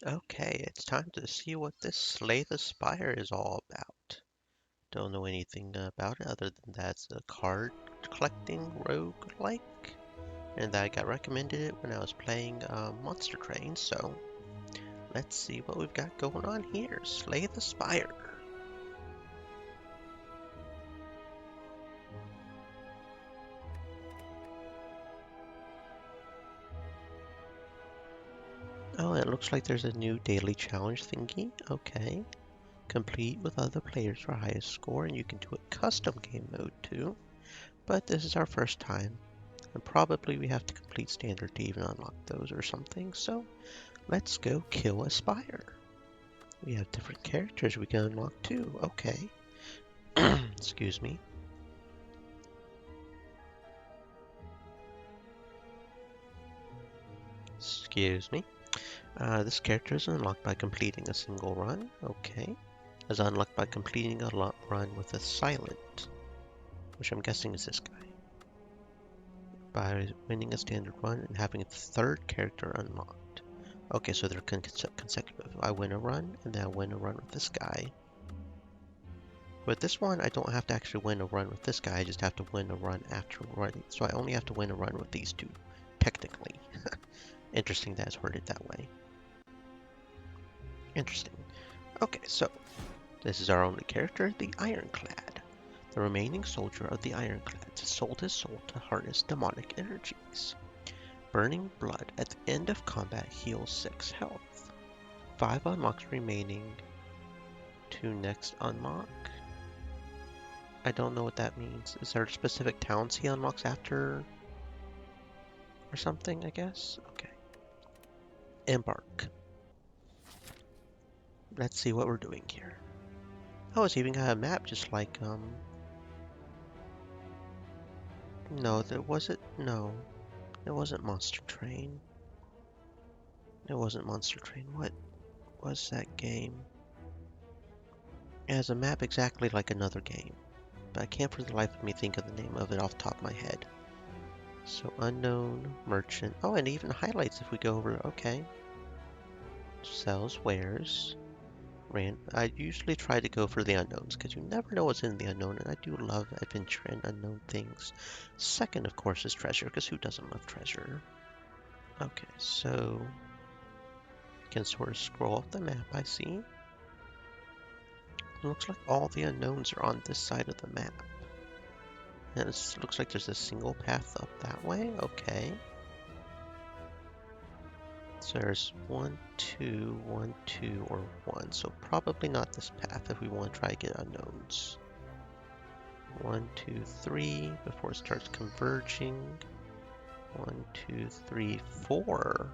Okay, it's time to see what this Slay the Spire is all about. Don't know anything about it other than that's a card collecting roguelike, and that I got recommended it when I was playing Monster Train, so let's see what we've got going on here. Slay the Spire. Oh, it looks like there's a new daily challenge thingy. Okay. Complete with other players for highest score, and you can do a custom game mode too. But this is our first time, and probably we have to complete standard to even unlock those or something, so let's go kill a Spire. We have different characters we can unlock too. Okay. Excuse me. Excuse me. This character is unlocked by completing a single run. Okay. Is unlocked by completing a run with a silent, which I'm guessing is this guy. By winning a standard run and having a third character unlocked. Okay, so they're consecutive. I win a run, and then I win a run with this guy. With this one, I don't have to actually win a run with this guy, I just have to win a run after running. So I only have to win a run with these two, technically. Interesting that it's worded that way. Interesting. Okay, so this is our only character, the Ironclad. The remaining soldier of the Ironclads sold his soul to harness demonic energies. Burning blood at the end of combat heals 6 health. 5 unlocks remaining to next unlock. I don't know what that means. Is there specific towns he unlocks after or something, I guess? Okay. Embark. Let's see what we're doing here. Oh, it's even got a map just like, no, there wasn't, no. It wasn't Monster Train. It wasn't Monster Train. What was that game? It has a map exactly like another game, but I can't for the life of me think of the name of it off the top of my head. So unknown merchant. Oh, and it even highlights if we go over. Okay. Sells wares. I usually try to go for the unknowns because you never know what's in the unknown, and I do love adventure and unknown things. Second, of course, is treasure because who doesn't love treasure? Okay, so you can sort of scroll up the map. I see. It looks like all the unknowns are on this side of the map. And it looks like there's a single path up that way. Okay. So there's 1, 2, 1, 2, or 1. So probably not this path if we want to try to get unknowns. 1, 2, 3 before it starts converging. 1, 2, 3, 4.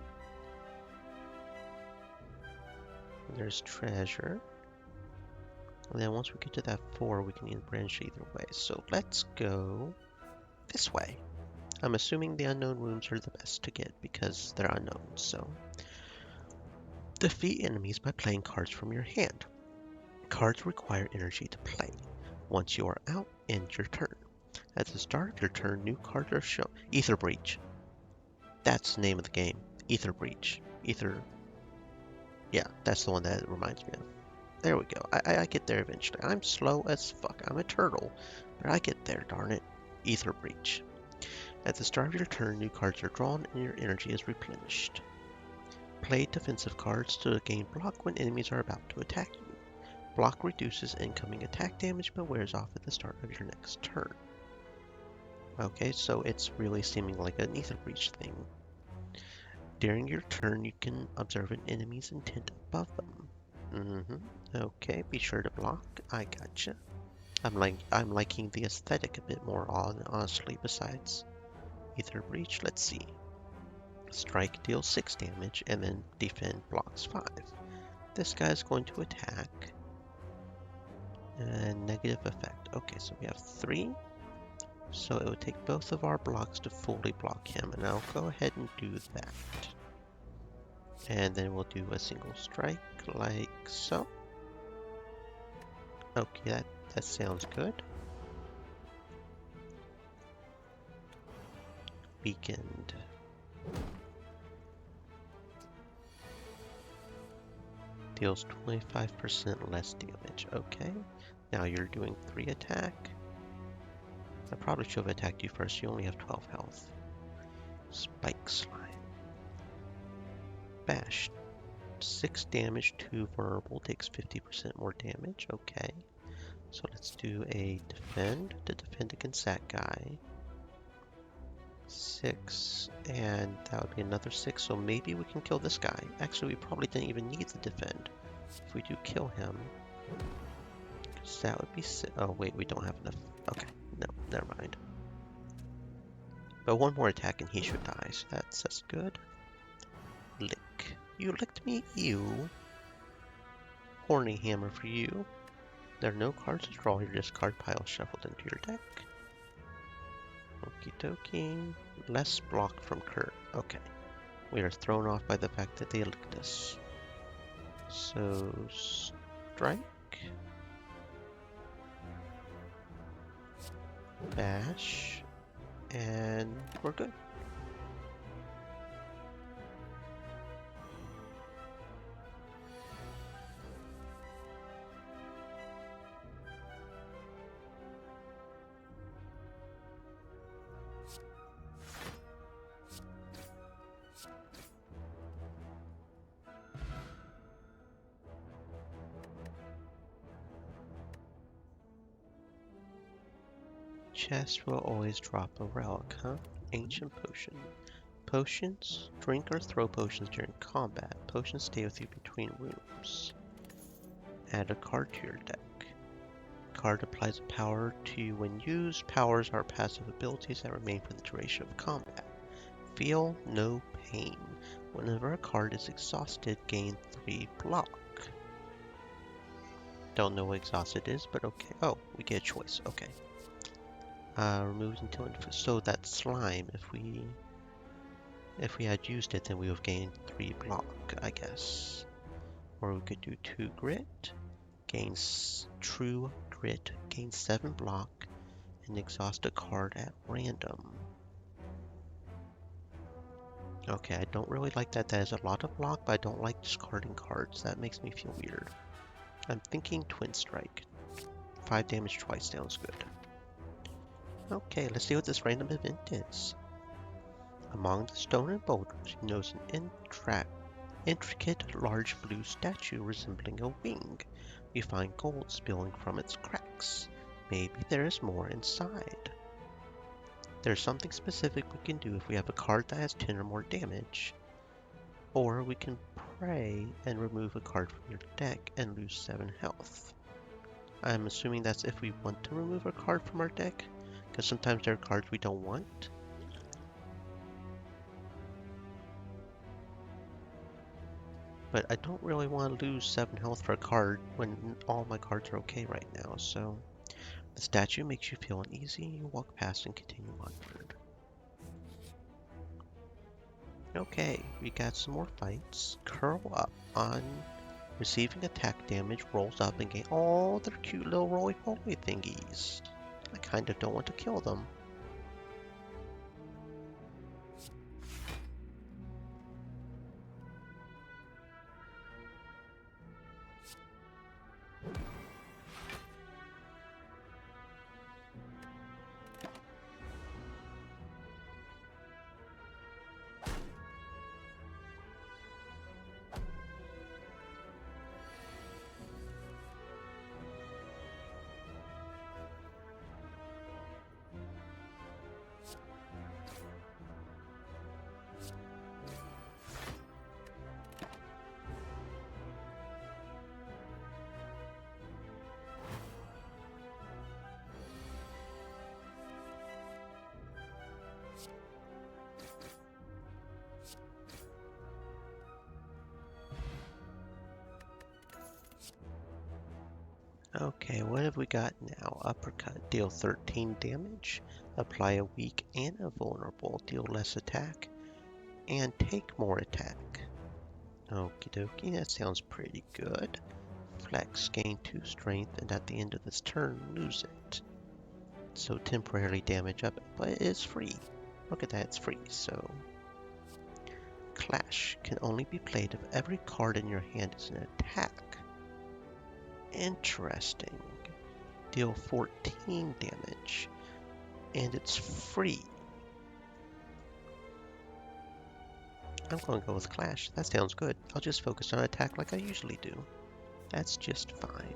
And there's treasure. And then once we get to that 4, we can either branch either way. So let's go this way. I'm assuming the unknown rooms are the best to get because they're unknown. So defeat enemies by playing cards from your hand. Cards require energy to play. Once you are out, end your turn. At the start of your turn, new cards are shown. Ether Breach. That's the name of the game. Ether Breach. Yeah, that's the one that it reminds me of. There we go. I get there eventually. I'm slow as fuck. I'm a turtle, but I get there, darn it. Ether Breach. At the start of your turn, new cards are drawn and your energy is replenished. Play defensive cards to gain block when enemies are about to attack you. Block reduces incoming attack damage but wears off at the start of your next turn. Okay, so it's really seeming like an Ether Breach thing. During your turn, you can observe an enemy's intent above them. Okay, be sure to block. I gotcha. I'm liking the aesthetic a bit more, honestly. Besides Ether Breach, let's see. Strike deals 6 damage and then defend blocks 5. This guy is going to attack. And negative effect. Okay, so we have 3. So it would take both of our blocks to fully block him, and I'll go ahead and do that. And then we'll do a single strike like so. Okay, that sounds good. Weakened. Deals 25% less damage. Okay. Now you're doing 3 attack. I probably should have attacked you first. You only have 12 health. Spike Slime. Bash. 6 damage, 2 vulnerable. Takes 50% more damage. Okay. So let's do a defend to defend against that guy. 6, and that would be another 6, so maybe we can kill this guy. Actually, we probably didn't even need to defend if we do kill him. Because that would be oh wait, we don't have enough. Okay, no, never mind. But one more attack and he should die, so that's good. Lick. You licked me, ew. Horny Hammer for you. There are no cards to draw, your discard pile shuffled into your deck. Okie dokie. Less block from Kurt. Okay. We are thrown off by the fact that they licked us. So, strike. Bash. And we're good. Chest will always drop a relic, huh? Ancient Potion. Potions. Drink or throw potions during combat. Potions stay with you between rooms. Add a card to your deck. Card applies a power to you when used. Powers are passive abilities that remain for the duration of combat. Feel no pain. Whenever a card is exhausted, gain 3 block. Don't know what exhausted is, but okay. Oh, we get a choice. Okay. Removed until so that slime, if we had used it, then we would have gained 3 block, I guess. Or we could do 2 grit, gains true grit, gains 7 block, and exhaust a card at random. Okay, I don't really like that. That is a lot of block, but I don't like discarding cards. That makes me feel weird. I'm thinking Twin Strike. 5 damage twice sounds good. Okay, let's see what this random event is. Among the stone and boulders, you notice an intricate large blue statue resembling a wing. You find gold spilling from its cracks. Maybe there is more inside. There's something specific we can do if we have a card that has 10 or more damage. Or we can pray and remove a card from your deck and lose 7 health. I'm assuming that's if we want to remove a card from our deck, because sometimes there are cards we don't want. But I don't really want to lose 7 health for a card when all my cards are okay right now, so the statue makes you feel uneasy. You walk past and continue onward. Okay, we got some more fights. Curl up on receiving attack damage, rolls up and gain all their cute little roly-poly thingies. I kind of don't want to kill them. Okay, what have we got now? Uppercut, deal 13 damage, apply a weak and a vulnerable, deal less attack, and take more attack. Okie dokie, that sounds pretty good. Flex, gain 2 strength, and at the end of this turn, lose it. So temporarily damage up, but it's free. Look at that, it's free, so... Clash can only be played if every card in your hand is an attack. Interesting. Deal 14 damage. And it's free. I'm going to go with Clash. That sounds good. I'll just focus on attack like I usually do. That's just fine.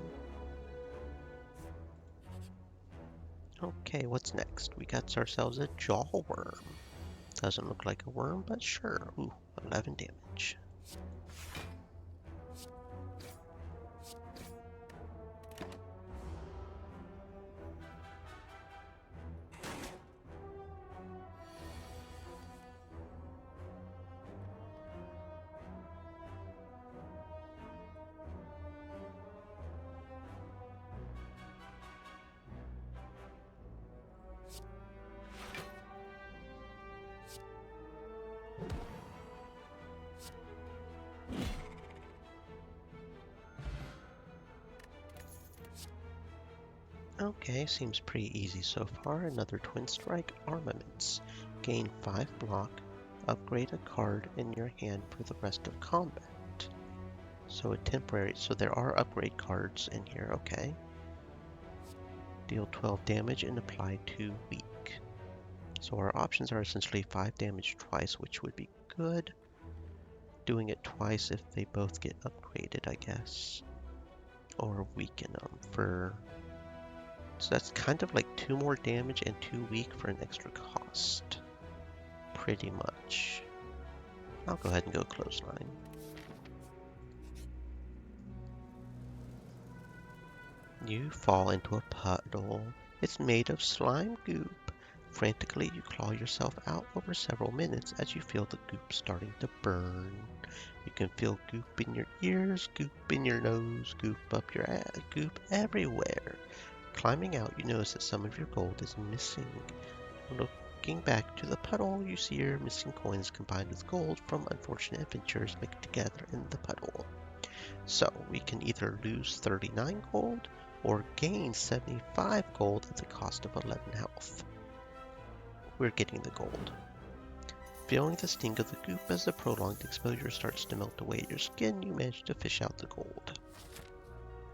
Okay, what's next? We got ourselves a Jaw Worm. Doesn't look like a worm, but sure. Ooh, 11 damage. Okay, seems pretty easy so far. Another Twin Strike Armaments. Gain 5 block. Upgrade a card in your hand for the rest of combat. So a temporary, so there are upgrade cards in here, okay. Deal 12 damage and apply 2 weak. So our options are essentially 5 damage twice, which would be good. Doing it twice if they both get upgraded, I guess. Or weaken them for... So that's kind of like 2 more damage and 2 weak for an extra cost. Pretty much. I'll go ahead and go clothesline. You fall into a puddle. It's made of slime goop. Frantically, you claw yourself out over several minutes as you feel the goop starting to burn. You can feel goop in your ears, goop in your nose, goop up your ass, goop everywhere. Climbing out, you notice that some of your gold is missing. Looking back to the puddle, you see your missing coins combined with gold from unfortunate adventures mixed together in the puddle. So, we can either lose 39 gold or gain 75 gold at the cost of 11 health. We're getting the gold. Feeling the sting of the goop as the prolonged exposure starts to melt away your skin, you manage to fish out the gold.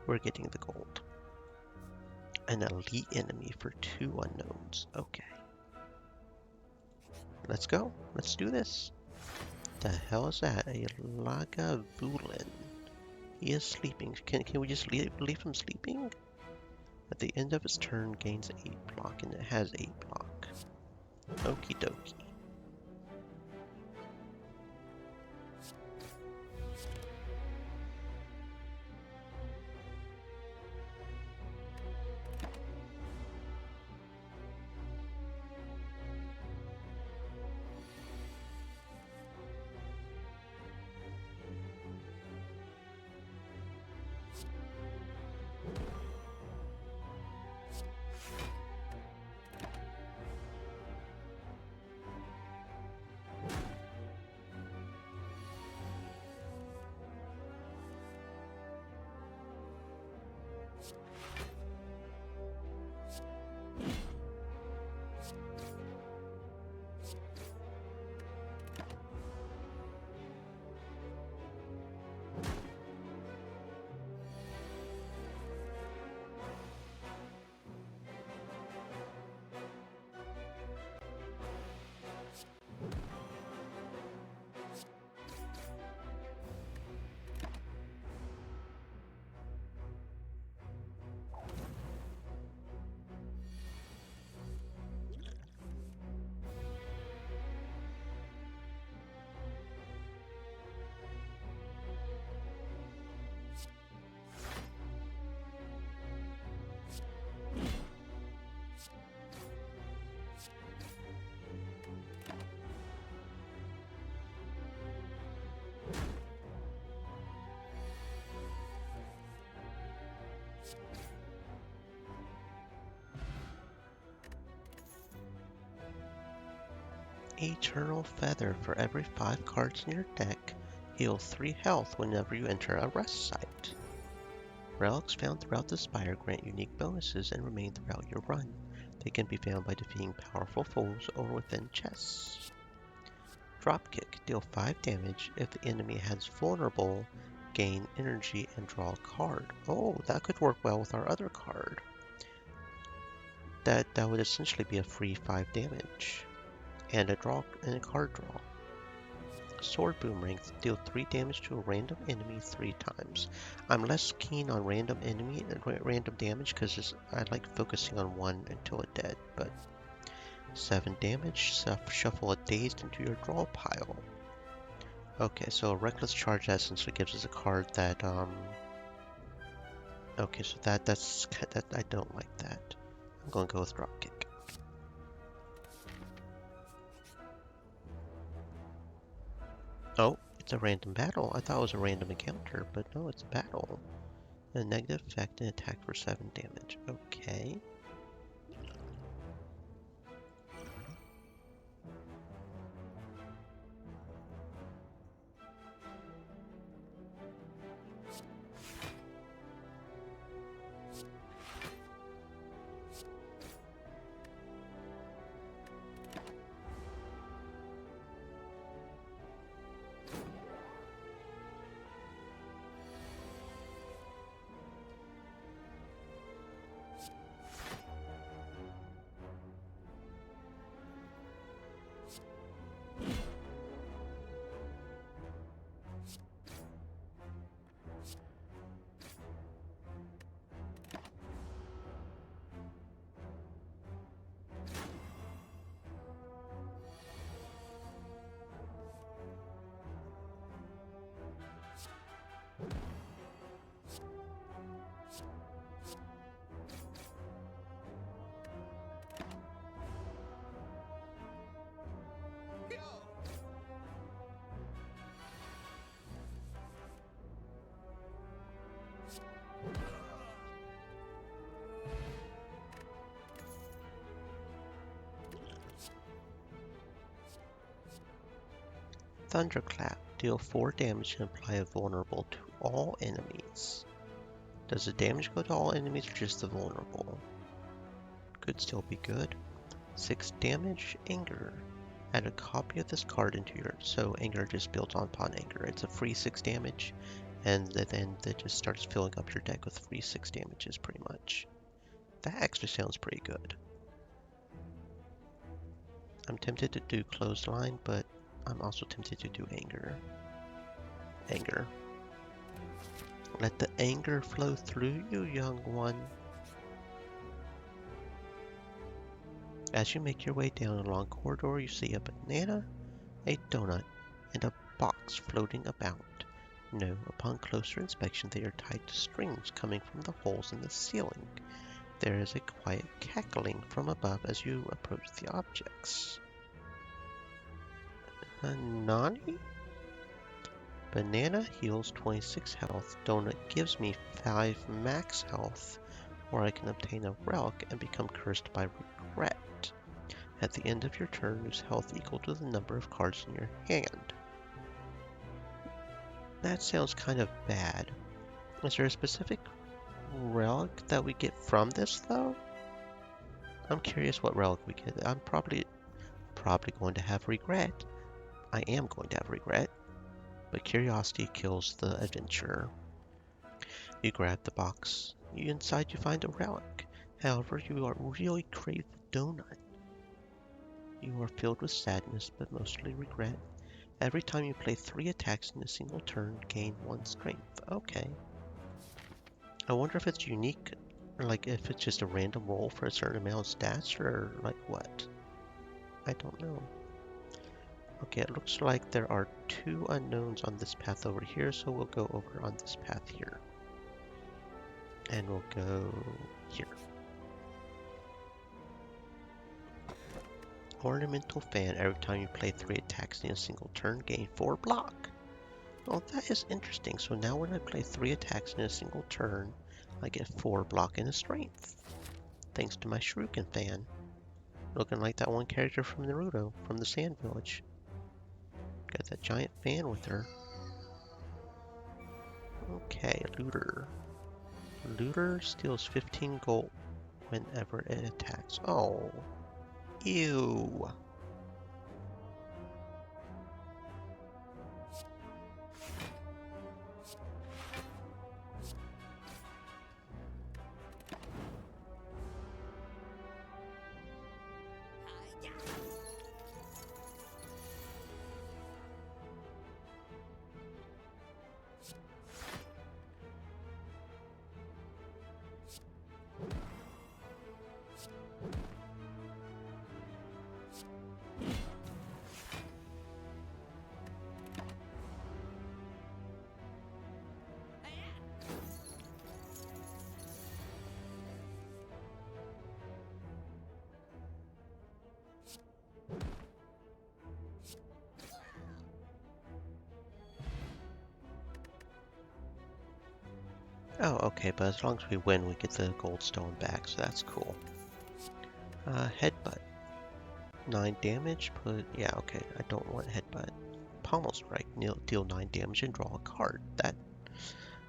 We're getting the gold. An elite enemy for 2 unknowns. Okay. Let's go. Let's do this. The hell is that? A Lagavulin. He is sleeping. Can we just leave him sleeping? At the end of its turn, gains 8 block, and it has 8 block. Okie dokie. Eternal Feather. For every 5 cards in your deck, heal 3 health whenever you enter a rest site. Relics found throughout the Spire grant unique bonuses and remain throughout your run. They can be found by defeating powerful foes or within chests. Dropkick. Deal 5 damage. If the enemy has vulnerable, gain energy and draw a card. Oh, that could work well with our other card. That would essentially be a free 5 damage. And a card draw. Sword Boomerang. Deal 3 damage to a random enemy 3 times. I'm less keen on random damage because I like focusing on one until it's dead, but 7 damage. Shuffle a dazed into your draw pile. Okay, so a Reckless Charge essentially gives us a card that okay, so that I don't like that. I'm gonna go with Dropkick. Oh, it's a random battle. I thought it was a random encounter, but no, it's a battle. A negative effect and attack for 7 damage. Okay. Thunderclap. Deal 4 damage and apply a vulnerable to all enemies. Does the damage go to all enemies or just the vulnerable? Could still be good. 6 damage, Anger. Add a copy of this card into your... So Anger just builds upon Anger. It's a free 6 damage, and then it just starts filling up your deck with free 6 damages pretty much. That actually sounds pretty good. I'm tempted to do Clothesline, but I'm also tempted to do Anger. Anger. Let the anger flow through you, young one. As you make your way down a long corridor, you see a banana, a donut, and a box floating about. No, upon closer inspection, they are tied to strings coming from the holes in the ceiling. There is a quiet cackling from above as you approach the objects. Nani? Banana heals 26 health. Donut gives me 5 max health. Or I can obtain a relic and become cursed by regret. At the end of your turn, lose health equal to the number of cards in your hand. That sounds kind of bad. Is there a specific relic that we get from this, though? I'm curious what relic we get. I'm probably going to have regret. I am going to have regret. But curiosity kills the adventurer. You grab the box. Inside you find a relic. However, you really crave the donut. You are filled with sadness, but mostly regret. Every time you play 3 attacks in a single turn, gain 1 strength. Okay. I wonder if it's unique, or like if it's just a random roll for a certain amount of stats, or like what? I don't know. Okay, it looks like there are 2 unknowns on this path over here, so we'll go over on this path here. And we'll go here. Ornamental Fan. Every time you play 3 attacks in a single turn, gain 4 block. Oh, that is interesting. So now when I play 3 attacks in a single turn, I get 4 block and a strength. Thanks to my Shuriken Fan. Looking like that one character from Naruto, from the Sand Village. Got that giant fan with her. Okay, Looter. Looter steals 15 gold whenever it attacks. Oh. Ew. Oh, okay, but as long as we win, we get the gold stone back, so that's cool. Headbutt. 9 damage, yeah, okay, I don't want headbutt. Pommel strike, deal 9 damage and draw a card. That,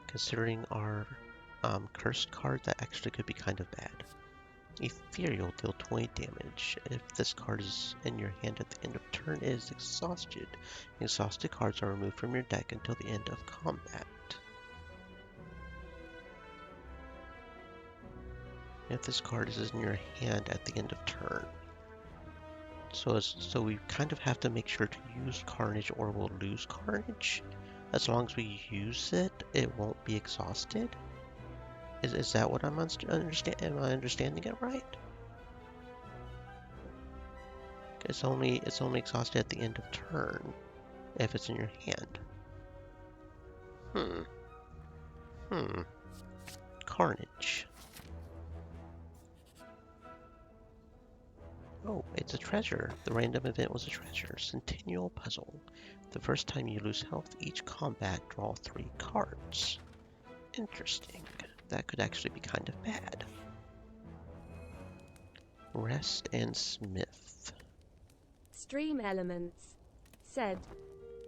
considering our cursed card, that actually could be kind of bad. Ethereal, deal 20 damage. If this card is in your hand at the end of turn, it is exhausted. Exhausted cards are removed from your deck until the end of combat. If this card is in your hand at the end of turn. So we kind of have to make sure to use Carnage or we'll lose Carnage. As long as we use it, it won't be exhausted. Is that what I'm Am I understanding it right? It's only exhausted at the end of turn if it's in your hand. Hmm. Carnage. Oh, it's a treasure. The random event was a treasure. Centennial Puzzle. The first time you lose health each combat, draw 3 cards. Interesting. That could actually be kind of bad. Rest and Smith. Stream elements. Said.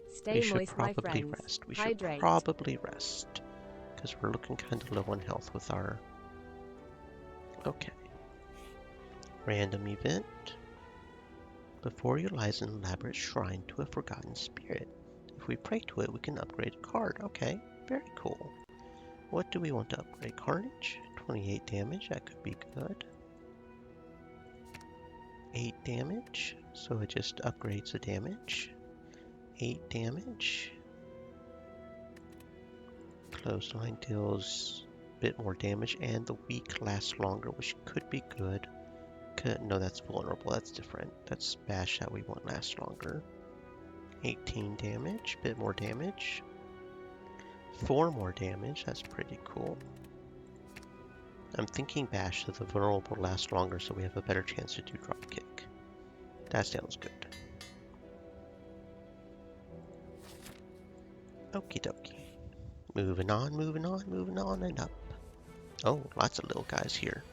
We Stay should moist, my probably friends. rest. We should Hydrate. probably rest. Because we're looking kind of low on health with our... Okay. Random event. Before you lies an elaborate shrine to a forgotten spirit. If we pray to it, we can upgrade a card. Okay, very cool. What do we want to upgrade? Carnage? 28 damage, that could be good. 8 damage, so it just upgrades the damage. 8 damage. Clothesline deals a bit more damage, and the weak lasts longer, which could be good. No, that's vulnerable, that's different. That's bash that we want last longer. 18 damage, bit more damage. 4 more damage, that's pretty cool. I'm thinking bash so the vulnerable lasts longer so we have a better chance to do drop kick. That sounds good. Okie dokie. Moving on, moving on, moving on and up. Oh, lots of little guys here.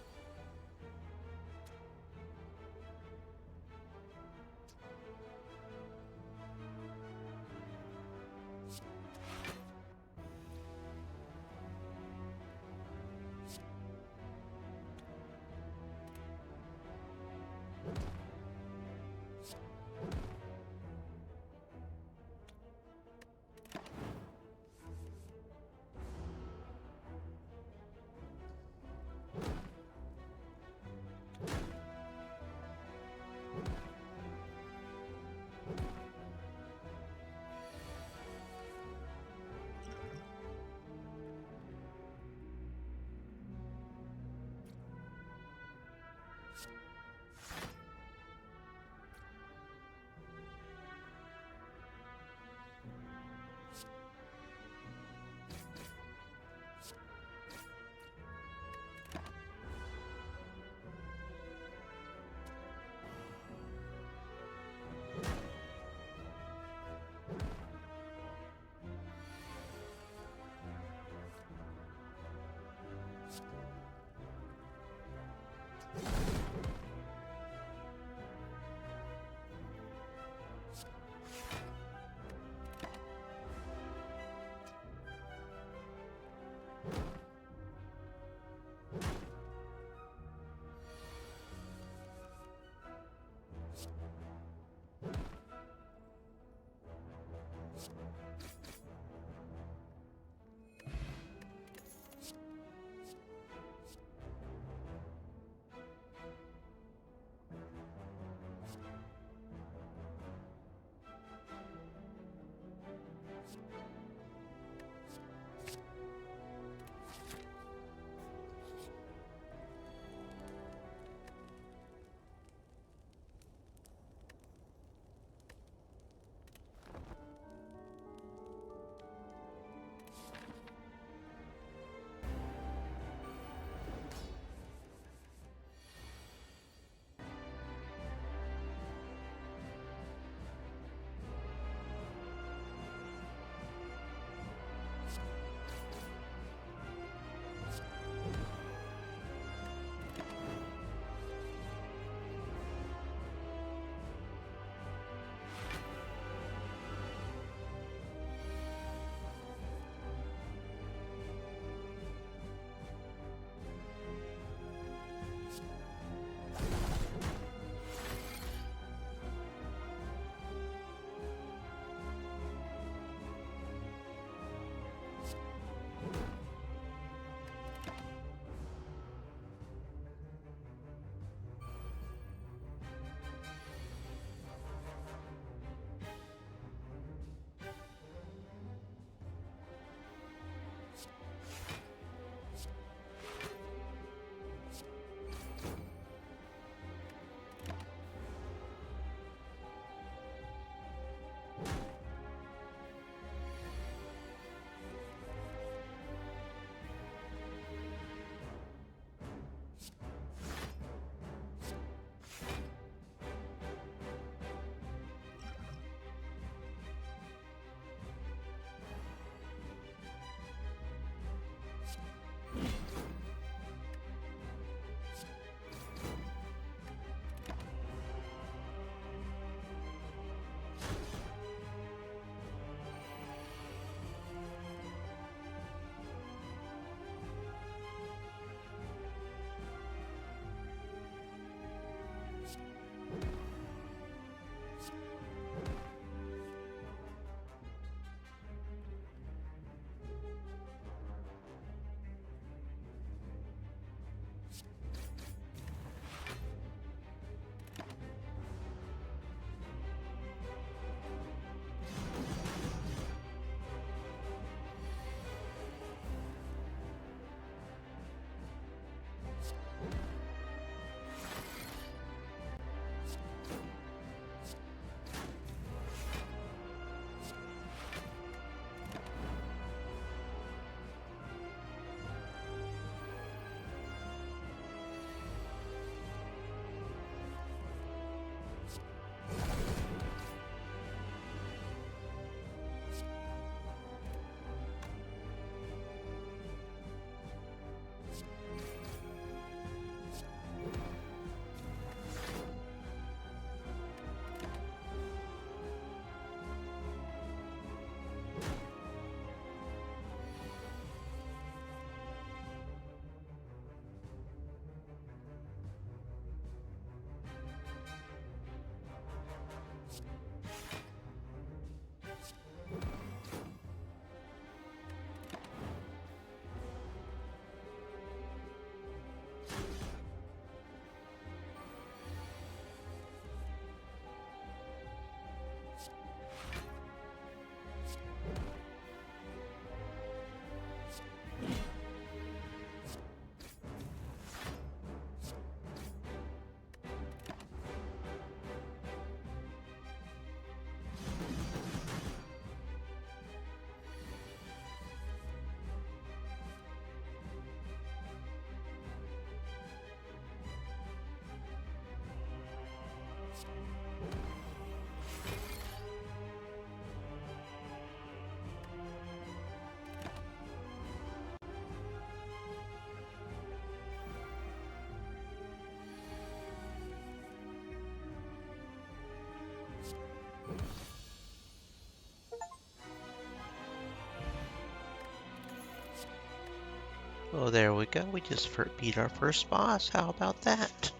Oh, there we go. We just beat our first boss. How about that?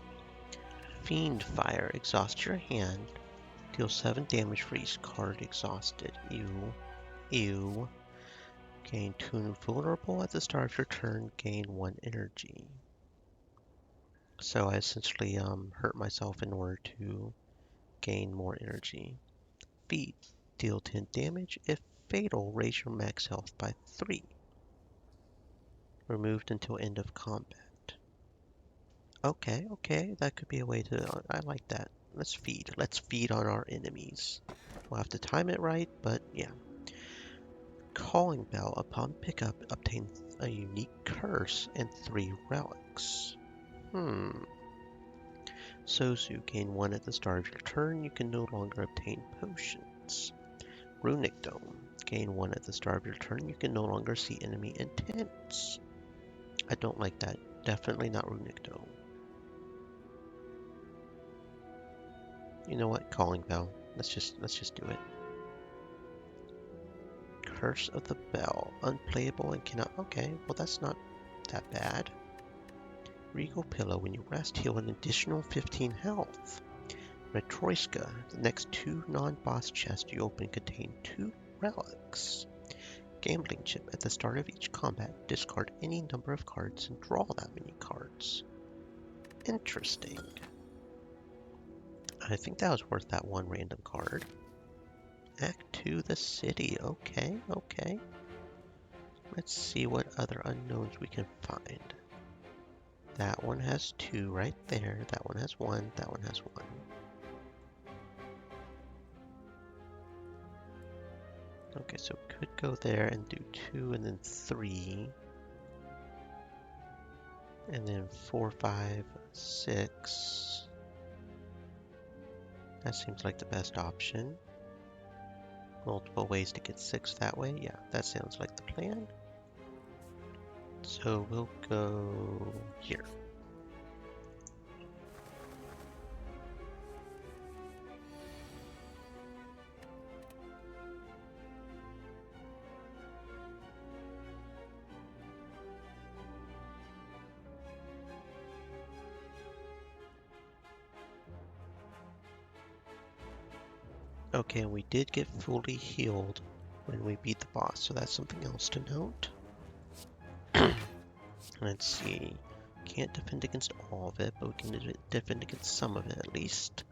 Fiend Fire. Exhaust your hand. Deal 7 damage for each card exhausted. Ew. Ew. Gain 2 invulnerable at the start of your turn. Gain 1 energy. So I essentially hurt myself in order to gain more energy. Feat. Deal 10 damage. If fatal, raise your max health by 3. Removed until end of combat. Okay, okay, that could be a way to... I like that. Let's feed. Let's feed on our enemies. We'll have to time it right, but yeah. Calling Bell. Upon pickup, obtain a unique curse and 3 relics. Sozu. Gain 1 at the start of your turn. You can no longer obtain potions. Runic Dome. Gain 1 at the start of your turn. You can no longer see enemy intents. I don't like that. Definitely not Runic Dome. You know what? Calling Bell. Let's just do it. Curse of the Bell. Unplayable and cannot... Okay, well that's not that bad. Regal Pillow. When you rest, heal an additional 15 health. Retroiska. The next 2 non-boss chests you open contain 2 relics. Gambling Chip. At the start of each combat, discard any number of cards and draw that many cards. Interesting. I think that was worth that 1 random card. Act 2, the city. Okay, okay. Let's see what other unknowns we can find. That one has 2 right there. That one has 1. That one has 1. Okay, so we could go there and do 2 and then 3. And then 4, 5, 6. That seems like the best option. Multiple ways to get 6 that way. Yeah, that sounds like the plan. So we'll go here. Okay, and we did get fully healed when we beat the boss, so that's something else to note. Let's see. Can't defend against all of it, but we can defend against some of it at least.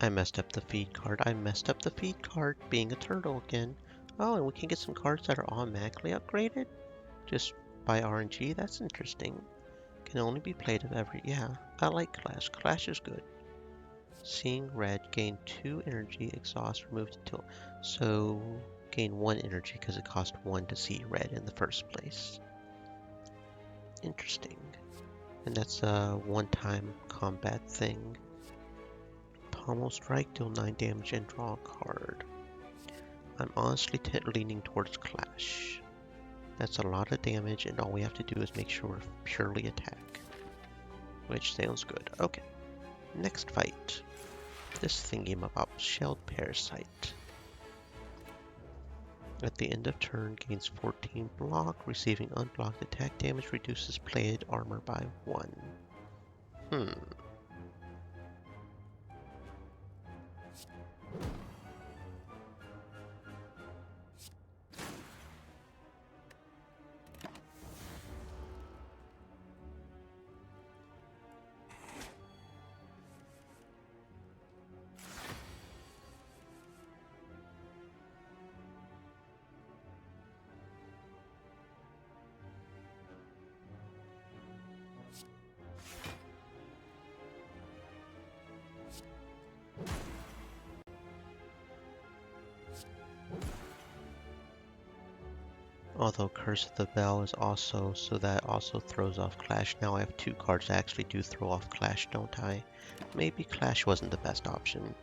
I messed up the feed card. I messed up the feed card being a turtle again. Oh, and we can get some cards that are automatically upgraded just by RNG. That's interesting. Can only be played of every... Yeah, I like Clash. Clash is good. Seeing red, gain 2 energy, exhaust, removed until... So, gain 1 energy because it cost 1 to see red in the first place. Interesting. And that's a one-time combat thing. Pommel strike, deal 9 damage and draw a card. I'm honestly leaning towards Clash. That's a lot of damage and all we have to do is make sure we're purely attack. Which sounds good. Okay. Next fight. This thingy-mabop, Shelled Parasite. At the end of turn, gains 14 block. Receiving unblocked attack damage reduces plated armor by 1. Although Curse of the Bell is also, so that also throws off Clash. Now I have 2 cards that actually do throw off Clash, don't I? Maybe Clash wasn't the best option.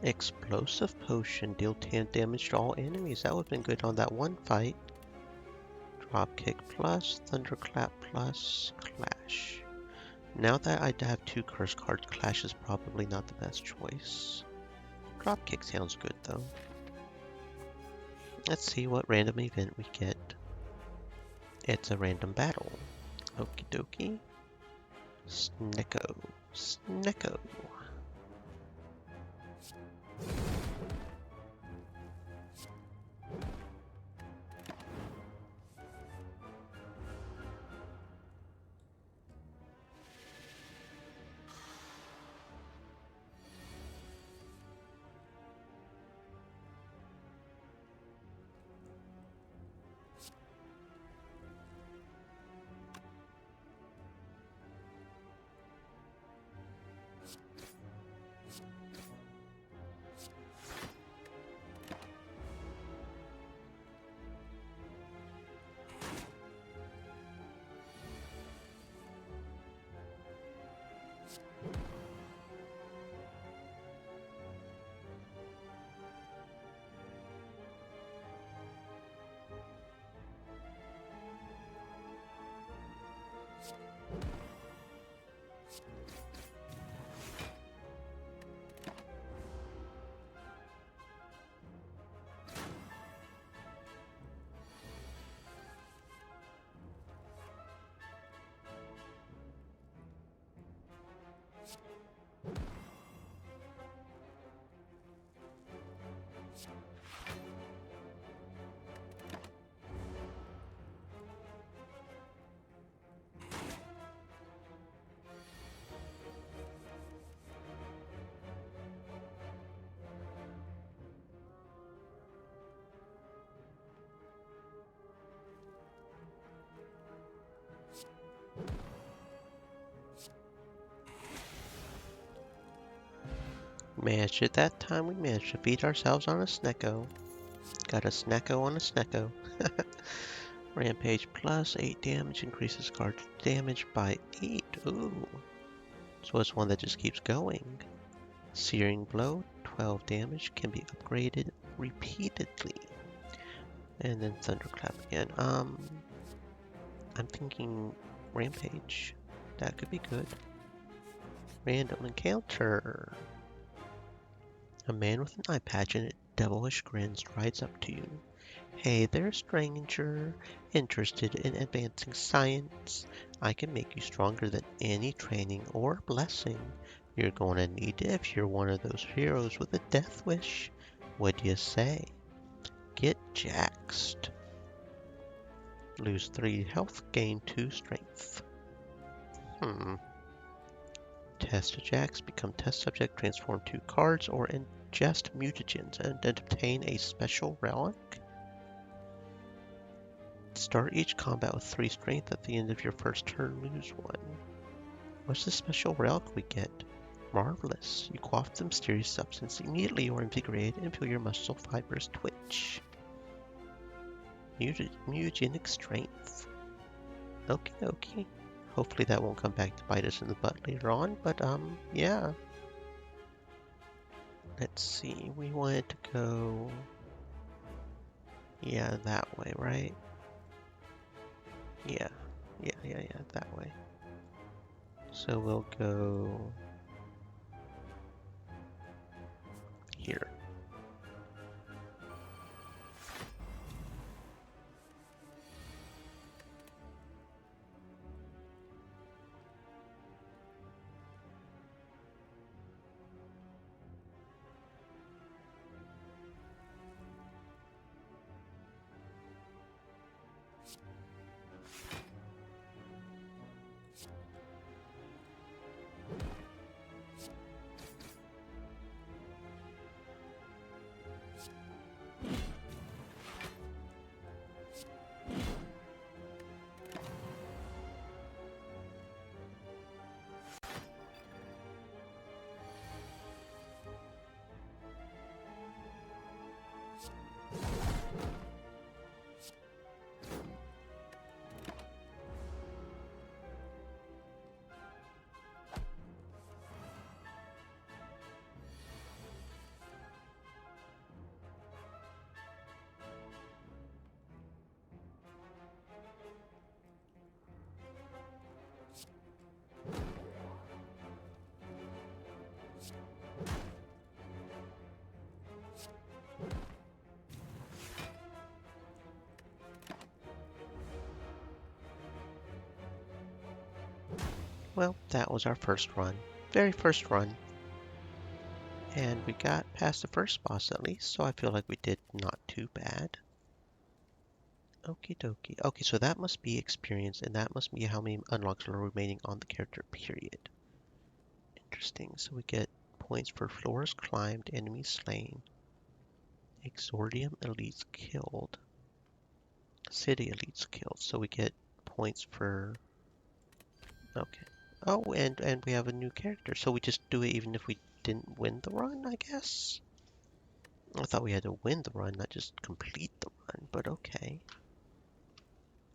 Explosive Potion, deal 10 damage to all enemies. That would have been good on that one fight. Dropkick plus, Thunderclap plus, Clash. Now that I have 2 curse cards, Clash is probably not the best choice. Dropkick sounds good though. Let's see what random event we get. It's a random battle. Okie dokie. Snecko. Snecko. Managed it that time. We managed to feed ourselves on a snecko. Got a snecko on a snecko. Rampage plus 8 damage increases card damage by 8. Ooh. So it's one that just keeps going. Searing Blow, 12 damage, can be upgraded repeatedly. And then Thunderclap again. I'm thinking Rampage. That could be good. Random encounter. A man with an eye patch and a devilish grin strides up to you. Hey there, stranger. Interested in advancing science? I can make you stronger than any training or blessing you're gonna need if you're one of those heroes with a death wish. What do you say? Get jaxed. Lose 3 health, gain 2 strength. Test Jax, become test subject, transform 2 cards, or ingest mutagens and obtain a special relic. Start each combat with 3 strength. At the end of your first turn, lose 1. What's the special relic we get? Marvelous. You quaff the mysterious substance. Immediately you are invigorated and feel your muscle fibers twitch. Mutagenic strength. Okie dokie. Hopefully that won't come back to bite us in the butt later on, but yeah. Let's see, we wanted to go, yeah, that way, right? Yeah, that way. So we'll go here. Well, that was our first run. Very first run. And we got past the first boss at least, so I feel like we did not too bad. Okie dokie. Okay, so that must be experience, and that must be how many unlocks are remaining on the character, period. Interesting. So we get points for floors climbed, enemies slain, Exordium elites killed, City elites killed. So we get points for... Okay. Oh, and we have a new character, so we just do it even if we didn't win the run, I guess? I thought we had to win the run, not just complete the run, but okay.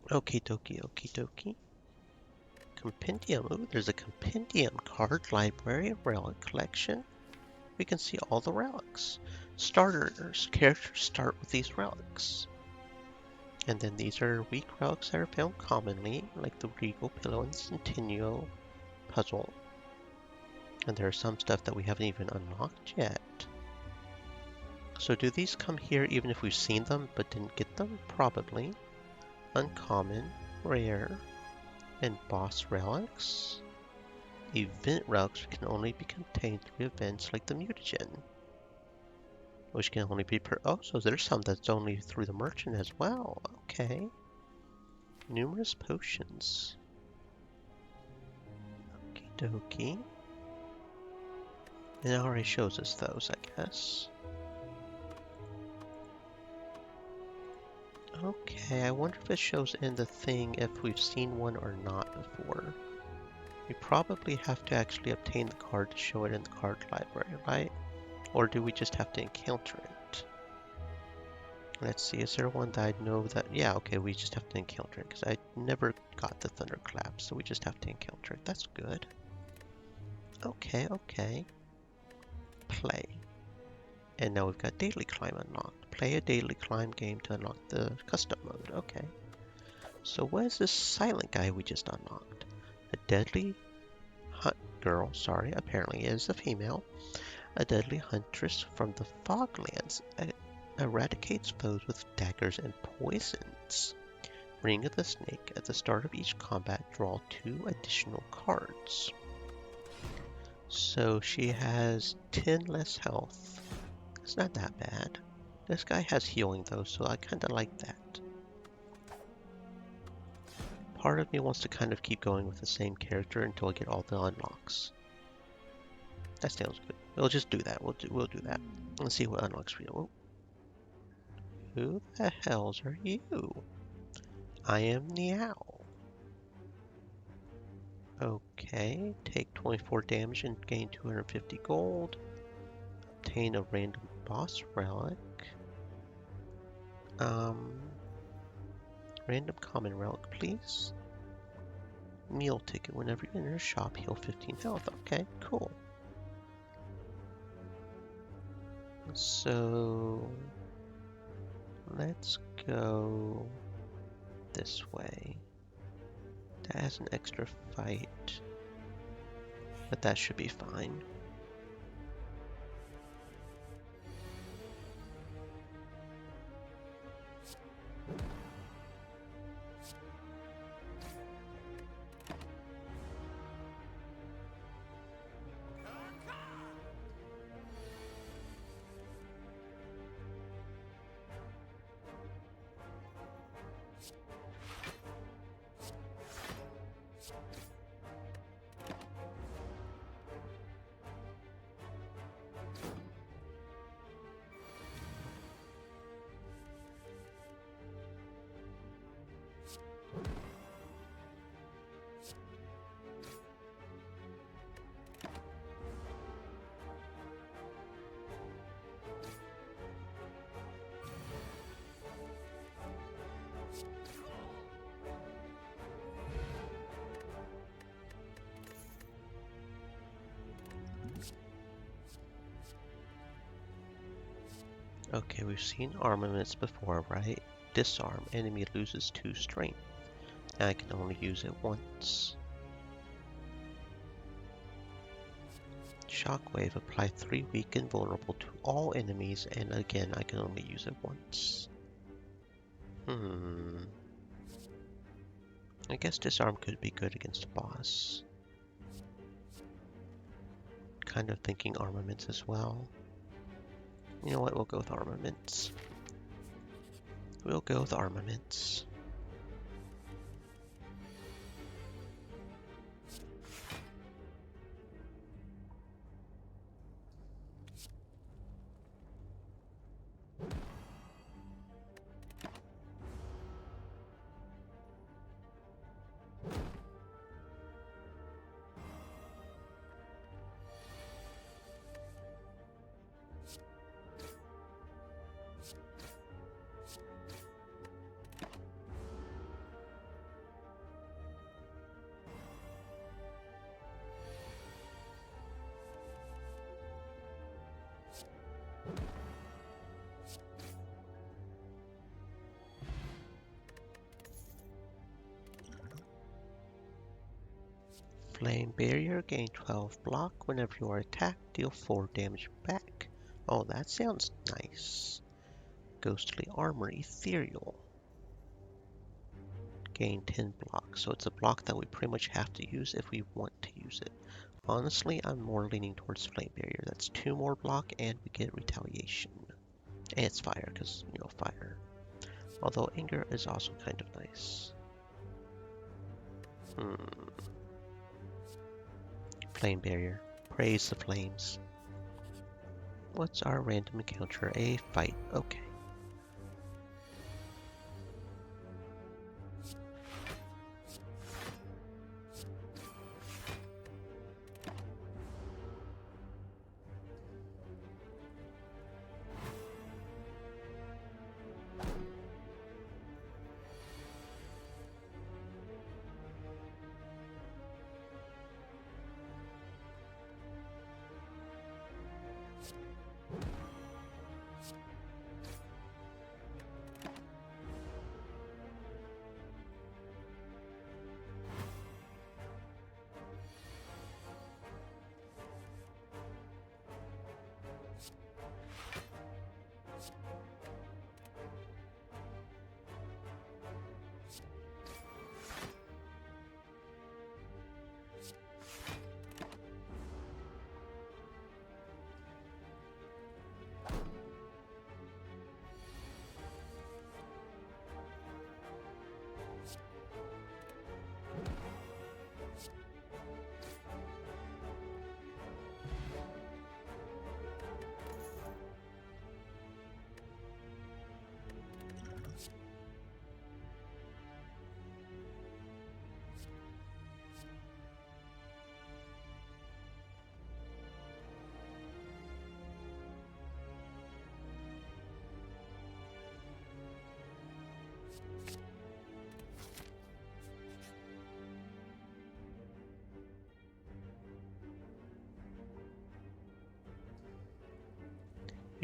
Okie dokie, okie dokie. Compendium. Ooh, there's a compendium. Card library, relic collection. We can see all the relics. Starters. Characters start with these relics. And then these are weak relics that are found commonly, like the Regal Pillow and Centennial Puzzle. And there's some stuff that we haven't even unlocked yet. So do these come here even if we've seen them but didn't get them? Probably. Uncommon, rare, and boss relics. Event relics can only be contained through events like the mutagen, which can only be oh, so there's some that's only through the merchant as well. Okay. Numerous potions. Okie dokie. And it already shows us those, I guess. Okay, I wonder if it shows in the thing if we've seen one or not before. We probably have to actually obtain the card to show it in the card library, right? Or do we just have to encounter it? Let's see, is there one that I know that... Yeah, okay, we just have to encounter it, because I never got the thunderclap, so we just have to encounter it. That's good. Okay, okay. Play. And now we've got daily climb unlocked. Play a daily climb game to unlock the custom mode. Okay. So what is this silent guy we just unlocked? A deadly hunt girl, sorry, apparently is a female. A deadly huntress from the Foglands. Eradicates foes with daggers and poisons. Ring of the Snake. At the start of each combat, draw 2 additional cards. So she has 10 less health. It's not that bad. This guy has healing though, so I kind of like that. Part of me wants to kind of keep going with the same character until I get all the unlocks. That sounds good. We'll just do that. We'll do that. Let's see what unlocks we do. Oh. Who the hells are you? I am the owl. Okay, take 24 damage and gain 250 gold. Obtain a random boss relic. Random common relic, please. Meal ticket. Whenever you enter a shop, heal 15 health. Okay, cool. So let's go this way. That has an extra fight, but that should be fine. Okay, we've seen armaments before, right? Disarm. Enemy loses 2 strength. Now I can only use it once. Shockwave. Apply 3 weak and vulnerable to all enemies, and again I can only use it once. I guess disarm could be good against a boss. Kind of thinking armaments as well. You know what, we'll go with armaments. We'll go with armaments. Flame barrier, gain 12 block. Whenever you are attacked, deal 4 damage back. Oh, that sounds nice. Ghostly armor, ethereal. Gain 10 block. So it's a block that we pretty much have to use if we want to use it. Honestly, I'm more leaning towards flame barrier. That's 2 more block and we get retaliation. And it's fire, because, you know, fire. Although anger is also kind of nice. Flame barrier. Praise the flames. What's our random encounter? A fight. Okay.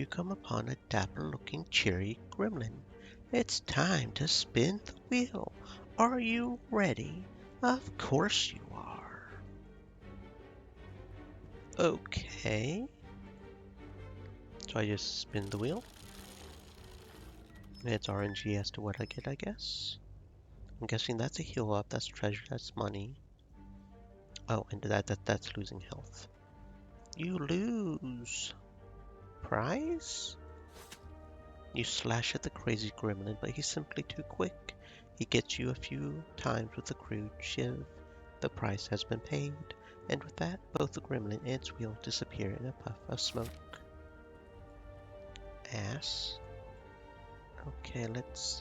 you come upon a dapper-looking, cheery gremlin. It's time to spin the wheel. Are you ready? Of course you are. Okay. So I just spin the wheel. It's RNG as to what I get, I guess. I'm guessing that's a heal up, that's treasure, that's money. Oh, and that's losing health. You lose. Prize? You slash at the crazy gremlin, but he's simply too quick. He gets you a few times with a crude shiv. The price has been paid, and with that, both the gremlin and its wheel disappear in a puff of smoke. Ass. Okay, let's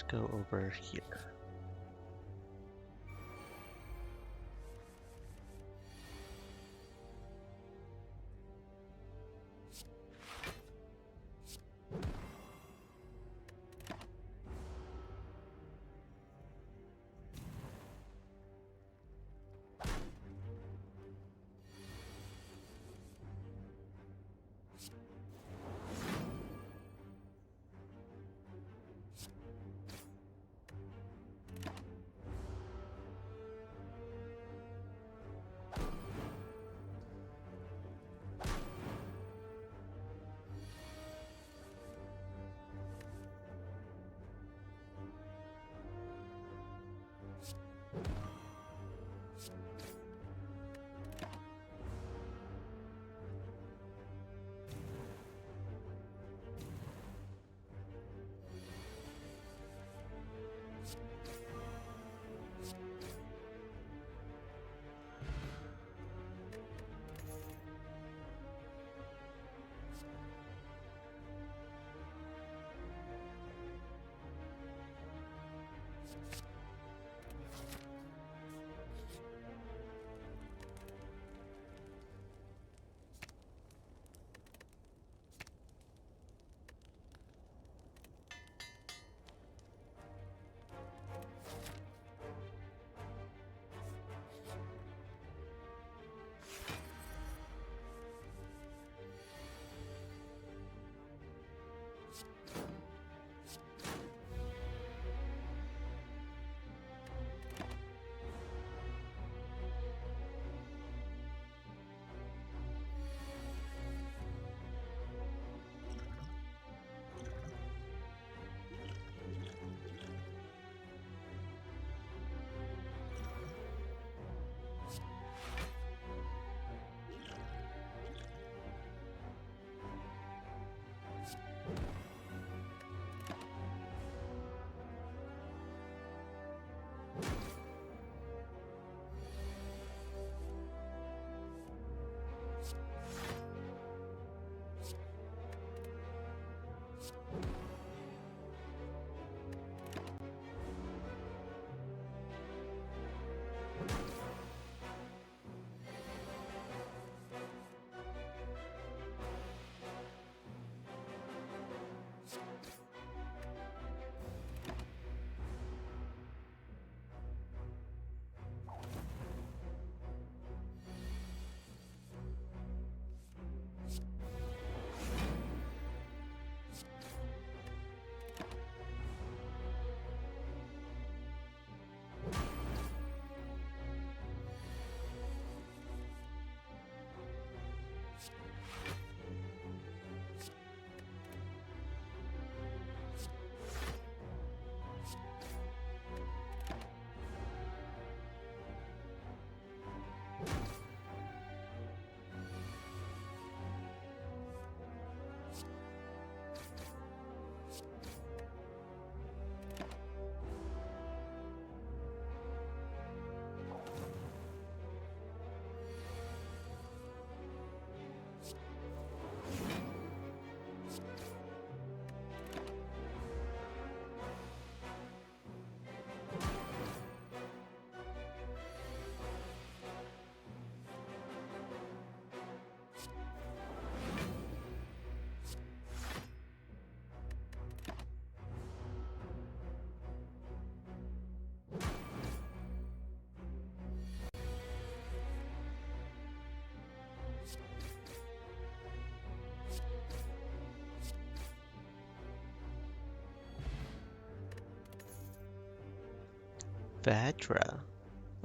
go over here. Vadra.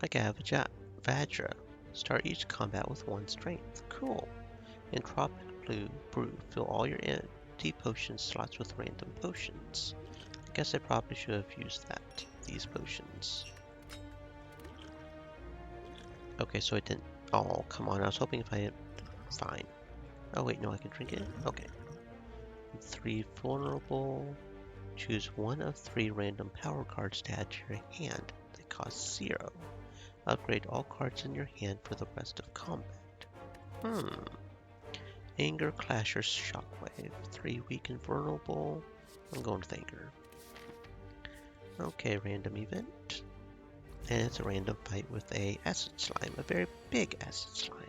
I can have a Vadra. Start each combat with 1 strength. Cool. In Tropic Brew, fill all your empty potion slots with random potions. I guess I probably should have used these potions. Okay, so I didn't. Oh, come on. I was hoping if I had. Fine. Oh, wait, no, I can drink it? Okay. 3 vulnerable. Choose 1 of 3 random power cards to add to your hand. They cost 0. Upgrade all cards in your hand for the rest of combat. Anger, Clasher, Shockwave. 3 weak and vulnerable. I'm going with Anger. Okay, random event. And it's a random fight with a acid slime. A very big acid slime.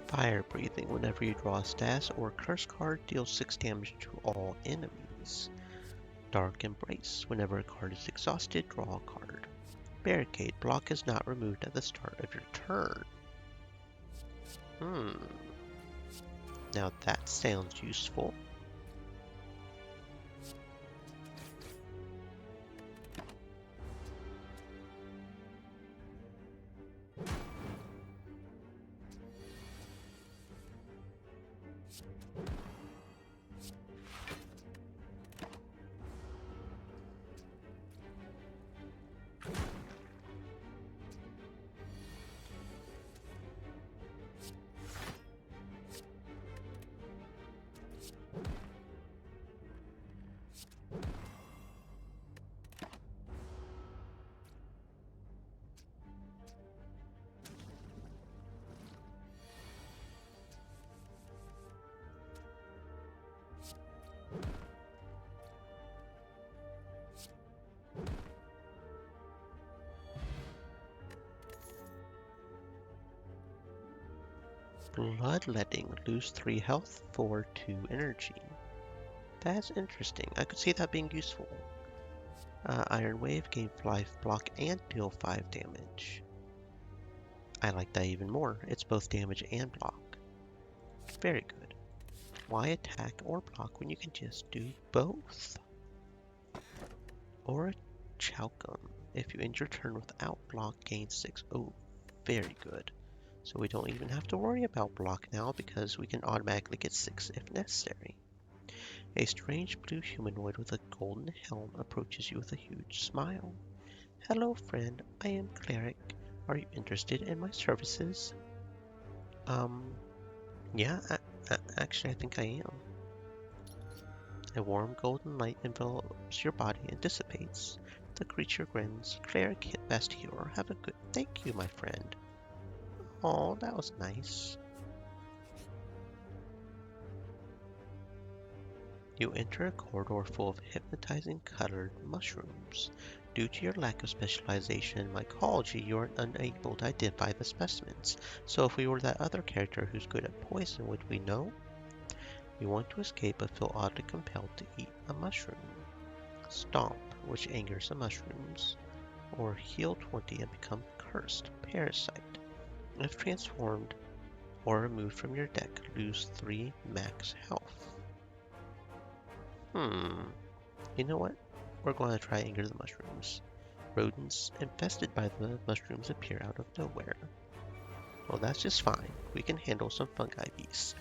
Fire breathing. Whenever you draw a stash or curse card, deal 6 damage to all enemies. Dark Embrace. Whenever a card is exhausted, draw a card. Barricade. Block is not removed at the start of your turn. Now that sounds useful. Bloodletting. Lose 3 health for 2 energy. That's interesting. I could see that being useful. Iron Wave. Gain 5 block and deal 5 damage. I like that even more. It's both damage and block. Very good. Why attack or block when you can just do both? Or a Chalcum. If you end your turn without block, gain 6. Oh, very good. So we don't even have to worry about block now because we can automatically get 6 if necessary. A strange blue humanoid with a golden helm approaches you with a huge smile. Hello, friend. I am Cleric. Are you interested in my services? Yeah, actually I think I am. A warm golden light envelops your body and dissipates. The creature grins. Cleric, best healer. Have a good... Thank you, my friend. Oh, that was nice. You enter a corridor full of hypnotizing colored mushrooms. Due to your lack of specialization in mycology, you are unable to identify the specimens. So if we were that other character who's good at poison, would we know? You want to escape but feel oddly compelled to eat a mushroom. Stomp, which angers the mushrooms. Or heal 20 and become cursed. Parasite. If transformed or removed from your deck, lose 3 max health. You know what? We're going to try anger the mushrooms. Rodents infested by the mushrooms appear out of nowhere. Well, that's just fine. We can handle some fungi beast.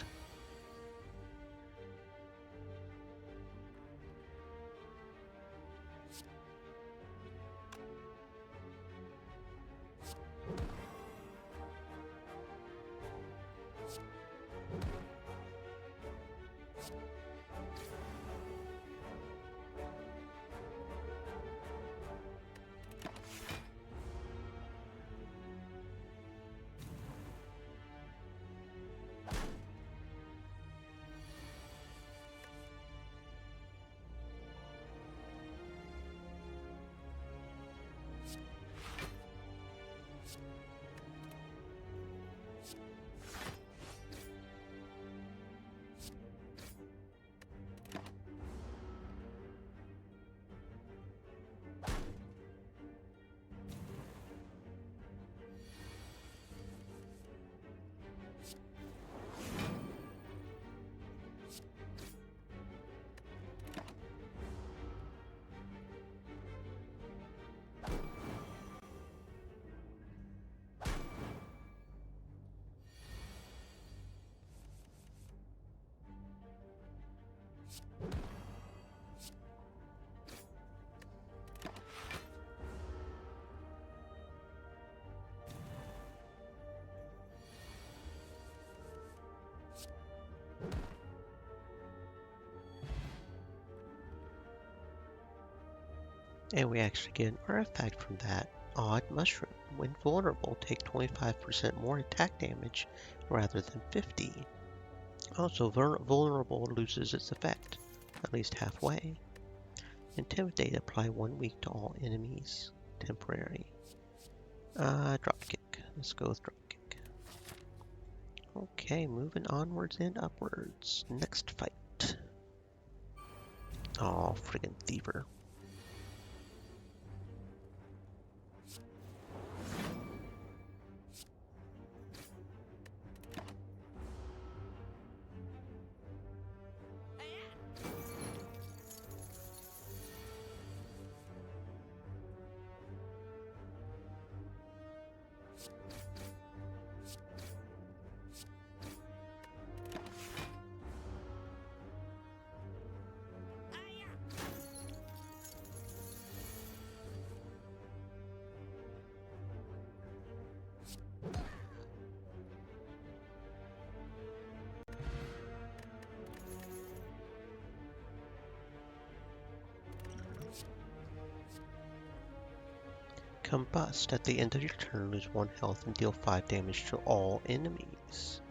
And we actually get an artifact from that. Odd Mushroom. When vulnerable, take 25% more attack damage rather than 50. Also, vulnerable loses its effect, at least halfway. Intimidate, apply 1 week to all enemies. Temporary. Dropkick. Let's go with Dropkick. Okay, moving onwards and upwards. Next fight. Oh, friggin' Thiever. Combust. At the end of your turn, lose 1 health and deal 5 damage to all enemies.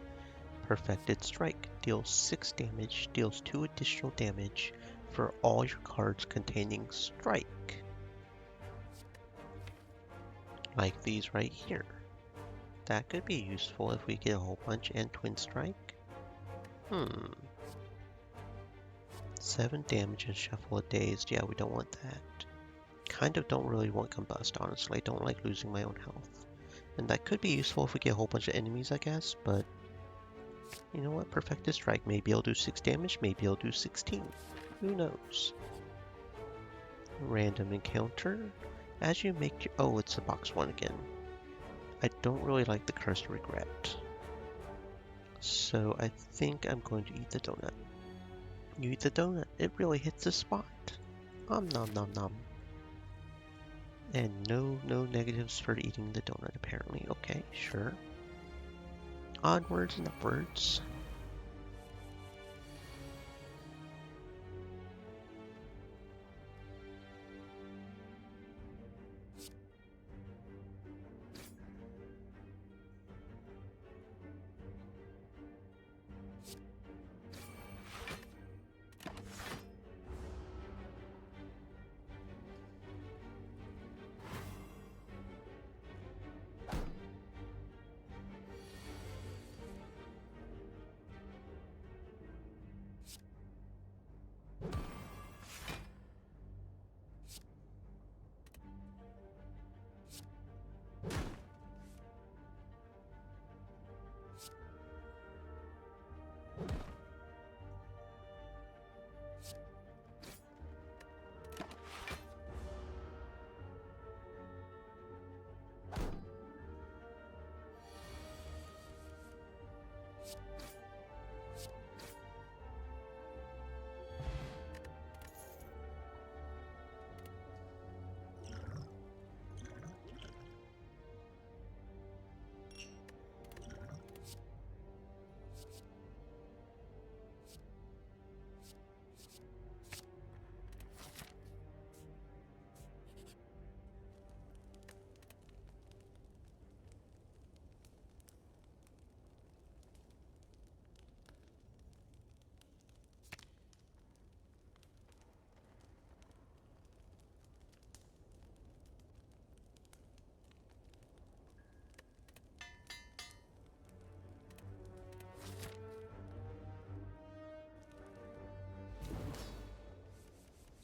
Perfected Strike. Deals 6 damage, deals 2 additional damage for all your cards containing Strike. Like these right here. That could be useful if we get a whole bunch and Twin Strike. 7 damage and Shuffle a Dazed. Yeah, we don't want that. Kind of don't really want Combust, honestly. I don't like losing my own health. And that could be useful if we get a whole bunch of enemies, I guess, but you know what? Perfected Strike. Maybe it'll do 6 damage, maybe it'll do 16. Who knows? Random Encounter. As you make your... Oh, it's a box 1 again. I don't really like the Cursed Regret. So I think I'm going to eat the donut. You eat the donut. It really hits the spot. Nom nom nom nom. And no negatives for eating the donut, apparently. Okay, sure. Onwards and upwards.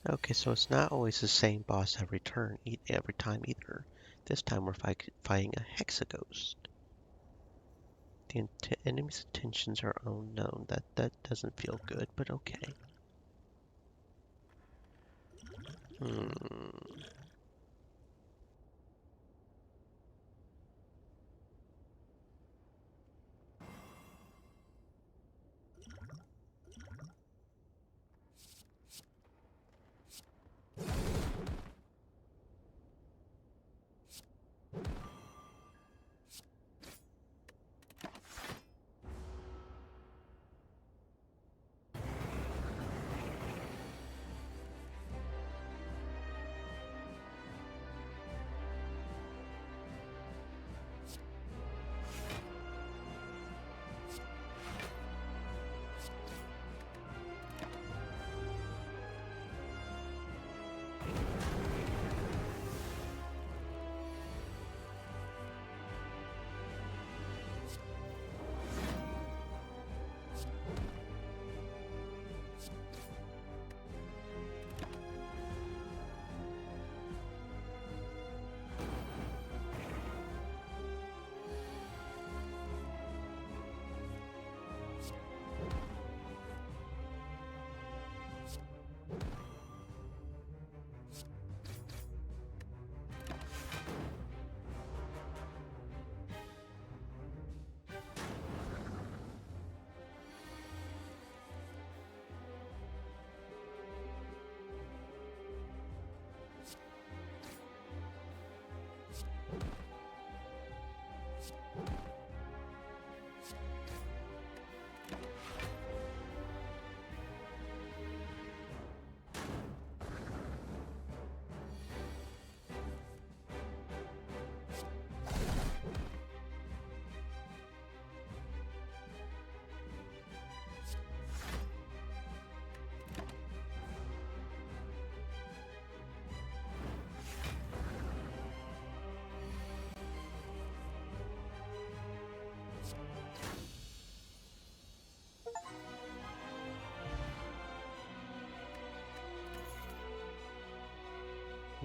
Okay, so it's not always the same boss every turn, every time either. This time we're fighting a Hexaghost. The enemy's intentions are unknown. That doesn't feel good, but okay.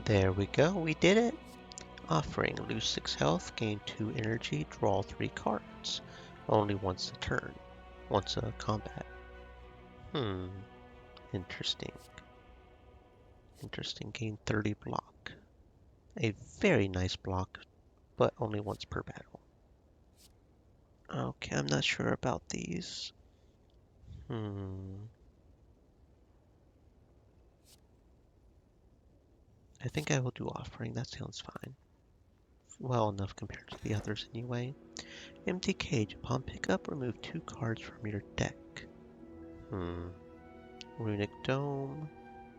There we go, we did it! Offering, lose 6 health, gain 2 energy, draw 3 cards. Only once a turn. Once a combat. Interesting. Interesting, gain 30 block. A very nice block, but only once per battle. Okay, I'm not sure about these. I think I will do offering, that sounds fine. Well enough compared to the others anyway. Empty cage. Upon pickup, remove 2 cards from your deck. Runic Dome.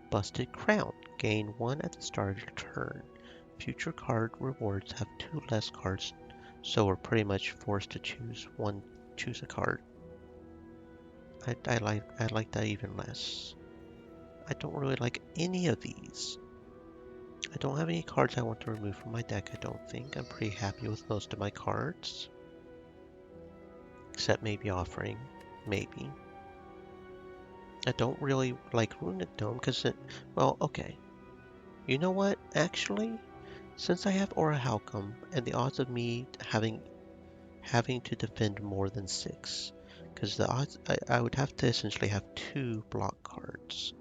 Busted Crown. Gain 1 at the start of your turn. Future card rewards have 2 less cards, so we're pretty much forced to choose a card. I like that even less. I don't really like any of these. I don't have any cards I want to remove from my deck, I don't think. I'm pretty happy with most of my cards. Except maybe offering. Maybe. I don't really like Runic Dome because well, okay. You know what? Actually, since I have Aura Halcom and the odds of me having to defend more than 6, because the odds I would have to essentially have 2 block cards.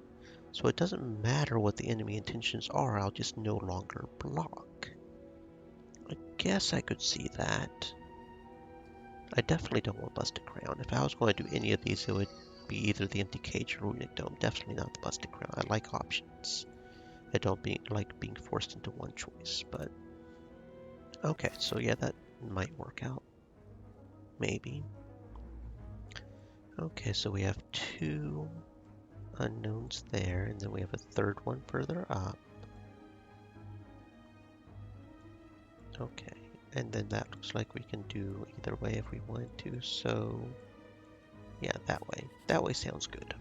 So it doesn't matter what the enemy intentions are, I'll just no longer block. I guess I could see that. I definitely don't want Busted Crown. If I was going to do any of these, it would be either the Empty Cage or Runic Dome. Definitely not the Busted Crown. I like options. I don't like being forced into one choice, but... Okay, so yeah, that might work out. Maybe. Okay, so we have 2 unknowns there, and then we have a 3rd one further up. Okay, and then that looks like we can do either way if we want to, so... Yeah, that way. That way sounds good.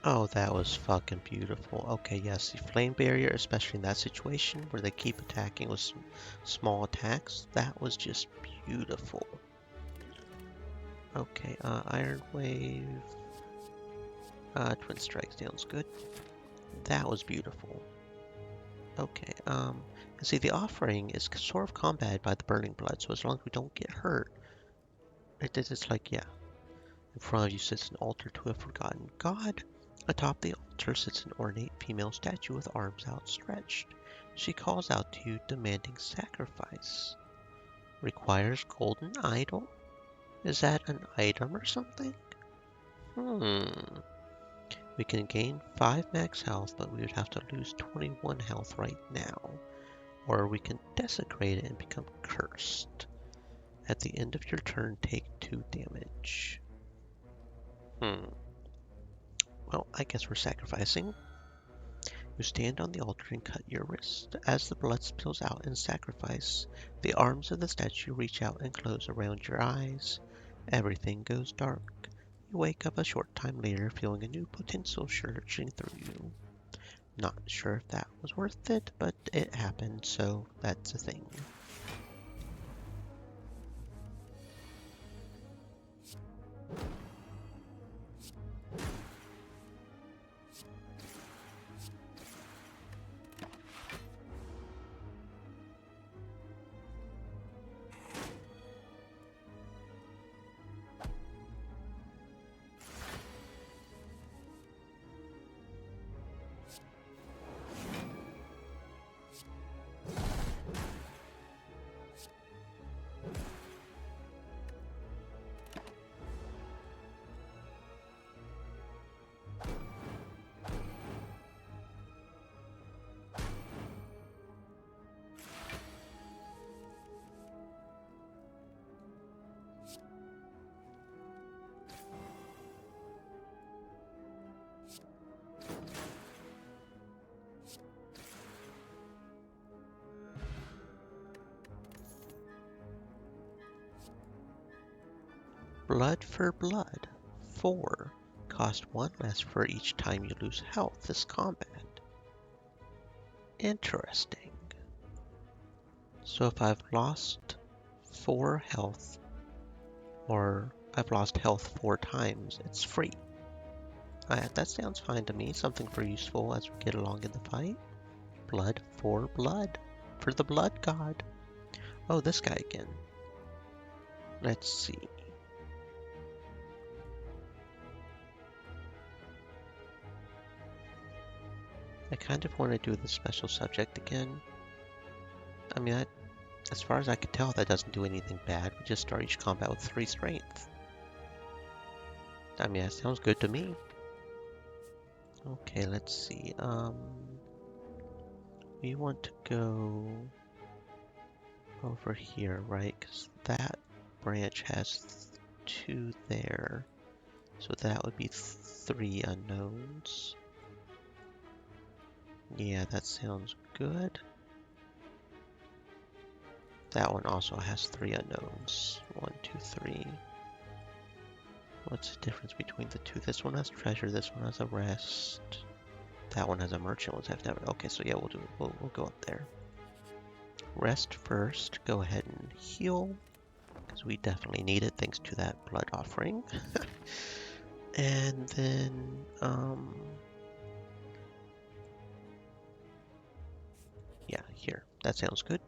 Oh, that was fucking beautiful. Okay, yes, the flame barrier, especially in that situation where they keep attacking with small attacks, that was just beautiful. Okay, Iron Wave, Twin Strike sounds good. That was beautiful. Okay, and see, the offering is sort of combated by the burning blood, so as long as we don't get hurt, it's like, yeah. In front of you sits an altar to a forgotten god. Atop the altar sits an ornate female statue with arms outstretched. She calls out to you, demanding sacrifice. Requires golden idol? Is that an item or something? We can gain 5 max health, but we would have to lose 21 health right now. Or we can desecrate it and become cursed. At the end of your turn, take 2 damage. Well, I guess we're sacrificing. You stand on the altar and cut your wrist. As the blood spills out in sacrifice, the arms of the statue reach out and close around your eyes. Everything goes dark. You wake up a short time later feeling a new potential surging through you. Not sure if that was worth it, but it happened, so that's a thing. Blood for blood. 4. Cost 1 less for each time you lose health this combat. Interesting. So if I've lost 4 health, or I've lost health 4 times, it's free. That sounds fine to me. Something for useful as we get along in the fight. Blood for blood. For the blood god. Oh, this guy again. Let's see. I kind of want to do the special subject again. I mean, as far as I can tell, that doesn't do anything bad. We just start each combat with 3 strength. I mean, that sounds good to me. Okay, let's see. We want to go over here, right? Because that branch has 2 there. So that would be 3 unknowns. Yeah, that sounds good. That one also has 3 unknowns. 1, 2, 3. What's the difference between the 2? This one has treasure, this one has a rest. That one has a merchant, ones have never. Okay, so yeah, we'll go up there. Rest first. Go ahead and heal, because we definitely need it thanks to that blood offering. And then, yeah, here. That sounds good.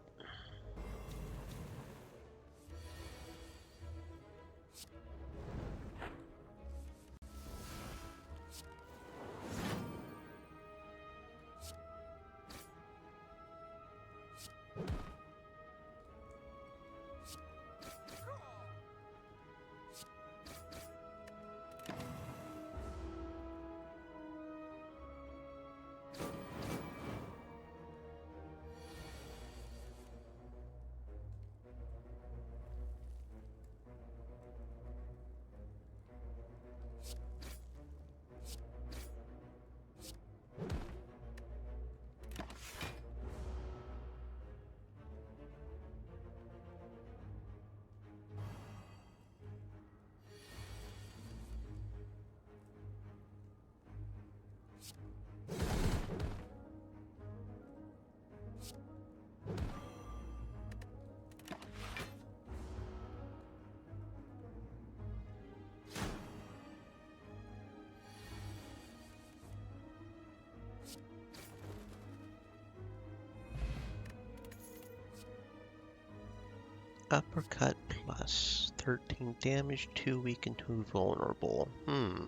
Uppercut plus 13 damage, 2 weak and 2 vulnerable. I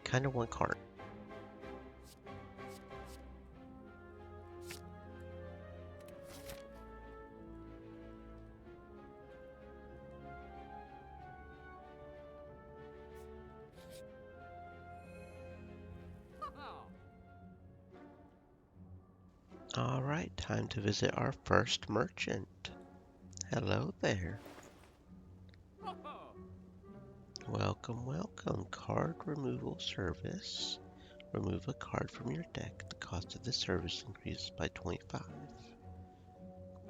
kind of want card. Alright, time to visit our first merchant. Hello there. Welcome, welcome. Card removal service. Remove a card from your deck. The cost of this service increases by 25.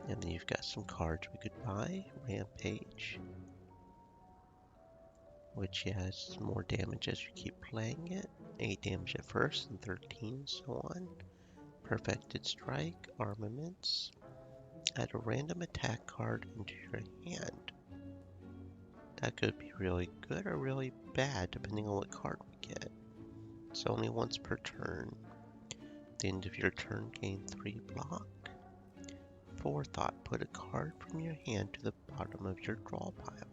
And then you've got some cards we could buy. Rampage, which has more damage as you keep playing it. 8 damage at first and 13, so on. Perfected Strike, Armaments. Add a random attack card into your hand. That could be really good or really bad, depending on what card we get. It's only once per turn. At the end of your turn, gain 3 block. Forethought, put a card from your hand to the bottom of your draw pile.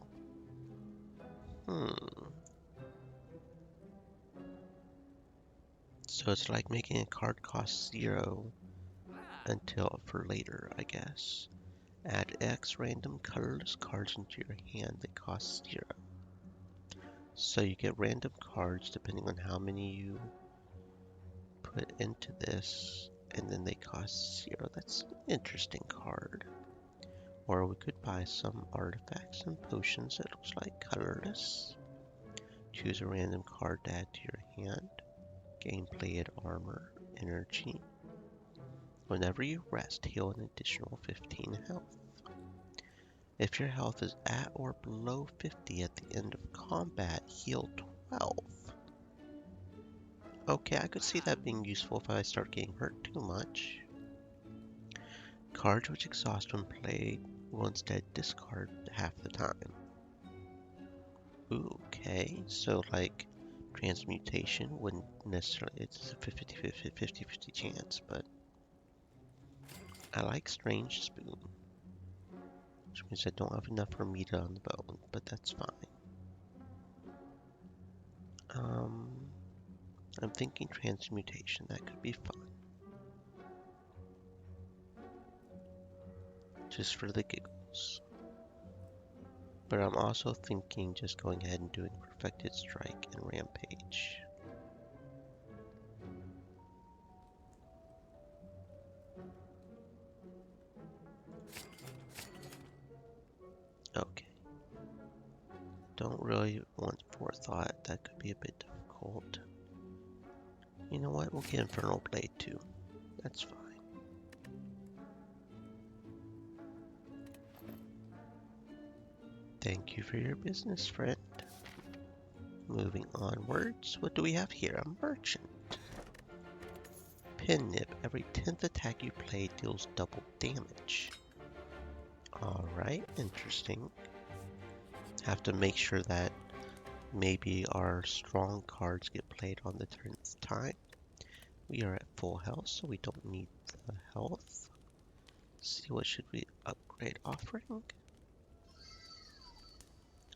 So it's like making a card cost 0 until for later, I guess. Add X random colorless cards into your hand that cost 0. So you get random cards depending on how many you put into this, and then they cost 0. That's an interesting card. Or we could buy some artifacts and potions that looks like colorless. Choose a random card to add to your hand. Gain plated armor, energy. Whenever you rest, heal an additional 15 health. If your health is at or below 50 at the end of combat, heal 12. Okay, I could see that being useful if I start getting hurt too much. Cards which exhaust when played will instead discard half the time. Ooh, okay, so like transmutation wouldn't necessarily, it's a 50-50 chance, but I like Strange Spoon, which means I don't have enough for meat on the bone, but that's fine. I'm thinking transmutation, that could be fun. Just for the giggles. But I'm also thinking just going ahead and doing Perfected Strike and Rampage. Okay. Don't really want Forethought, that could be a bit difficult. You know what, we'll get Infernal Blade too. That's fine. Thank you for your business, friend. Moving onwards, what do we have here? A merchant. Pin Nip. Every 10th attack you play deals double damage. Alright, interesting. Have to make sure that maybe our strong cards get played on the 10th time. We are at full health, so we don't need the health. Let's see, what should we upgrade? Offering?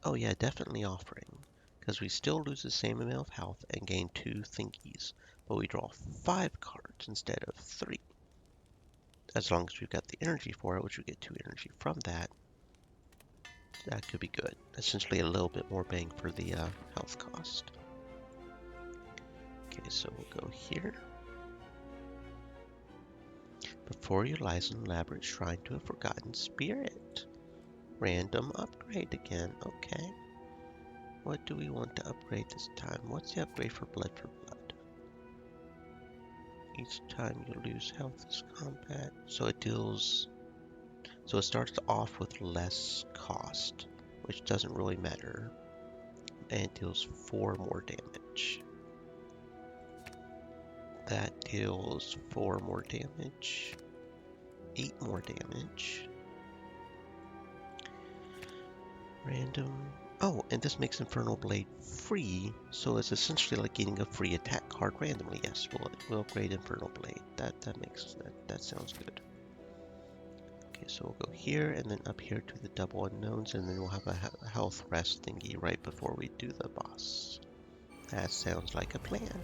Oh yeah, definitely Offering. Because we still lose the same amount of health and gain 2 thingies. But we draw 5 cards instead of 3. As long as we've got the energy for it, which we get 2 energy from that. That could be good. Essentially a little bit more bang for the health cost. Okay, so we'll go here. Before you lies an elaborate shrine to a forgotten spirit. Random upgrade again. Okay. What do we want to upgrade this time? What's the upgrade for blood for blood? Each time you lose health is combat. So it deals... So it starts off with less cost, which doesn't really matter. And it deals 4 more damage. That deals 4 more damage. 8 more damage. Random. Oh, and this makes Infernal Blade free, so it's essentially like getting a free attack card randomly. Yes, we'll upgrade Infernal Blade. That sounds good. Okay, so we'll go here and then up here to the double unknowns, and then we'll have a health rest thingy right before we do the boss. That sounds like a plan.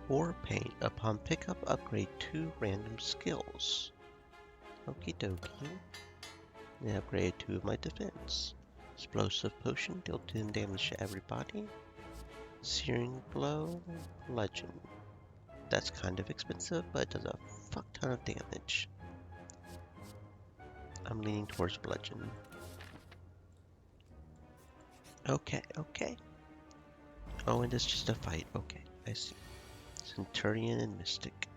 War Paint. Upon pickup, upgrade 2 random skills. Okie dokie. I upgraded 2 of my defense. Explosive Potion, deal 10 damage to everybody. Searing Blow, Bludgeon. That's kind of expensive, but it does a fuck ton of damage. I'm leaning towards Bludgeon. Okay, okay. Oh, and it's just a fight. Okay, I see. Centurion and Mystic.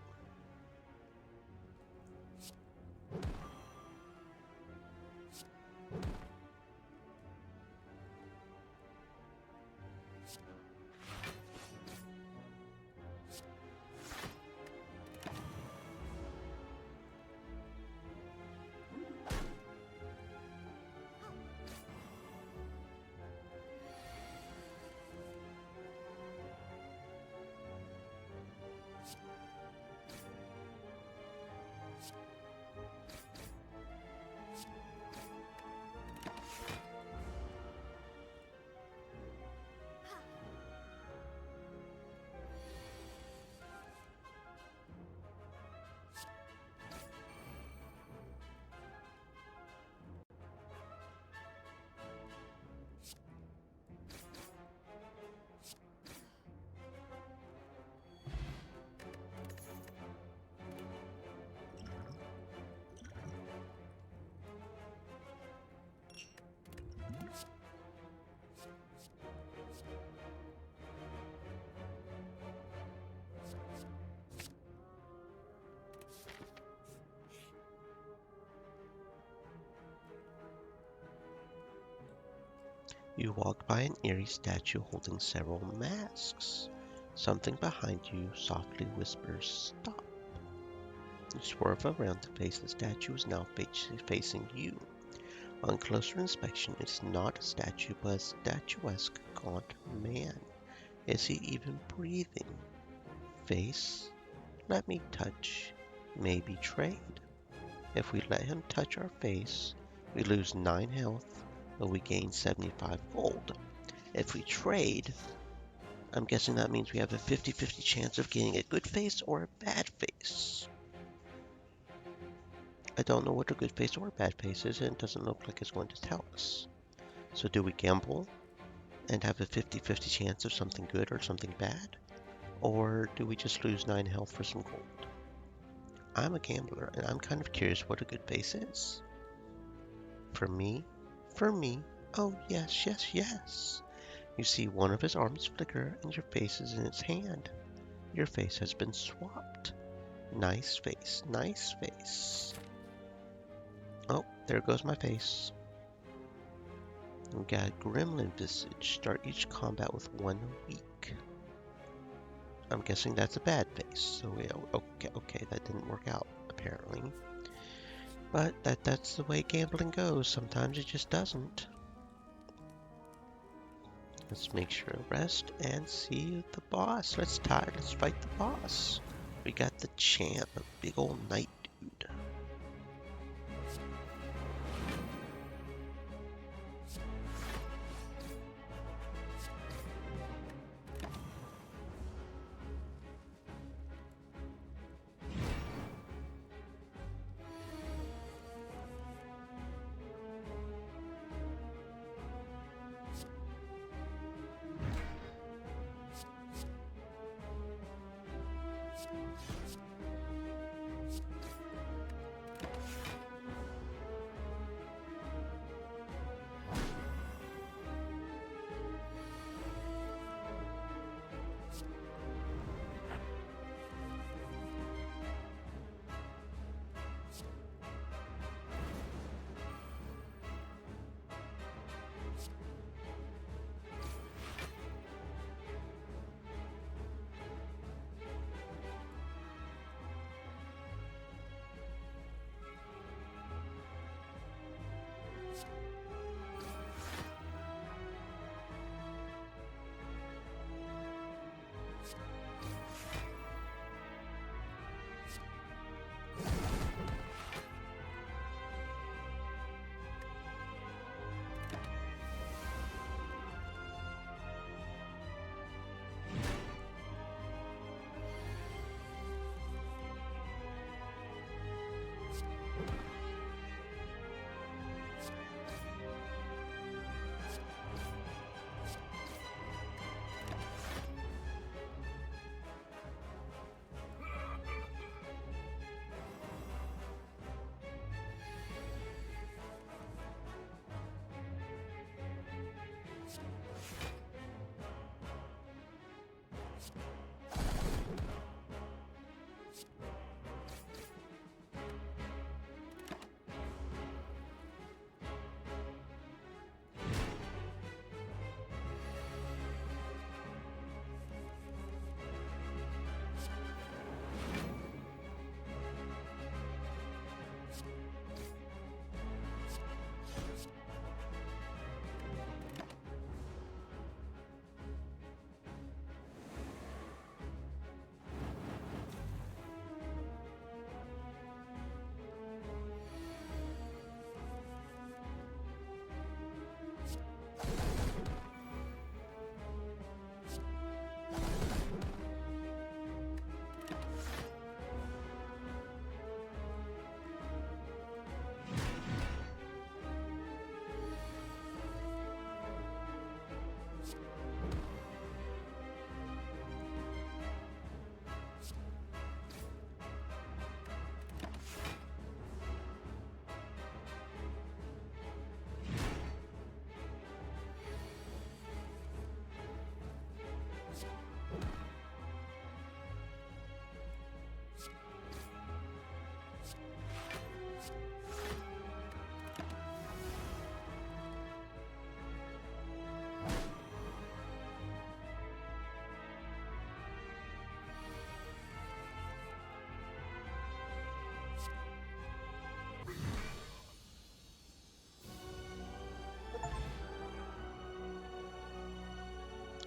You walk by an eerie statue holding several masks. Something behind you softly whispers, "Stop." You swerve around to face the statue is now facing you. On closer inspection, it's not a statue, but a statuesque gaunt man. Is he even breathing? Face? Let me touch. Maybe trade. If we let him touch our face, We lose 9 health, but we gain 75 gold. If we trade, I'm guessing that means we have a 50-50 chance of getting a good face or a bad face. I don't know what a good face or a bad face is, and it doesn't look like it's going to tell us. So do we gamble and have a 50-50 chance of something good or something bad? Or do we just lose 9 health for some gold? I'm a gambler, and I'm kind of curious what a good face is. For me, oh yes, yes, yes. You see one of his arms flicker and your face is in its hand. Your face has been swapped. Nice face, nice face. Oh, there goes my face. We got Gremlin Visage. Start each combat with 1 weak. I'm guessing that's a bad face. So yeah, okay, that didn't work out apparently. But that's the way gambling goes. Sometimes it just doesn't. Let's make sure to rest and see the boss. Let's fight the boss. We got the champ, a big old knight dude.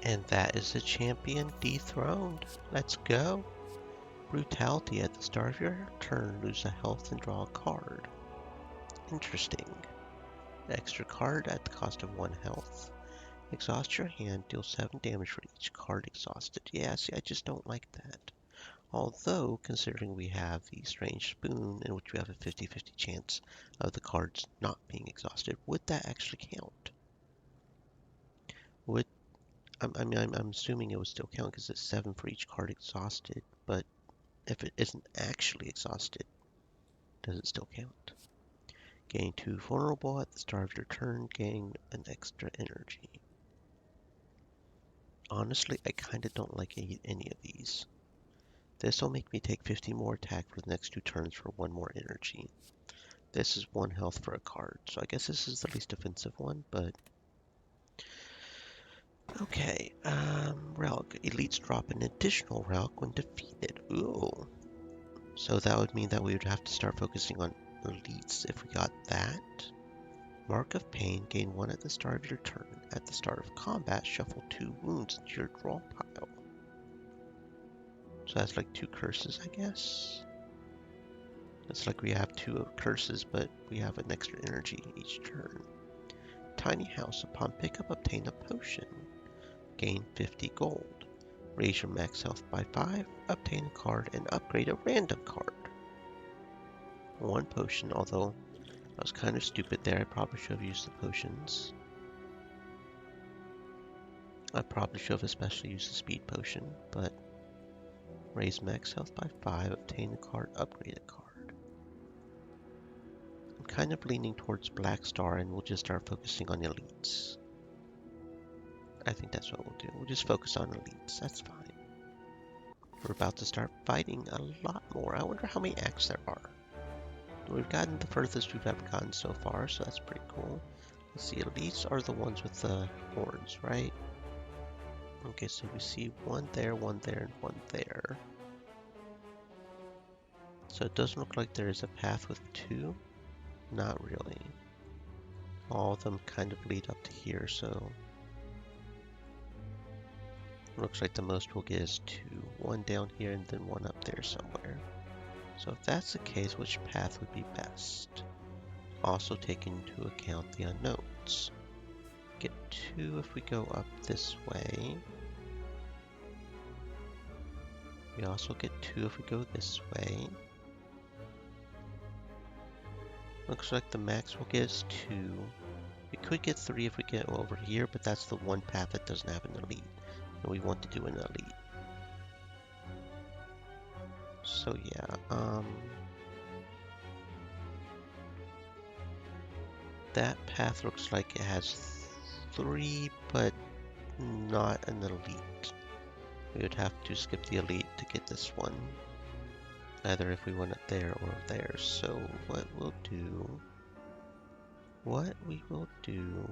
And that is the champion dethroned. Let's go. Brutality at the start of your turn. Lose a health and draw a card. Interesting. Extra card at the cost of 1 health. Exhaust your hand, deal 7 damage for each card exhausted. Yeah, see, I just don't like that. Although, considering we have the Strange Spoon, in which we have a 50-50 chance of the cards not being exhausted, would that actually count? Would I'm assuming it would still count because it's 7 for each card exhausted, but if it isn't actually exhausted, does it still count? Gain 2 vulnerable at the start of your turn, gain an extra energy. Honestly, I kinda don't like any of these. This will make me take 50 more attack for the next 2 turns for 1 more energy. This is 1 health for a card, so I guess this is the least offensive one, but... Okay, Relic. Elites drop an additional Relic when defeated. Ooh. So that would mean that we would have to start focusing on Elites if we got that. Mark of Pain, gain 1 at the start of your turn. At the start of combat, shuffle 2 wounds into your draw pile. So that's like 2 curses, I guess. It's like we have 2 curses, but we have an extra energy each turn. Tiny House, upon pickup, obtain a potion. Gain 50 gold. Raise your max health by 5, obtain a card, and upgrade a random card. 1 potion, although I was kind of stupid there. I probably should have used the potions. I probably should have especially used the speed potion, but raise max health by 5, obtain a card, upgrade a card. I'm kind of leaning towards Black Star, and we'll just start focusing on elites. I think that's what we'll do. We'll just focus on elites. That's fine. We're about to start fighting a lot more. I wonder how many acts there are. We've gotten the furthest we've ever gotten so far, so that's pretty cool. Let's see, elites are the ones with the horns, right? Okay, so we see 1 there, and 1 there. So it doesn't look like there is a path with 2. Not really. All of them kind of lead up to here, so... Looks like the most we'll get is 2. 1 down here and then 1 up there somewhere. So if that's the case, which path would be best? Also taking into account the unknowns. Get 2 if we go up this way. We also get 2 if we go this way. Looks like the max we'll get is 2. We could get 3 if we get over here, but that's the one path that doesn't have an elite. And we want to do an elite. So yeah, that path looks like it has 3, but not an elite. We would have to skip the elite to get this one. Either if we went up there or there. So what we will do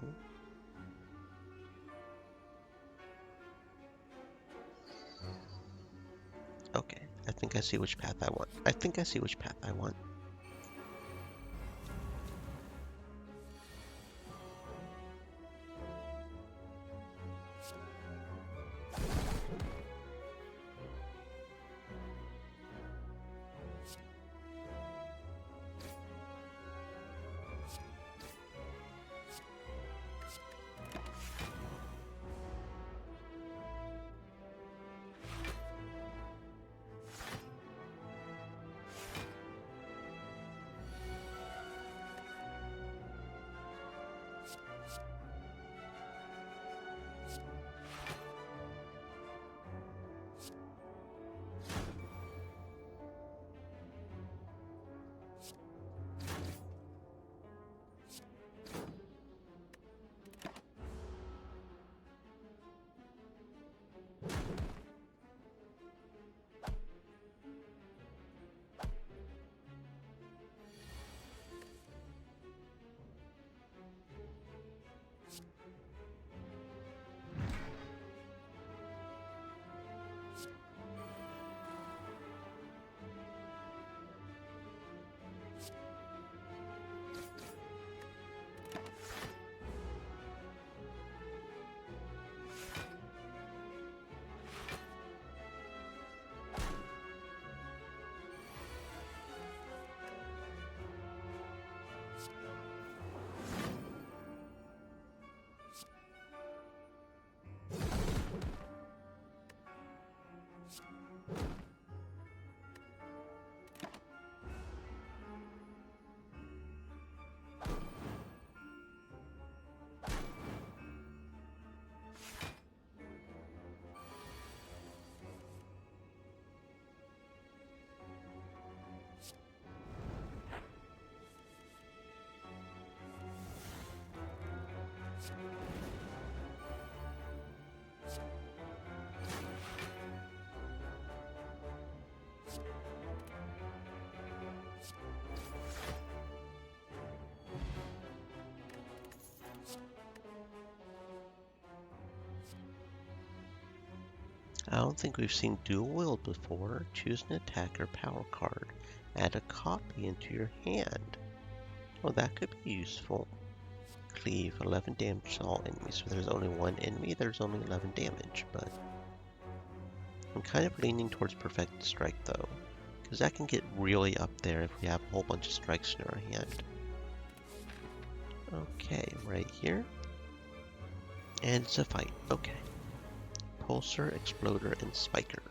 okay, I think I see which path I want. I don't think we've seen dual wield before. Choose an attacker power card. Add a copy into your hand. Oh, that could be useful. Cleave, 11 damage to all enemies. If there's only one enemy, there's only 11 damage, but I'm kind of leaning towards Perfected Strike though, because that can get really up there if we have a whole bunch of strikes in our hand. Okay, right here. And it's a fight. Okay. Pulsar, Exploder, and Spiker.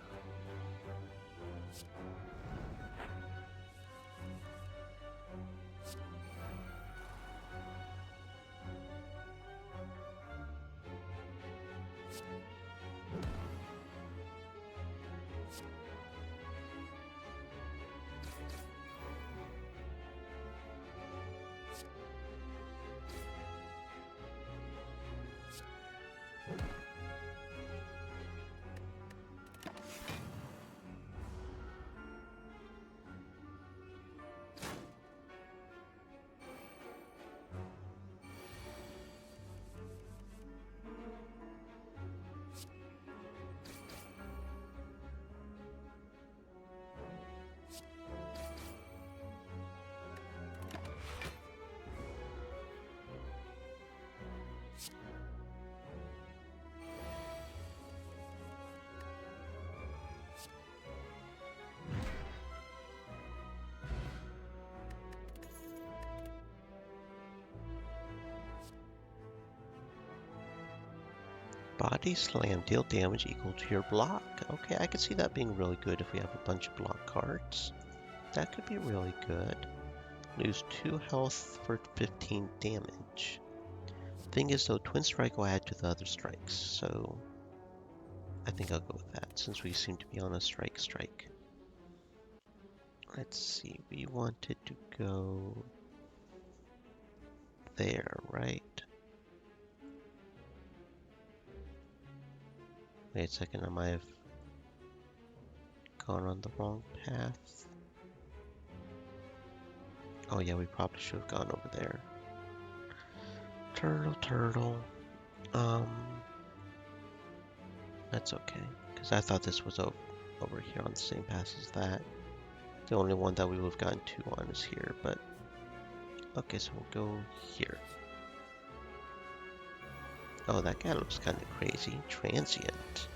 Body Slam, deal damage equal to your block. Okay, I could see that being really good if we have a bunch of block cards. That could be really good. Lose 2 health for 15 damage. Thing is though, Twin Strike will add to the other strikes, so I think I'll go with that since we seem to be on a strike. Let's see, we wanted to go there, right? Wait a second, I might have gone on the wrong path. Oh yeah, we probably should have gone over there. Turtle. That's okay, because I thought this was over here on the same path as that. The only one that we would have gotten 2 on is here, but okay, so we'll go here. Oh, that guy looks kind of crazy. Transient.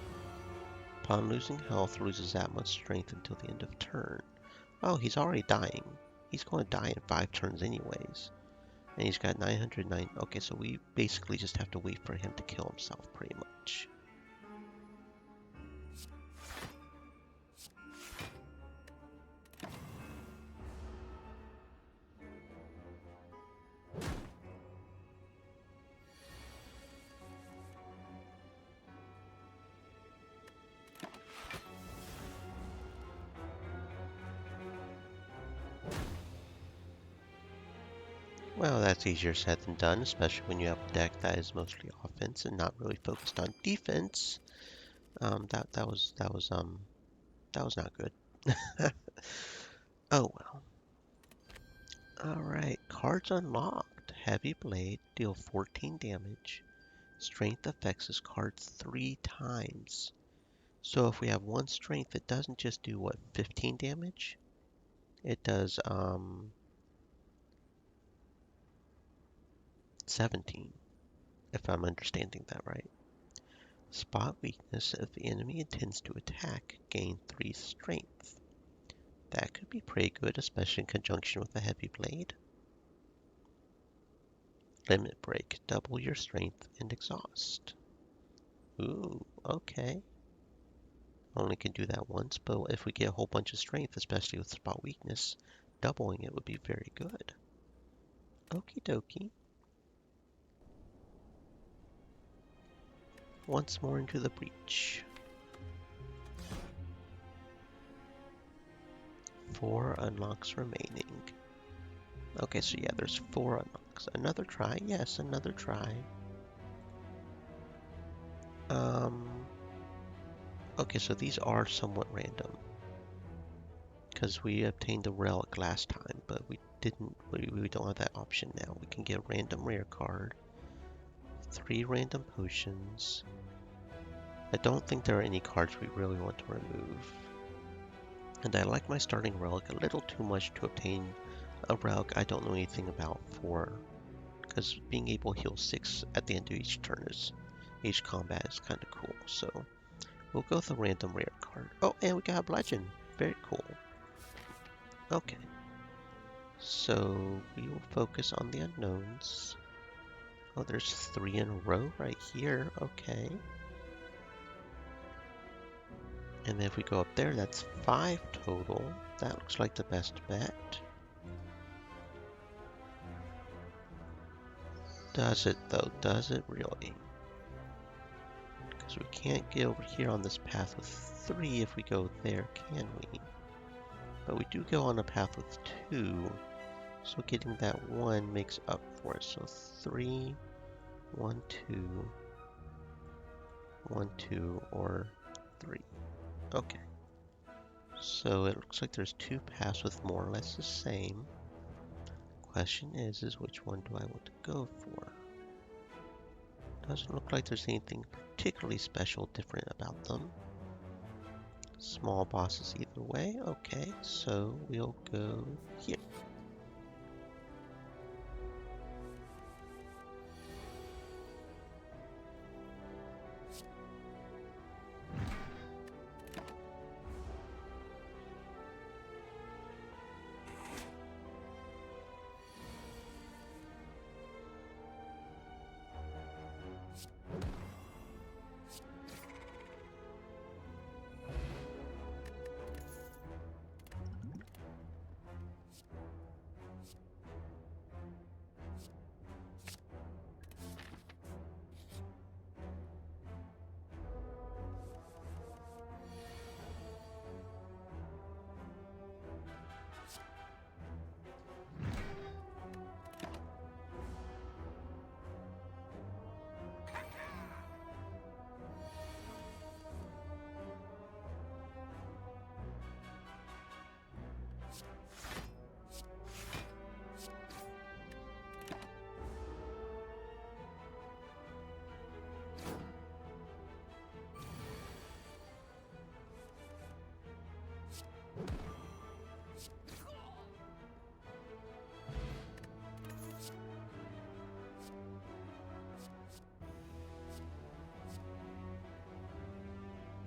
Upon losing health, loses that much strength until the end of turn. Oh, he's already dying. He's going to die in 5 turns anyways. And he's got 909. Okay, so we basically just have to wait for him to kill himself, pretty much. Well, that's easier said than done, especially when you have a deck that is mostly offense and not really focused on defense. That was not good. Oh well. Alright, cards unlocked. Heavy Blade, deal 14 damage. Strength affects this card 3 times. So if we have 1 strength, it doesn't just do, what, 15 damage? It does, 17, if I'm understanding that right. Spot weakness. If the enemy intends to attack, gain 3 strength. That could be pretty good, especially in conjunction with a heavy blade. Limit break. Double your strength and exhaust. Ooh, okay. Only can do that once, but if we get a whole bunch of strength, especially with spot weakness, doubling it would be very good. Okie dokie. Once more into the breach. 4 unlocks remaining. Okay, so yeah, there's 4 unlocks. Another try? Yes, another try. Okay, so these are somewhat random. Because we obtained the relic last time, but we don't have that option now. We can get a random rare card, 3 random potions, I don't think there are any cards we really want to remove. And I like my starting relic a little too much to obtain a relic I don't know anything about for, because being able to heal 6 at the end of each combat is kind of cool. So we'll go with a random rare card. Oh, and we got a legend. Very cool. Okay. So we will focus on the unknowns. Oh, there's 3 in a row right here. Okay. And then if we go up there, that's 5 total. That looks like the best bet. Does it though? Does it really? Because we can't get over here on this path with 3 if we go there, can we? But we do go on a path with 2. So getting that 1 makes up for it. So 3, 1, 2, 1, 2, or 3. Okay. So it looks like there's 2 paths with more or less the same. Question is which one do I want to go for? Doesn't look like there's anything particularly special different about them. Small bosses either way. Okay, so we'll go here.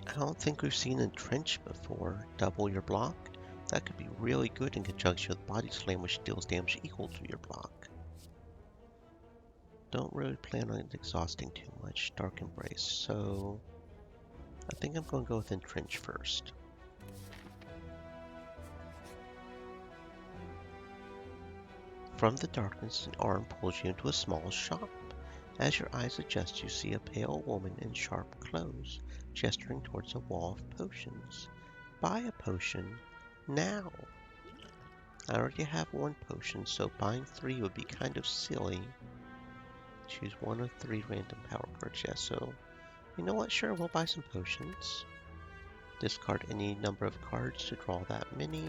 I don't think we've seen Entrench before. Double your block. That could be really good in conjunction with Body Slam, which deals damage equal to your block. Don't really plan on exhausting too much. Dark Embrace, so I think I'm going to go with Entrench first. From the darkness, an arm pulls you into a small shop. As your eyes adjust, you see a pale woman in sharp clothes, gesturing towards a wall of potions. Buy a potion now. I already have 1 potion, so buying 3 would be kind of silly. Choose 1 of 3 random power cards. Yeah, so you know what? Sure, we'll buy some potions. Discard any number of cards to draw that many.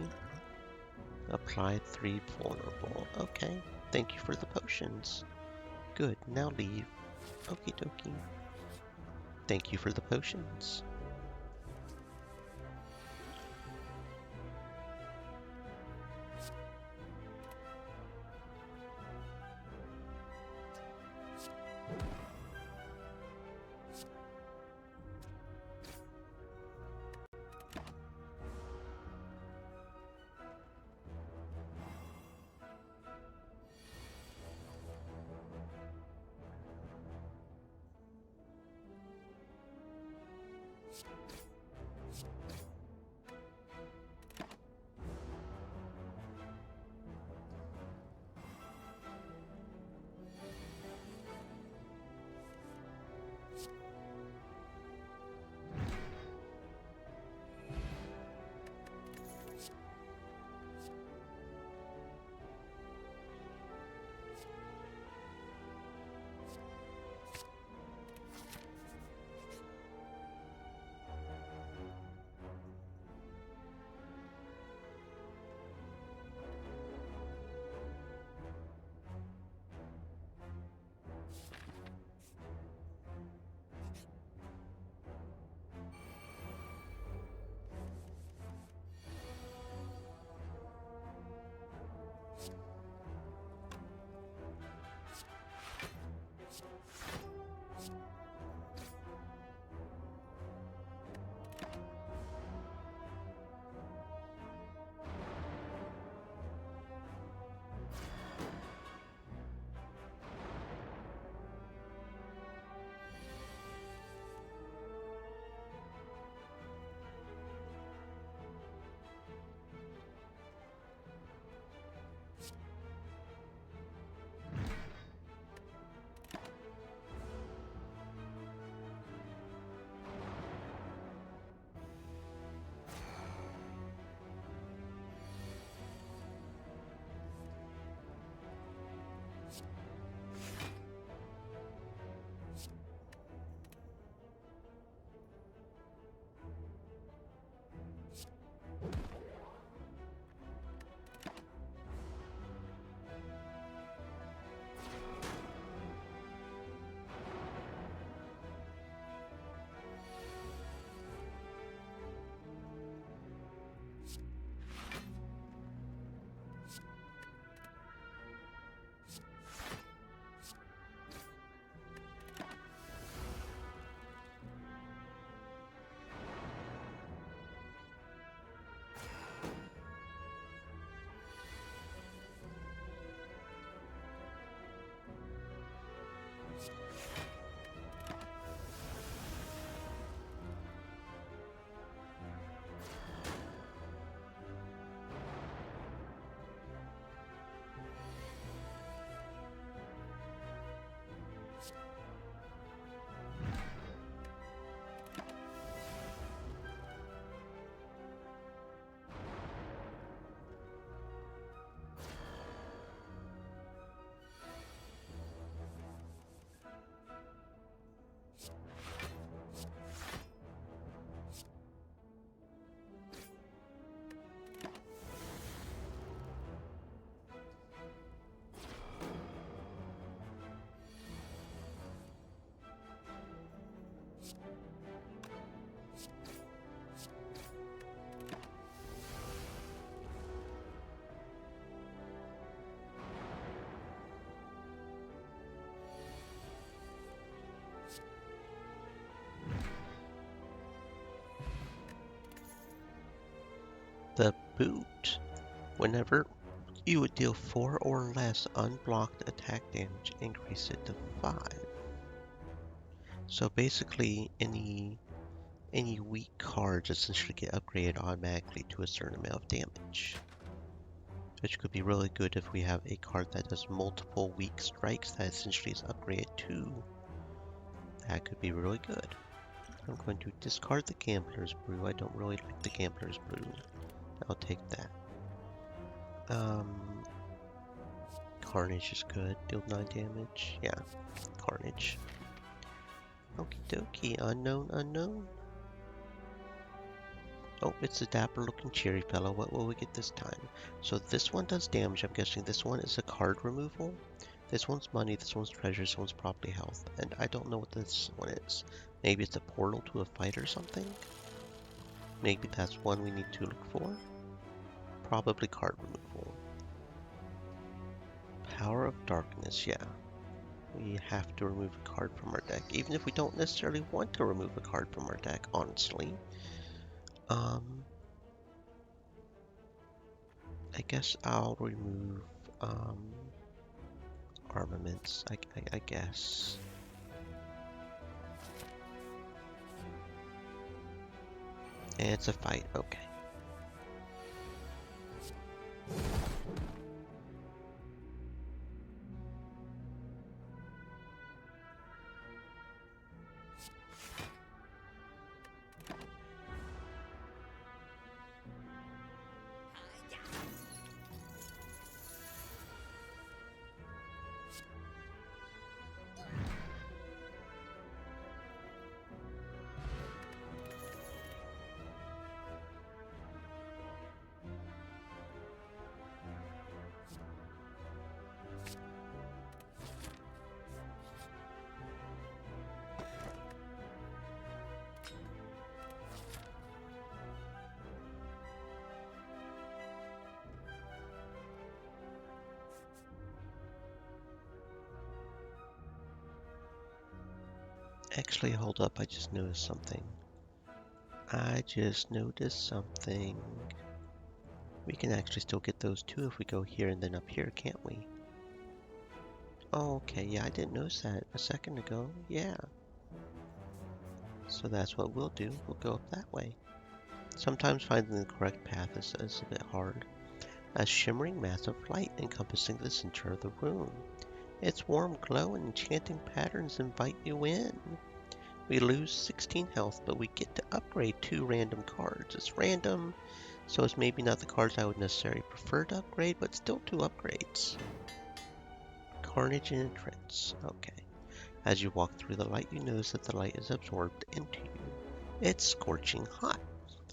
Apply 3 vulnerable. Okay, thank you for the potions. Good, now leave. Okie dokie. Thank you for the potions. boot. Whenever you would deal 4 or less unblocked attack damage, increase it to 5. So basically, any weak cards essentially get upgraded automatically to a certain amount of damage. Which could be really good if we have a card that does multiple weak strikes that essentially is upgraded to. That could be really good. I'm going to discard the Gambler's Brew. I don't really like the Gambler's Brew. I'll take that. Carnage is good. Deal 9 damage. Yeah, Carnage. Okie dokie. Unknown, unknown. Oh, it's a dapper looking cheery fellow. What will we get this time? So this one does damage. I'm guessing this one is a card removal. This one's money, this one's treasure, this one's property health. And I don't know what this one is. Maybe it's a portal to a fight or something? Maybe that's one we need to look for? Probably card removal. Power of Darkness, yeah. We have to remove a card from our deck, even if we don't necessarily want to remove a card from our deck, honestly. I guess I'll remove armaments, I guess. And it's a fight, okay. Actually, hold up, I just noticed something. We can actually still get those two if we go here and then up here, can't we? Oh, okay, yeah, I didn't notice that a second ago, yeah. So that's what we'll do, we'll go up that way. Sometimes finding the correct path is a bit hard. A shimmering mass of light encompassing the center of the room. Its warm glow and enchanting patterns invite you in. We lose 16 health, but we get to upgrade 2 random cards. It's random, so it's maybe not the cards I would necessarily prefer to upgrade, but still 2 upgrades. Carnage and Entrance. Okay. As you walk through the light, you notice that the light is absorbed into you. It's scorching hot.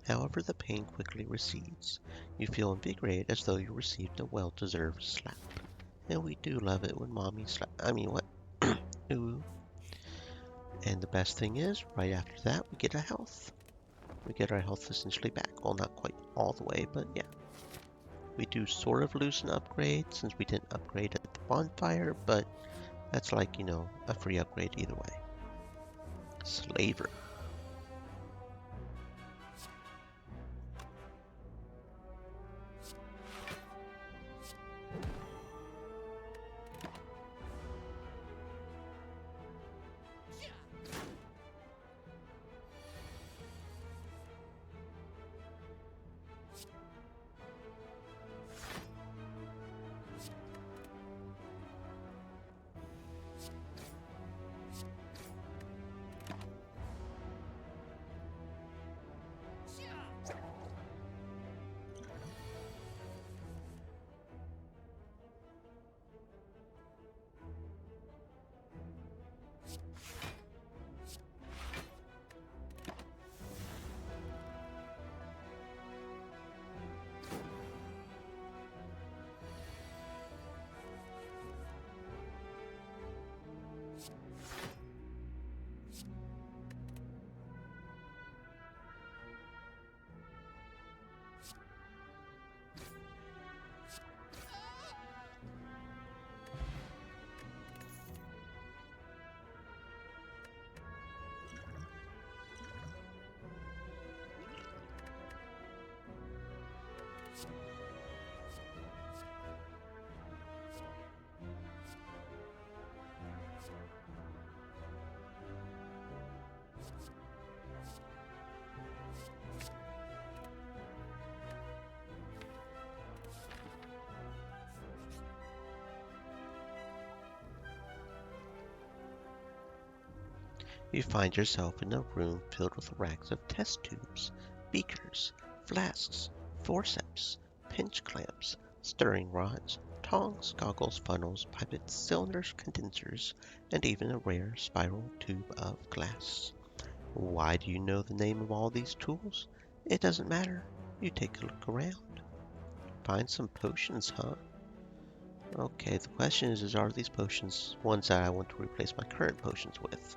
However, the pain quickly recedes. You feel invigorated as though you received a well-deserved slap. And we do love it when mommy slap. I mean, what? Ooh. And the best thing is, right after that, we get a health. We get our health essentially back. Well, not quite all the way, but yeah. We do sort of lose an upgrade since we didn't upgrade at the bonfire, but that's like, you know, a free upgrade either way. Slaver. You find yourself in a room filled with racks of test tubes, beakers, flasks, forceps, pinch clamps, stirring rods, tongs, goggles, funnels, pipettes, cylinders, condensers, and even a rare spiral tube of glass. Why do you know the name of all these tools? It doesn't matter. You take a look around. Find some potions, huh? Okay, the question is are these potions ones that I want to replace my current potions with?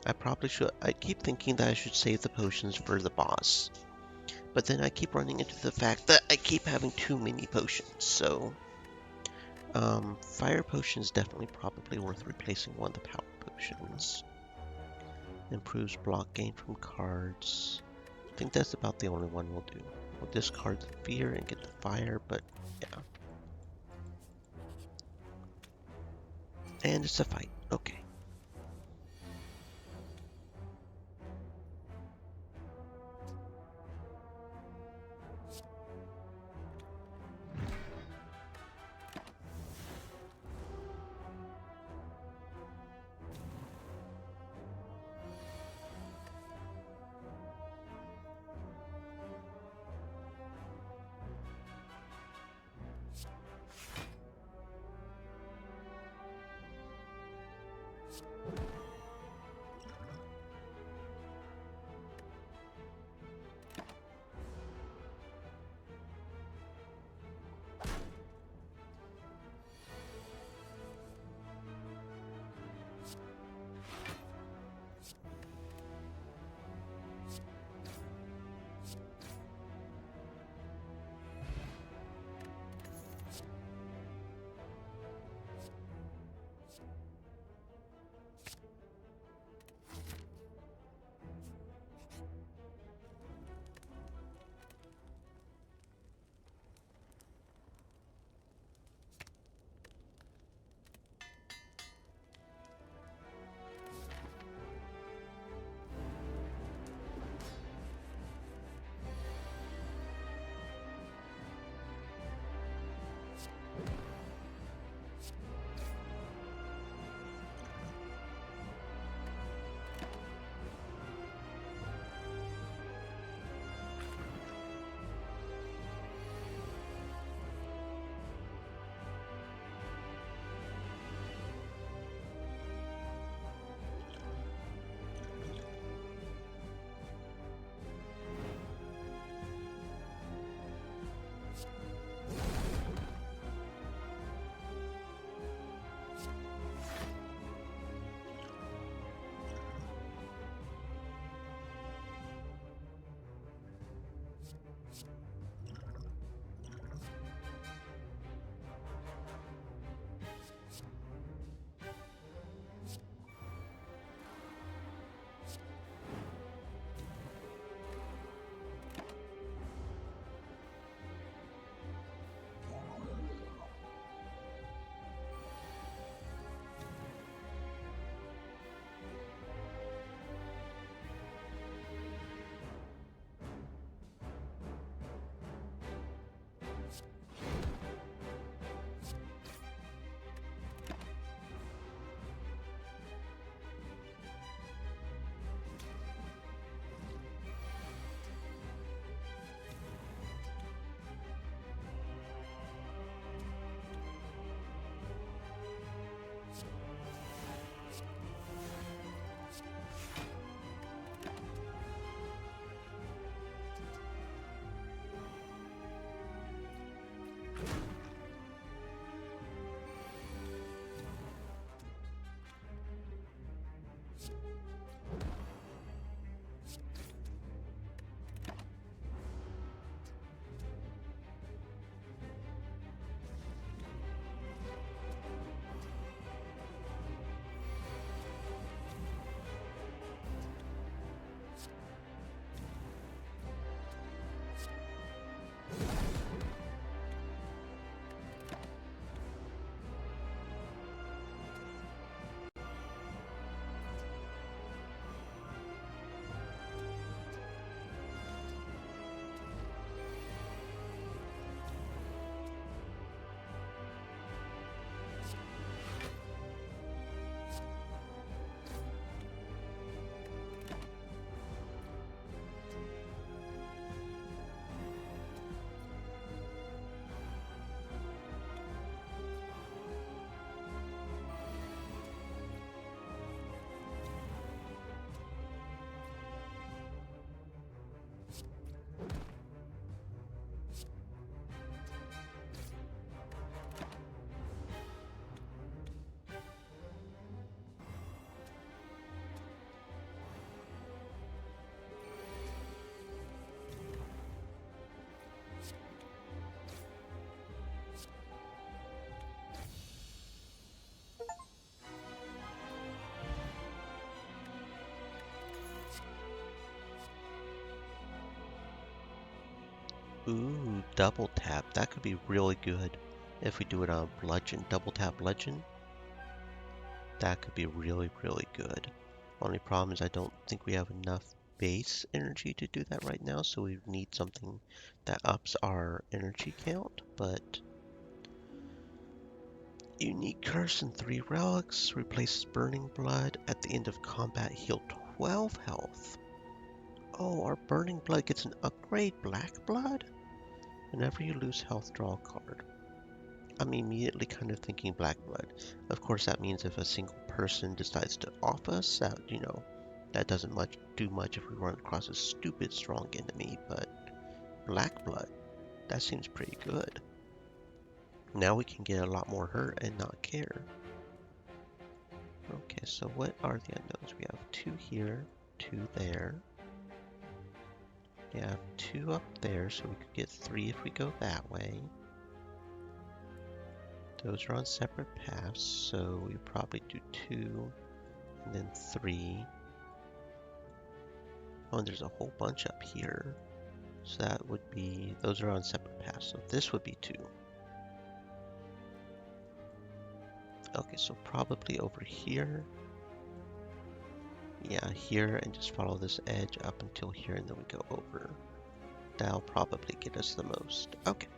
I probably should. I keep thinking that I should save the potions for the boss. But then I keep running into the fact that I keep having too many potions. So, fire potion is definitely probably worth replacing one of the power potions. Improves block gain from cards. I think that's about the only one we'll do. We'll discard the fear and get the fire, but yeah. And it's a fight. Okay. Ooh, double tap. That could be really good. If we do it on bludgeon, double tap bludgeon, that could be really, really good. Only problem is I don't think we have enough base energy to do that right now, so we need something that ups our energy count, but unique curse and 3 relics, replaces burning blood at the end of combat, heal 12 health. Oh, our burning blood gets an upgrade, black blood? Whenever you lose health, draw a card. I'm immediately kind of thinking black blood. Of course, that means if a single person decides to off us, that doesn't do much if we run across a stupid strong enemy, but black blood, that seems pretty good. Now we can get a lot more hurt and not care. Okay, so what are the unknowns? We have 2 here, 2 there. We have 2 up there, so we could get 3 if we go that way. Those are on separate paths, so we probably do 2 and then 3. Oh, and there's a whole bunch up here. So that would be, those are on separate paths, so this would be 2. Okay, so probably over here. Yeah, here, and just follow this edge up until here, and then we go over. That'll probably get us the most. Okay.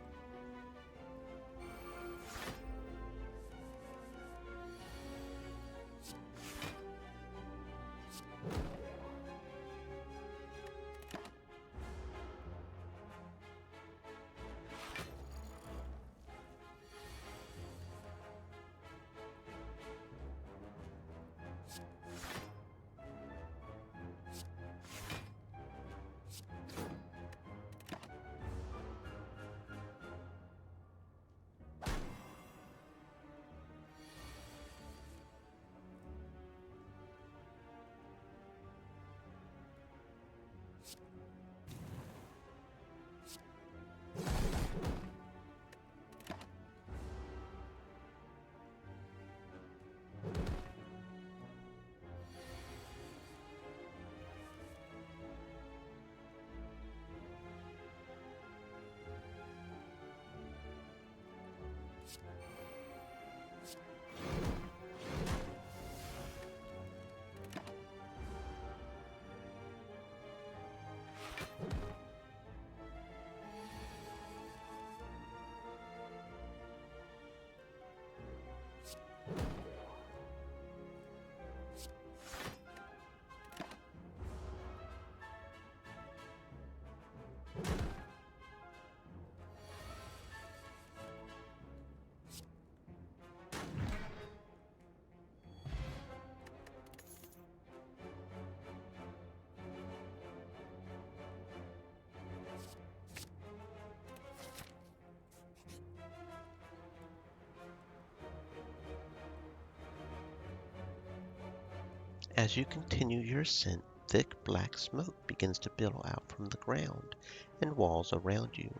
As you continue your ascent, thick black smoke begins to billow out from the ground and walls around you,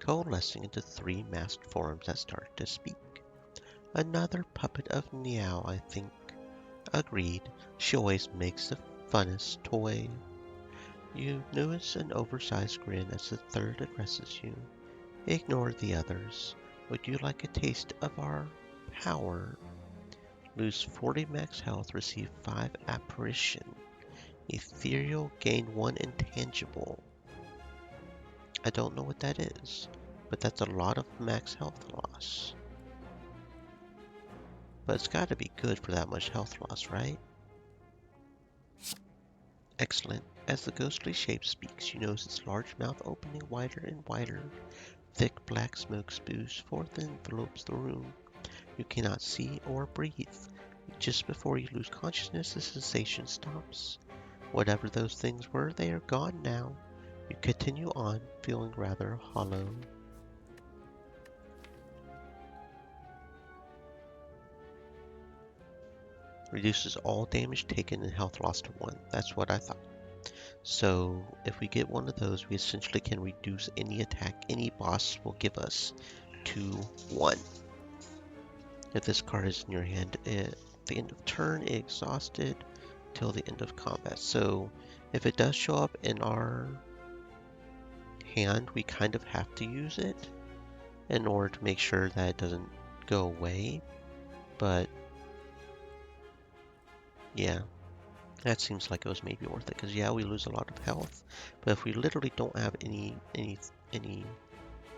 coalescing into 3 masked forms that start to speak. Another puppet of Meow, I think. Agreed, she always makes the funnest toy. You notice an oversized grin as the third addresses you. Ignore the others. Would you like a taste of our power? Lose 40 max health, receive 5 apparition. Ethereal, gain 1 intangible. I don't know what that is, but that's a lot of max health loss. But it's gotta be good for that much health loss, right? Excellent. As the ghostly shape speaks, you notice its large mouth opening wider and wider. Thick black smoke spews forth and envelopes the room. You cannot see or breathe. Just before you lose consciousness, the sensation stops. Whatever those things were, they are gone now. You continue on, feeling rather hollow. Reduces all damage taken and health loss to 1. That's what I thought. So if we get one of those, we essentially can reduce any attack any boss will give us to 1. If this card is in your hand at the end of turn, exhausted till the end of combat. So if it does show up in our hand, we kind of have to use it in order to make sure that it doesn't go away. But yeah, that seems like it was maybe worth it, because yeah, we lose a lot of health, but if we literally don't have any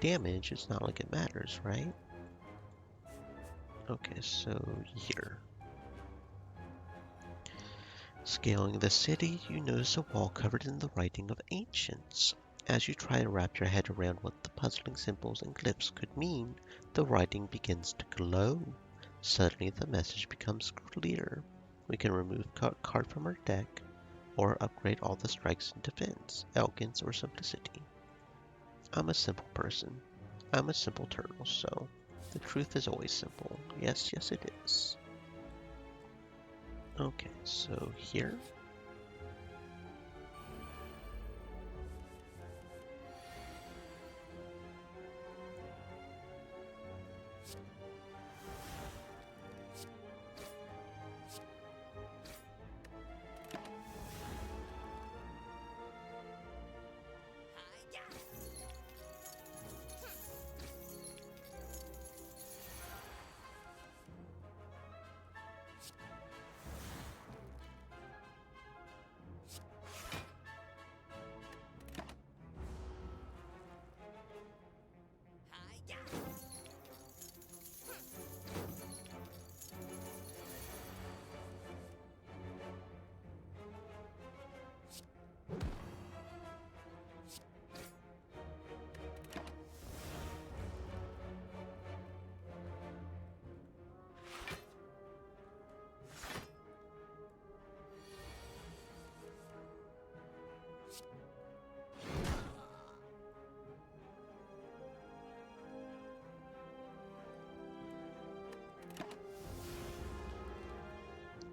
damage, it's not like it matters, right? Okay, so here. Scaling the city, you notice a wall covered in the writing of ancients. As you try to wrap your head around what the puzzling symbols and glyphs could mean, the writing begins to glow. Suddenly, the message becomes clear. We can remove card from our deck, or upgrade all the strikes in defense, elegance, or simplicity. I'm a simple person. I'm a simple turtle, so the truth is always simple. Yes, yes it is. Okay, so here.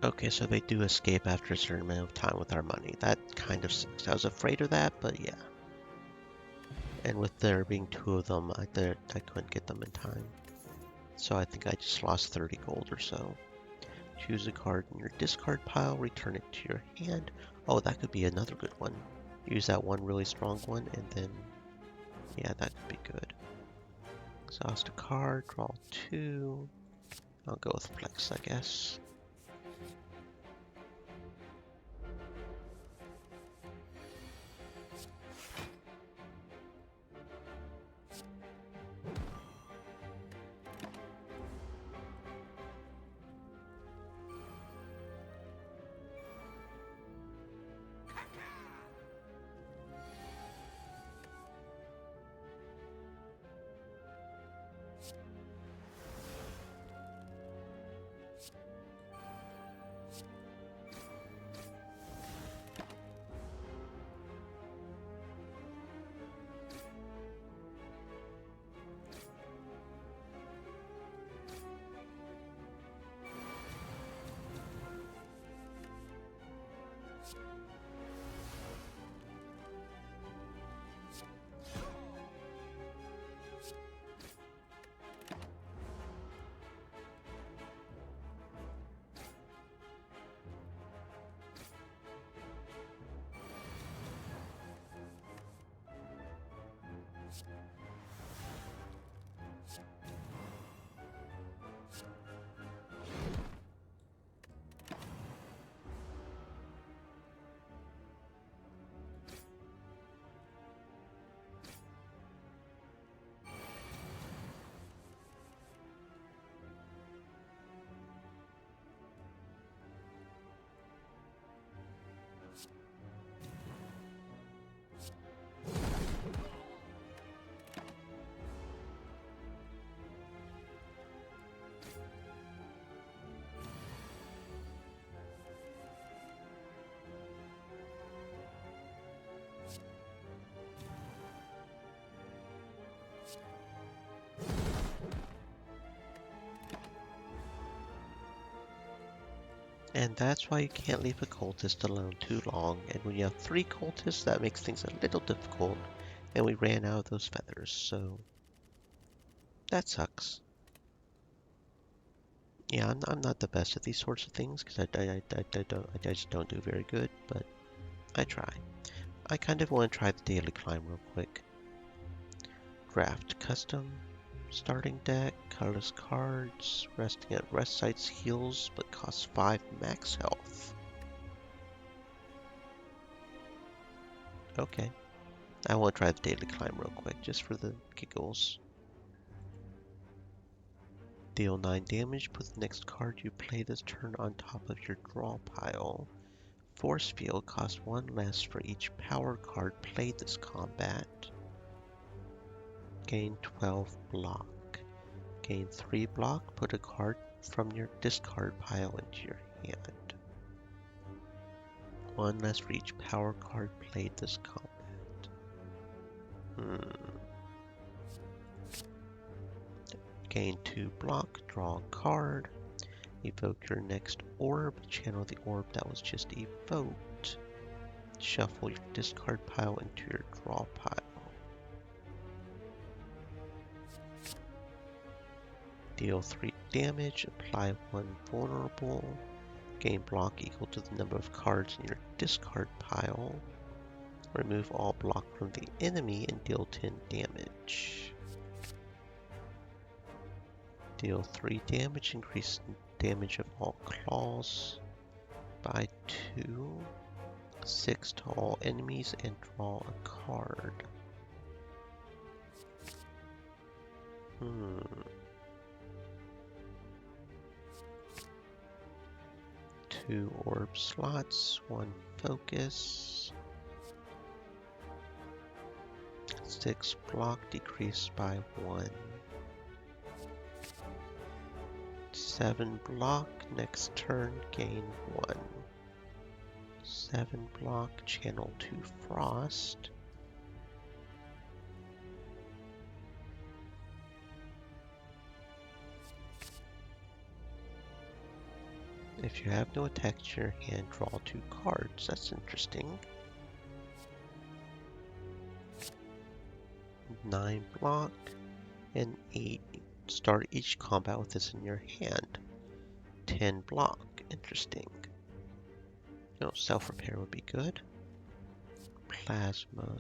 Okay, so they do escape after a certain amount of time with our money. That kind of sucks. I was afraid of that, but yeah. And with there being two of them, I couldn't get them in time. So I think I just lost 30 gold or so. Choose a card in your discard pile, return it to your hand. Oh, that could be another good one. Use that one really strong one, and then, yeah, that could be good. Exhaust a card, draw 2. I'll go with Flex, I guess. And that's why you can't leave a cultist alone too long. And when you have 3 cultists, that makes things a little difficult. And we ran out of those feathers, so that sucks. Yeah, I'm not the best at these sorts of things because I just don't do very good, but I try. I kind of want to try the daily climb real quick. Draft custom. Starting deck, colorless cards, resting at rest sites heals but costs 5 max health. Okay. I want to try the daily climb real quick, just for the giggles. Deal 9 damage, put the next card you play this turn on top of your draw pile. Force field costs 1 less for each power card played this combat. Gain 12 block. Gain 3 block, put a card from your discard pile into your hand. 1 less for each power card played this combat. Gain 2 block, draw a card. Evoke your next orb, channel the orb that was just evoked. Shuffle your discard pile into your draw pile. Deal 3 damage, apply 1 vulnerable, gain block equal to the number of cards in your discard pile. Remove all block from the enemy and deal 10 damage. Deal 3 damage, increase damage of all claws by 2. 6 to all enemies and draw a card. 2 orb slots, 1 focus. 6 block decreased by 1. 7 block, next turn gain 1. 7 block, channel 2 frost. If you have no attacks in your hand, draw 2 cards. That's interesting. 9 block and 8. Start each combat with this in your hand. 10 block. Interesting. No, self-repair would be good. Plasma.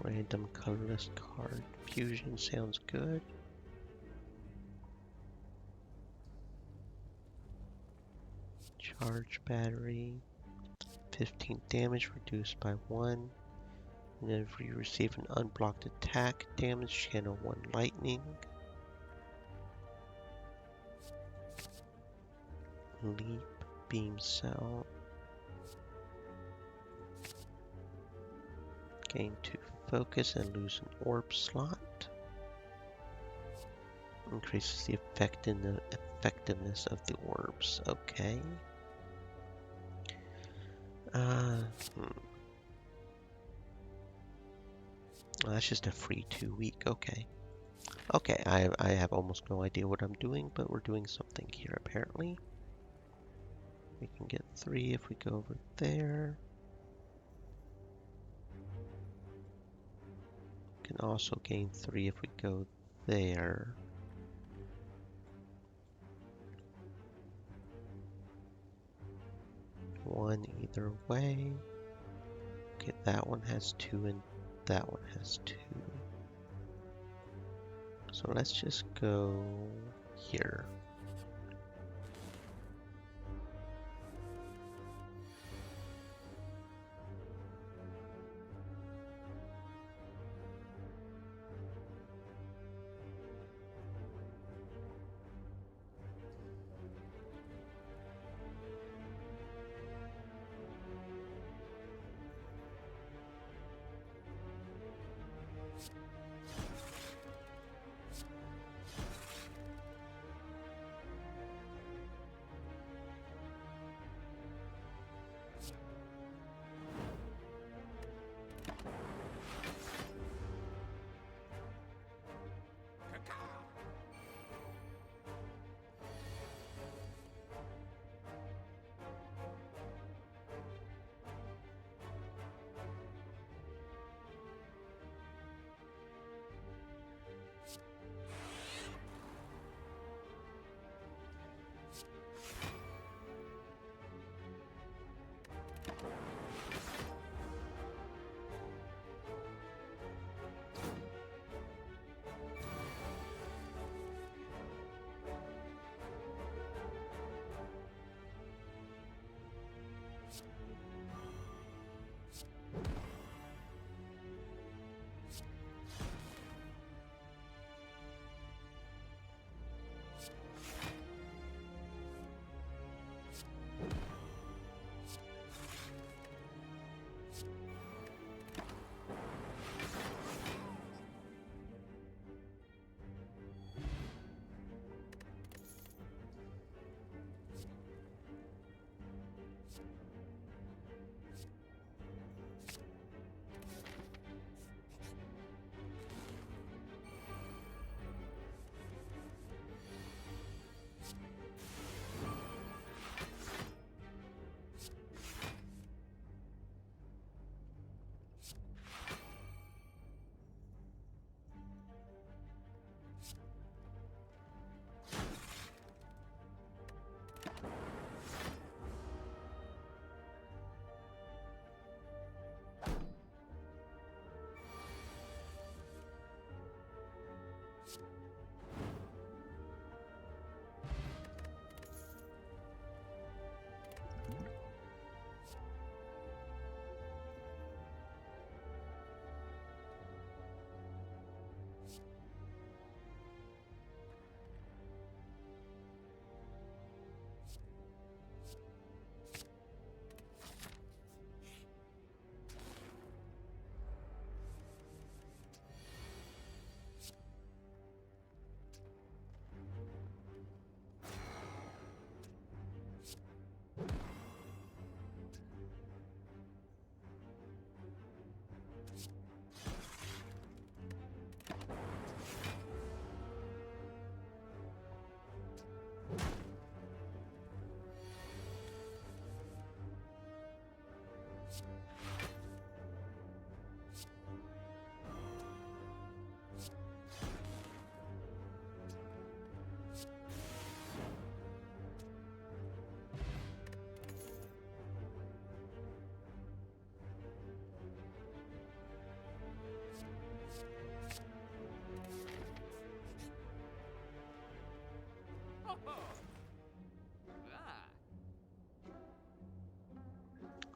Random colorless card. Fusion sounds good. Charge battery. 15 damage reduced by 1. Whenever you receive an unblocked attack, damage channel 1 lightning. Leap, beam cell. Gain 2 focus and lose an orb slot. Increases the effectiveness of the orbs. Okay. That's just a free 2 week. Okay. Okay, I have almost no idea what I'm doing, but we're doing something here apparently. We can get 3 if we go over there. We can also gain 3 if we go there. One either way. Okay, that one has 2 and that one has 2. So let's just go here.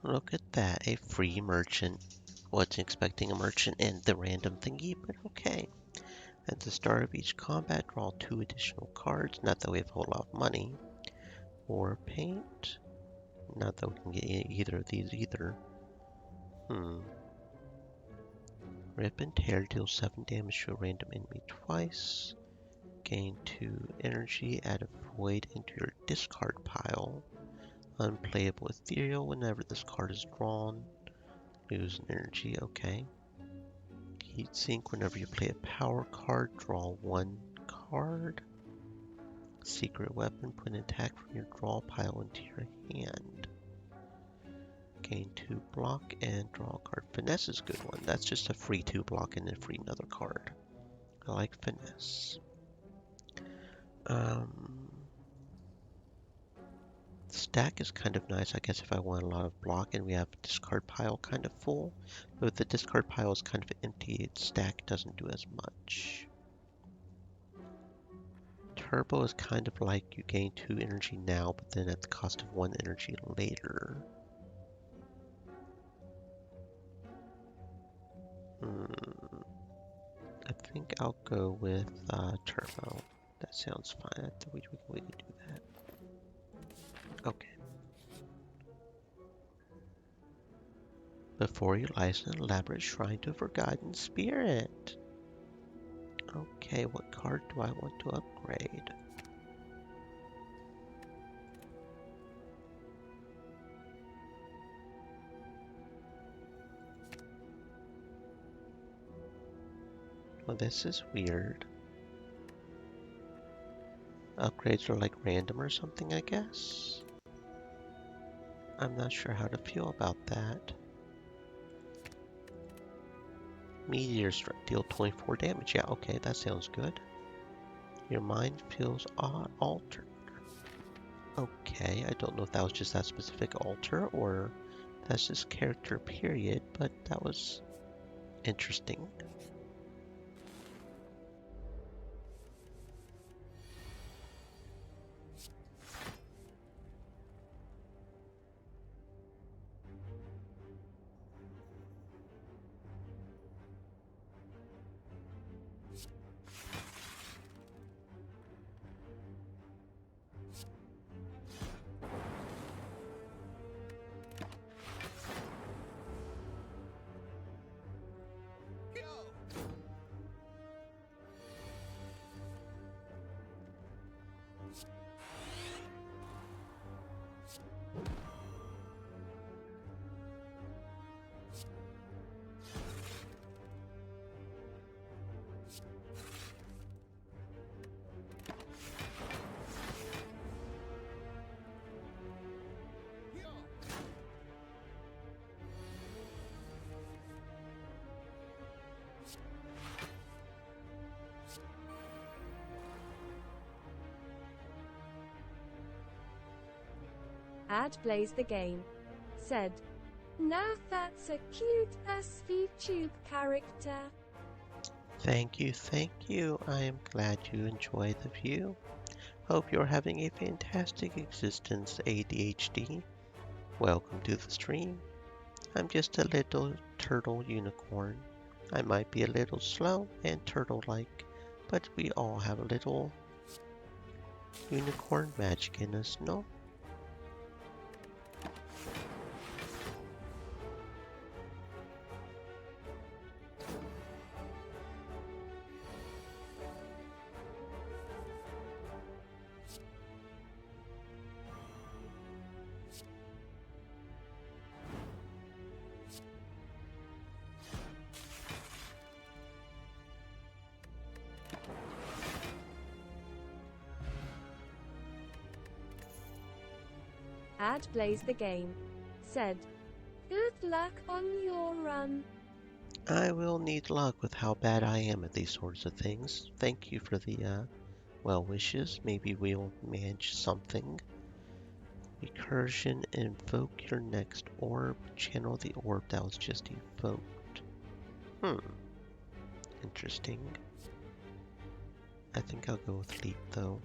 Look at that, a free merchant. Wasn't expecting a merchant and the random thingy, but okay. At the start of each combat, draw 2 additional cards. Not that we have a whole lot of money. Or paint. Not that we can get either of these either. Rip and Tear deals 7 damage to a random enemy twice. Gain 2 energy, add a void into your discard pile. Unplayable Ethereal whenever this card is drawn. Lose an energy, okay. Heat Sink whenever you play a power card, draw 1 card. Secret Weapon, put an attack from your draw pile into your hand. Gain 2 block and draw a card. Finesse is a good one. That's just a free 2 block and then free another card. I like Finesse. Stack is kind of nice, I guess, if I want a lot of block and we have discard pile kind of full. But if the discard pile is kind of empty, stack doesn't do as much. Turbo is kind of like you gain 2 energy now, but then at the cost of 1 energy later. I think I'll go with Turbo. That sounds fine. I think we can do that. Okay. Before you light an elaborate shrine to a forgotten spirit. Okay, what card do I want to upgrade? Well, this is weird. Upgrades are like random or something, I guess. I'm not sure how to feel about that. Meteor Strike, deal 24 damage. Yeah, okay, that sounds good. Your mind feels altered. Okay, I don't know if that was just that specific alter or that's just character period, but that was interesting. Ad plays the game. Said, now that's a cute SVTube character. Thank you, thank you. I am glad you enjoy the view. Hope you're having a fantastic existence, ADHD. Welcome to the stream. I'm just a little turtle unicorn. I might be a little slow and turtle-like, but we all have a little unicorn magic in us, no? Ad plays the game. Said, good luck on your run. I will need luck with how bad I am at these sorts of things. Thank you for the well wishes. Maybe we'll manage something. Recursion, invoke your next orb. Channel the orb that was just evoked. Interesting. I think I'll go with Leap though.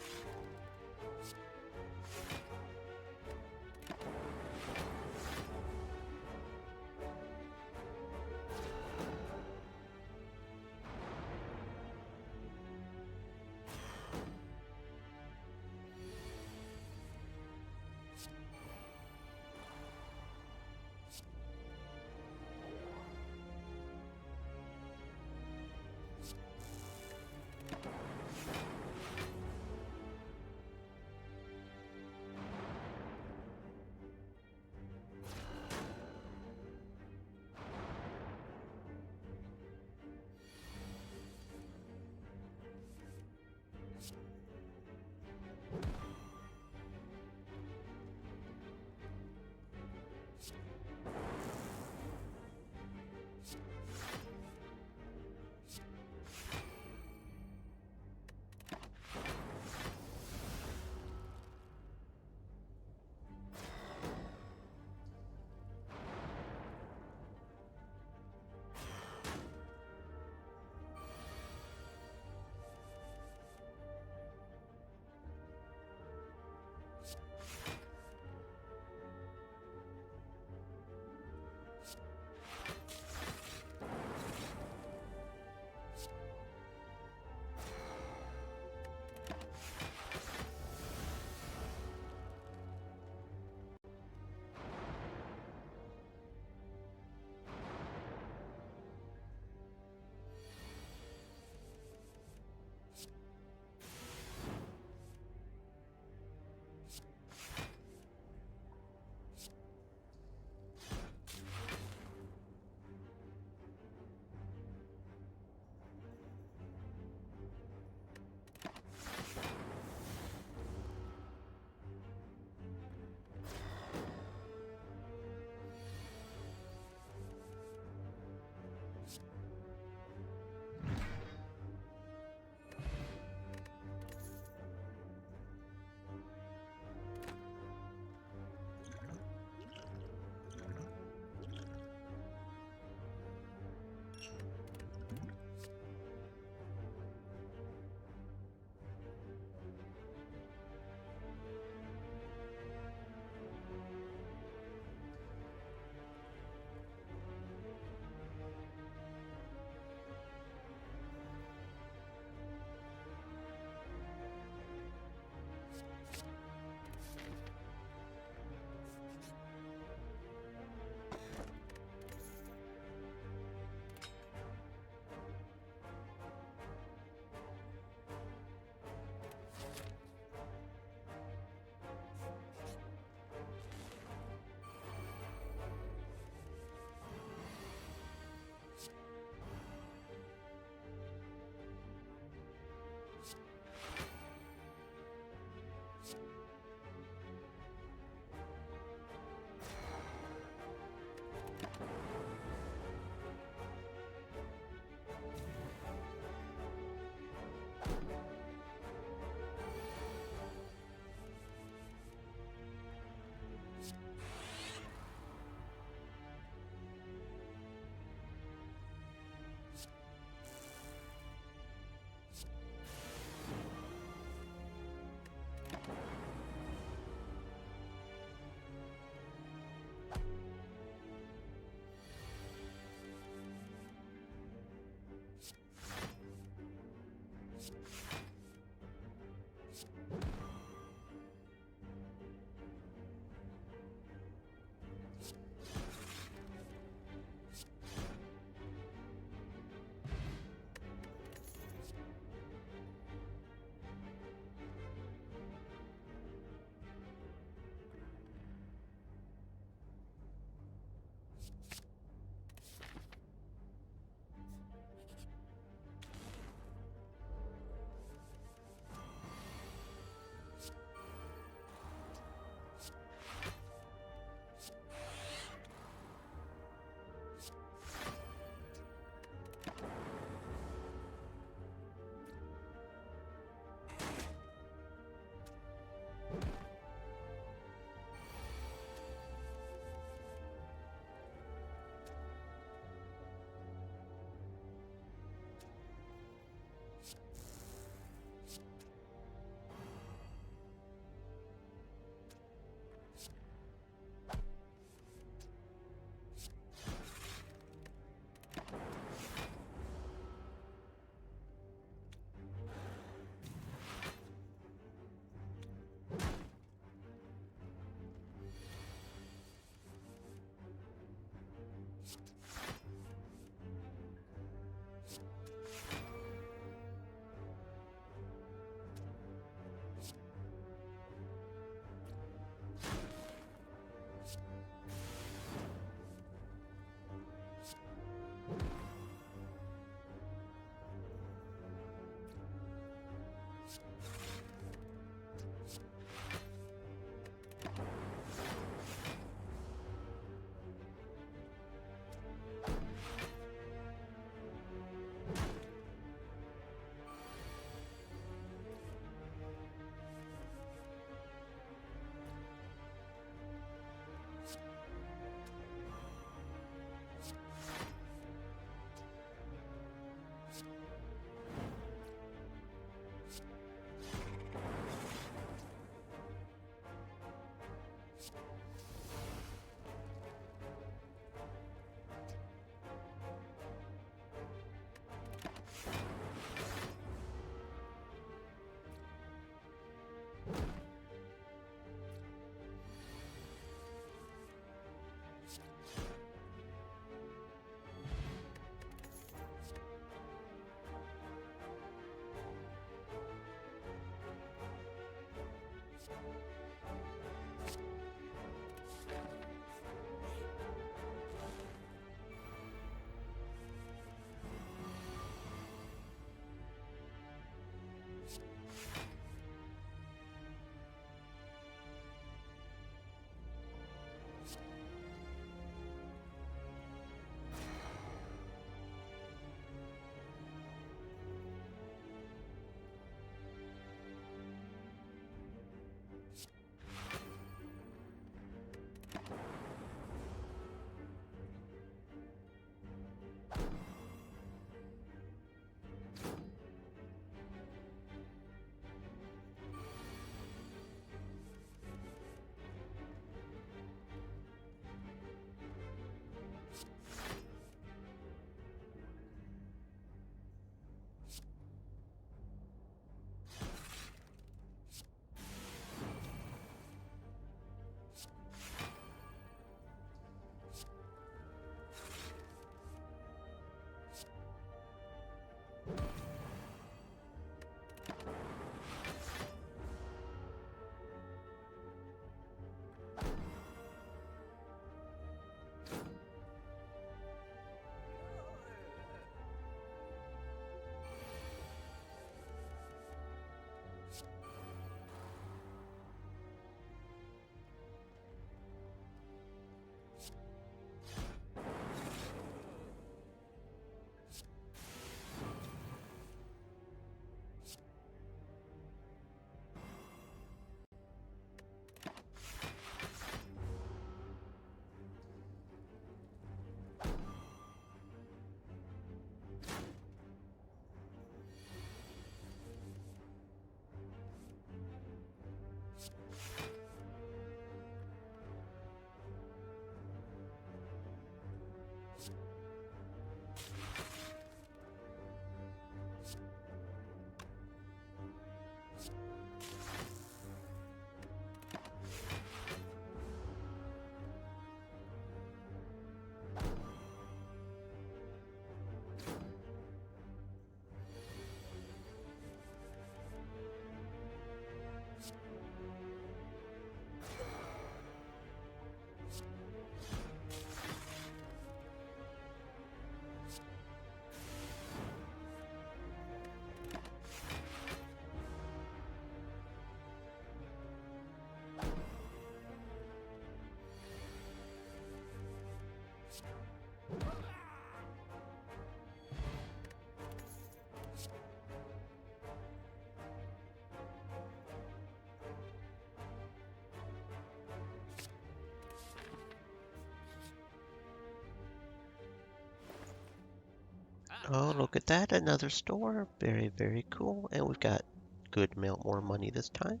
Oh, look at that. Another store. Very, very cool. And we've got good amount more money this time.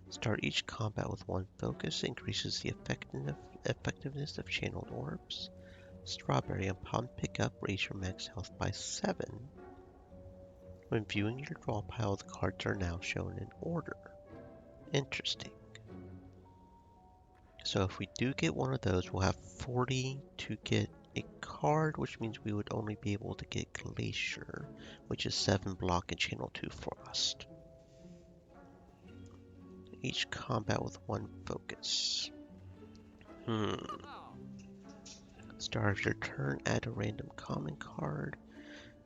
Start each combat with one focus. Increases the effectiveness of channeled orbs. Strawberry. Upon pickup, raise your max health by 7. When viewing your draw pile, the cards are now shown in order. Interesting. So if we do get one of those, we'll have 40 to get a card, which means we would only be able to get Glacier, which is 7 block and channel 2 frost. Each combat with one focus. Start of your turn, add a random common card.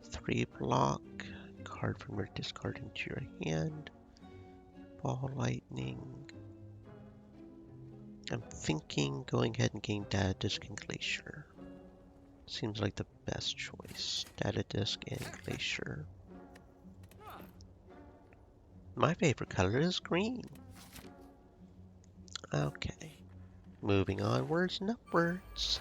3 block, card from your discard into your hand. Ball lightning. I'm thinking going ahead and getting Data Disc and Glacier. Seems like the best choice. Data Disc and Glacier. My favorite color is green. Okay. Moving onwards and upwards.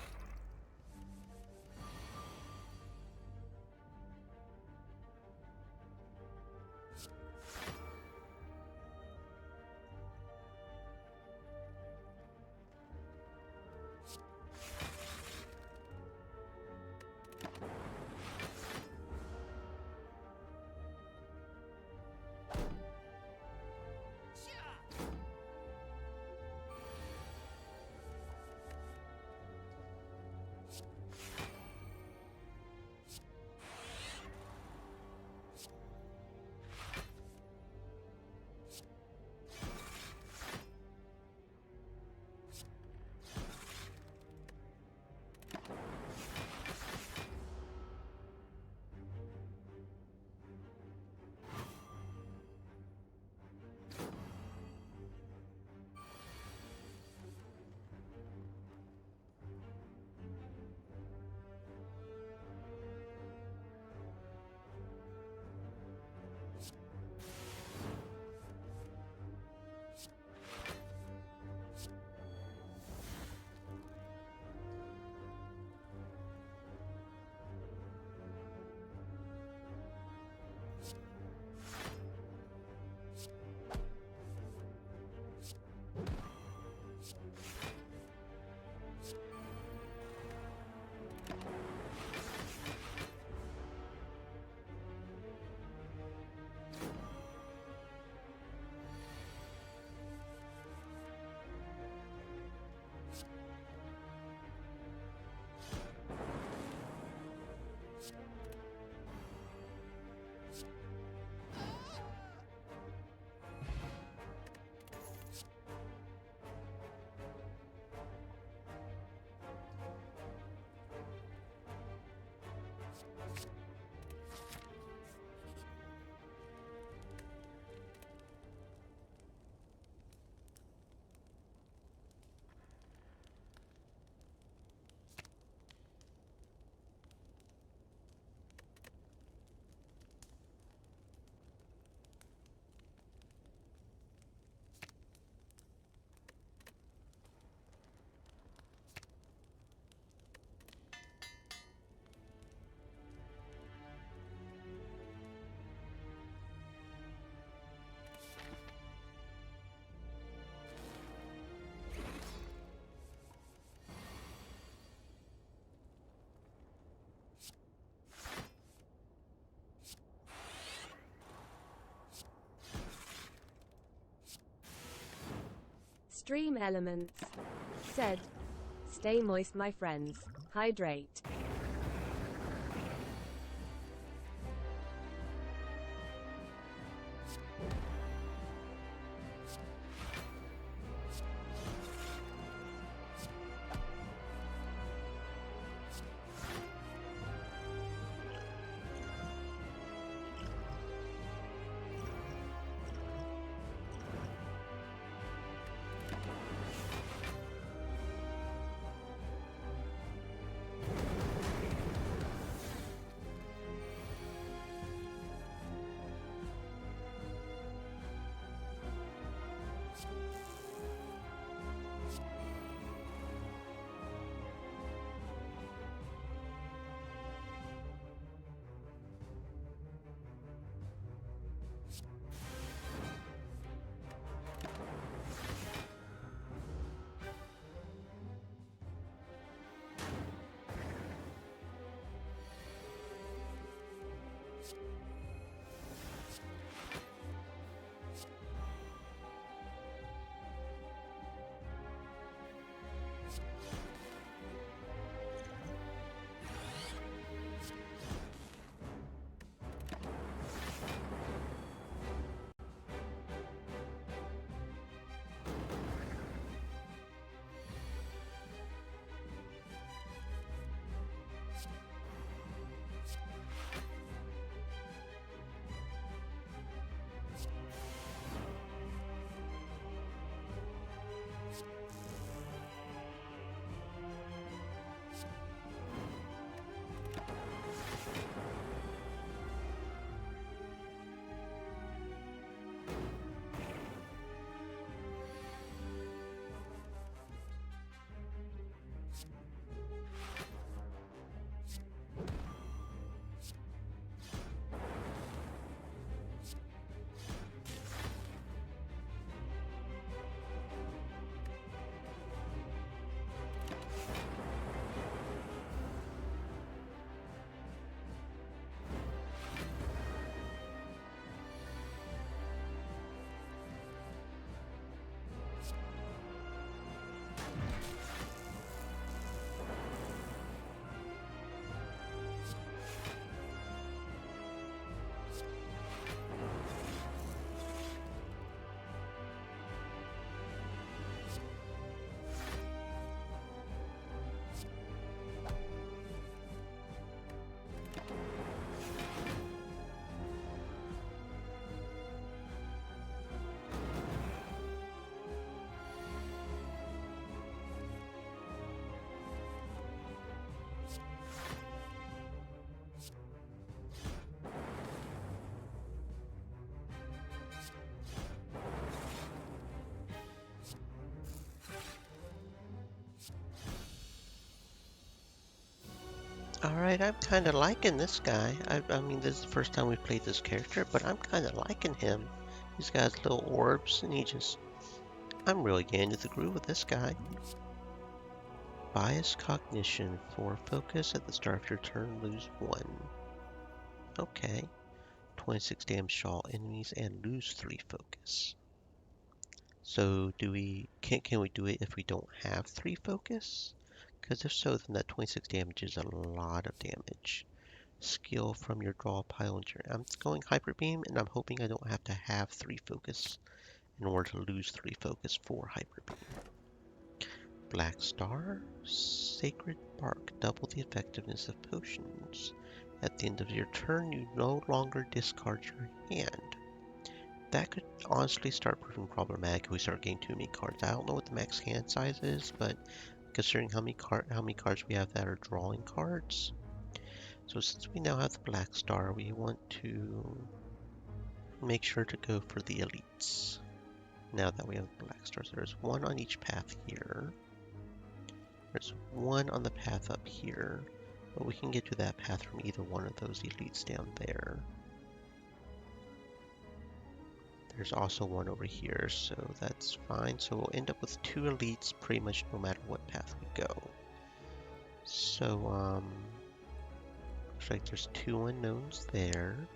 Stream Elements said, "Stay moist, my friends. Hydrate." Alright, I'm kinda liking this guy. I mean, this is the first time we've played this character, but I'm kinda liking him. He's got his little orbs, and I'm really getting into the groove with this guy. Bias cognition. For focus at the start of your turn, lose 1. Okay. 26 damage to all enemies and lose 3 focus. So can we do it if we don't have 3 focus? Because if so, then that 26 damage is a lot of damage. Skill from your draw pile. I'm going Hyper Beam, and I'm hoping I don't have to have 3 focus in order to lose 3 focus for Hyper Beam. Black Star. Sacred Bark. Double the effectiveness of potions. At the end of your turn, you no longer discard your hand. That could honestly start proving problematic if we start getting too many cards. I don't know what the max hand size is, but considering how many cards we have that are drawing cards. So since we now have the Black Star, we want to make sure to go for the elites. Now that we have the Black Stars, there's 1 on each path here. There's 1 on the path up here, but we can get to that path from either one of those elites down there. There's also 1 over here, so that's fine. So we'll end up with 2 elites pretty much no matter what path we go. So, looks like there's 2 unknowns there.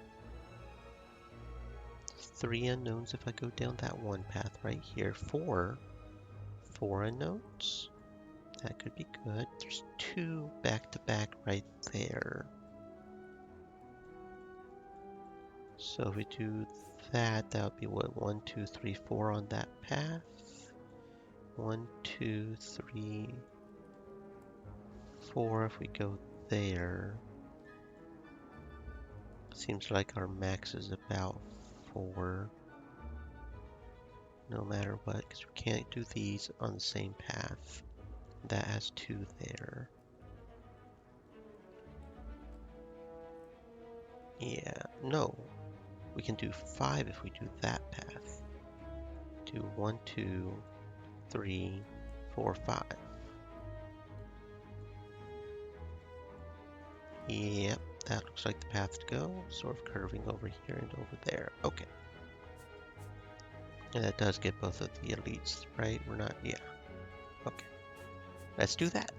3 unknowns if I go down that one path right here. 4 unknowns. That could be good. There's 2 back to back right there. So if we do that, that would be what, 1, 2, 3, 4 on that path. 1, 2, 3, 4 if we go there. Seems like our max is about 4. No matter what, because we can't do these on the same path. That has 2 there. Yeah, no. We can do 5 if we do that path. Do 1, 2, 3, 4, 5. Yep, that looks like the path to go. Sort of curving over here and over there. Okay. And that does get both of the elites, right? We're not, yeah. Okay. Let's do that.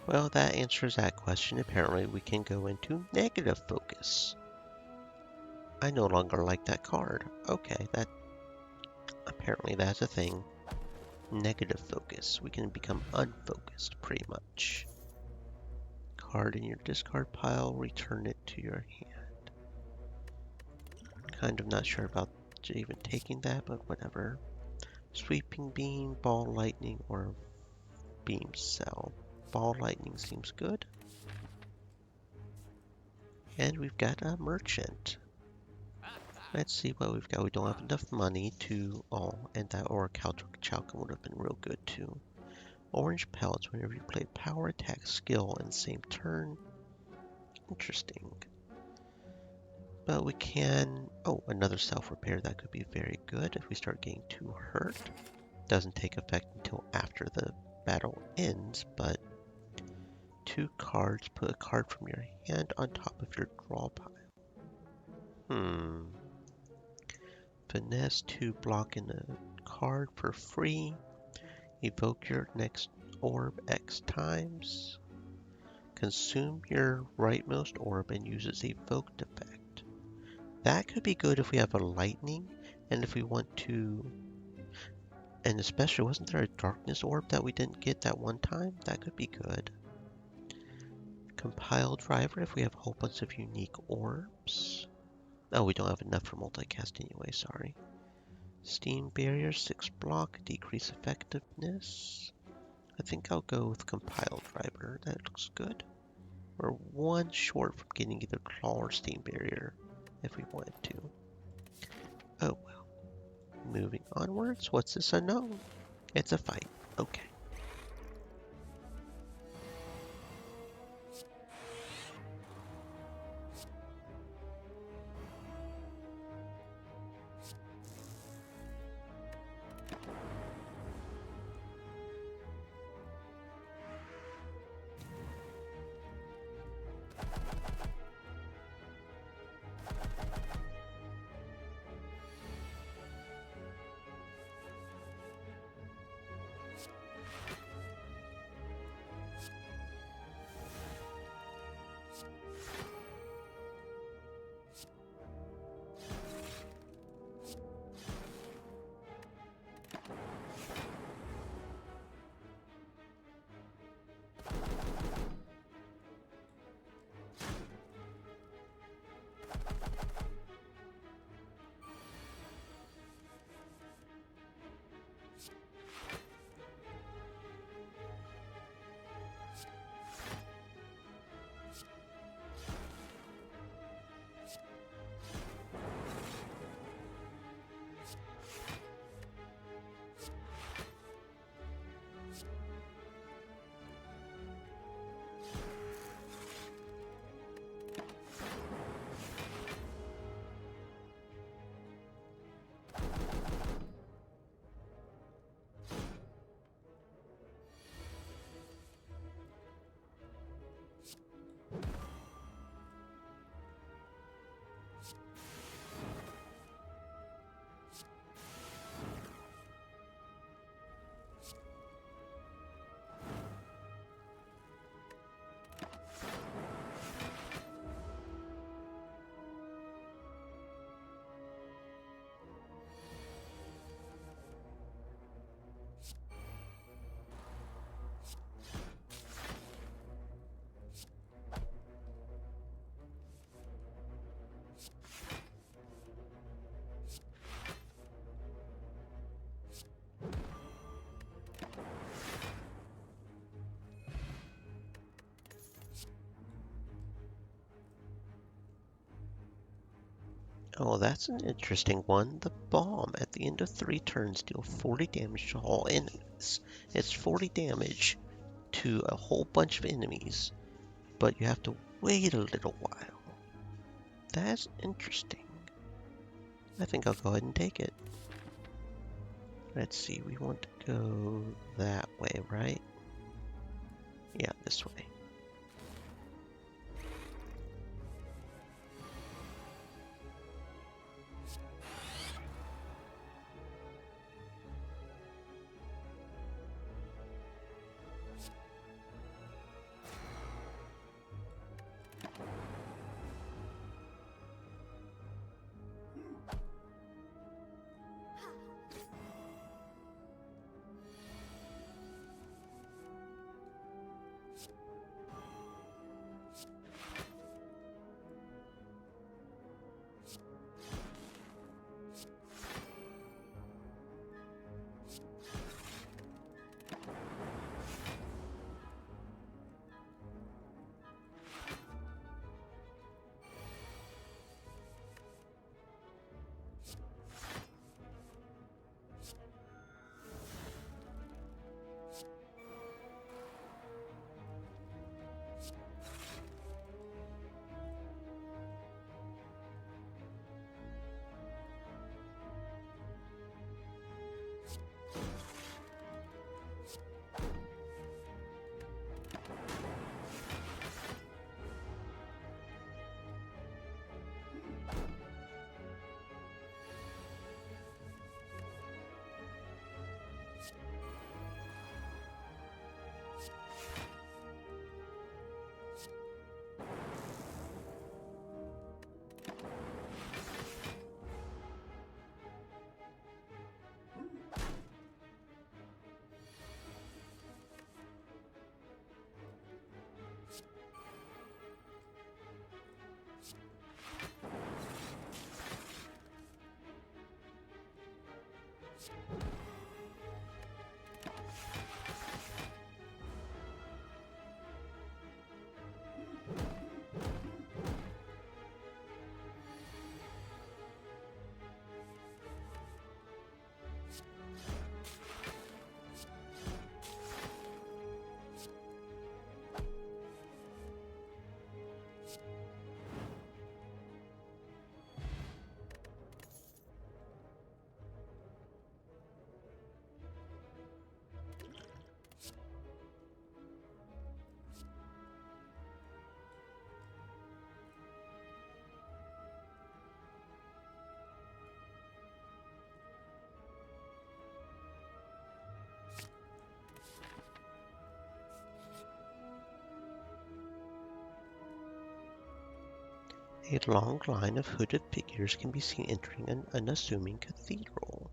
Well, that answers that question. Apparently, we can go into negative focus. I no longer like that card. Okay, apparently that's a thing. Negative focus. We can become unfocused, pretty much. Card in your discard pile, return it to your hand. Kind of not sure about even taking that, but whatever. Sweeping beam, ball lightning, or beam cell. Ball lightning seems good. And we've got a merchant. Let's see what we've got. We don't have enough money to... Oh, and that Orichalcum would have been real good too. Orange pellets whenever you play power attack skill in the same turn. Interesting. But we can... Oh, another self-repair. That could be very good if we start getting too hurt. Doesn't take effect until after the battle ends, but 2 cards. Put a card from your hand on top of your draw pile. Finesse 2, blocking a card for free. Evoke your next orb X times. Consume your rightmost orb and use its evoked effect. That could be good if we have a lightning, and if we want to... And especially, wasn't there a darkness orb that we didn't get that one time? That could be good. Compile driver if we have a whole bunch of unique orbs. Oh, we don't have enough for multicast anyway, sorry. Steam barrier, 6 block, decrease effectiveness. I think I'll go with compile driver. That looks good. We're 1 short from getting either claw or steam barrier if we wanted to. Oh well. Moving onwards. What's this unknown? It's a fight. Okay. Oh, that's an interesting one. The bomb at the end of 3 turns deal 40 damage to all enemies. It's 40 damage to a whole bunch of enemies, but you have to wait a little while. That's interesting. I think I'll go ahead and take it. Let's see, we want to go that way, right? Yeah, this way. A long line of hooded figures can be seen entering an unassuming cathedral.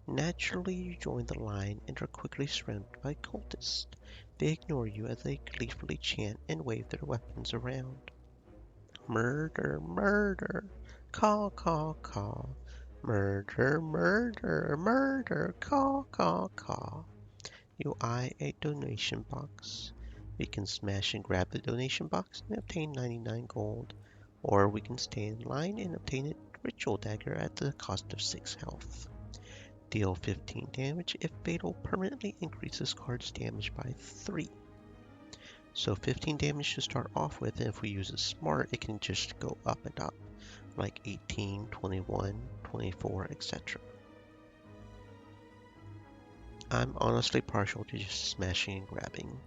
Naturally, you join the line and are quickly surrounded by cultists. They ignore you as they gleefully chant and wave their weapons around. Murder, murder, caw, caw, caw. Murder, murder, murder, caw, caw, caw. You eye a donation box. We can smash and grab the donation box and obtain 99 gold, or we can stay in line and obtain a ritual dagger at the cost of 6 health. Deal 15 damage if fatal permanently increases card's damage by 3. So 15 damage to start off with, and if we use it smart, it can just go up and up, like 18, 21, 24, etc. I'm honestly partial to just smashing and grabbing.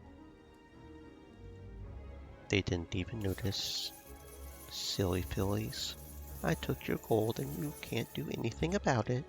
They didn't even notice. Silly fillies. I took your gold and you can't do anything about it.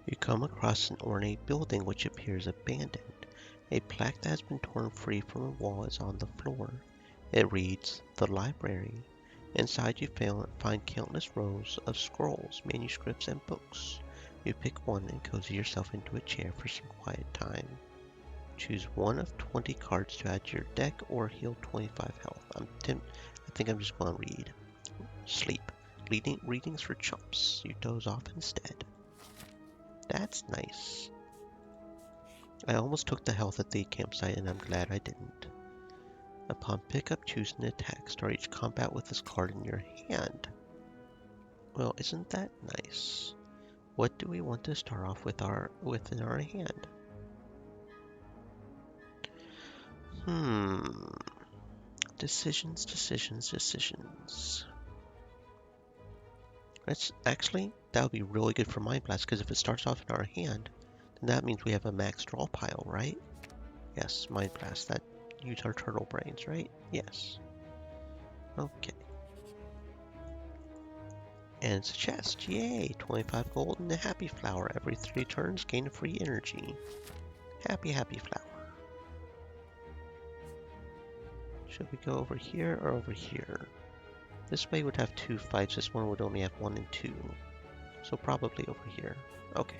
You come across an ornate building which appears abandoned. A plaque that has been torn free from a wall is on the floor. It reads, "The Library." Inside you find countless rows of scrolls, manuscripts, and books. You pick one and cozy yourself into a chair for some quiet time. Choose one of 20 cards to add to your deck or heal 25 health. I think I'm just going to read. Sleep. Readings for chumps. You doze off instead. That's nice. I almost took the health at the campsite, and I'm glad I didn't. Upon pickup, choose an attack. Start each combat with this card in your hand. Well, isn't that nice? What do we want to start off with in our hand? Decisions, decisions, decisions. That would be really good for Mind Blast, because if it starts off in our hand, then that means we have a max draw pile, right? Yes, Mind Blast. That use our turtle brains, right? Yes. Okay. And it's a chest. Yay! 25 gold and a happy flower. Every 3 turns, gain a free energy. Happy, happy flower. Should we go over here or over here? This way would have 2 fights. This one would only have 1 and 2. So probably over here. Okay.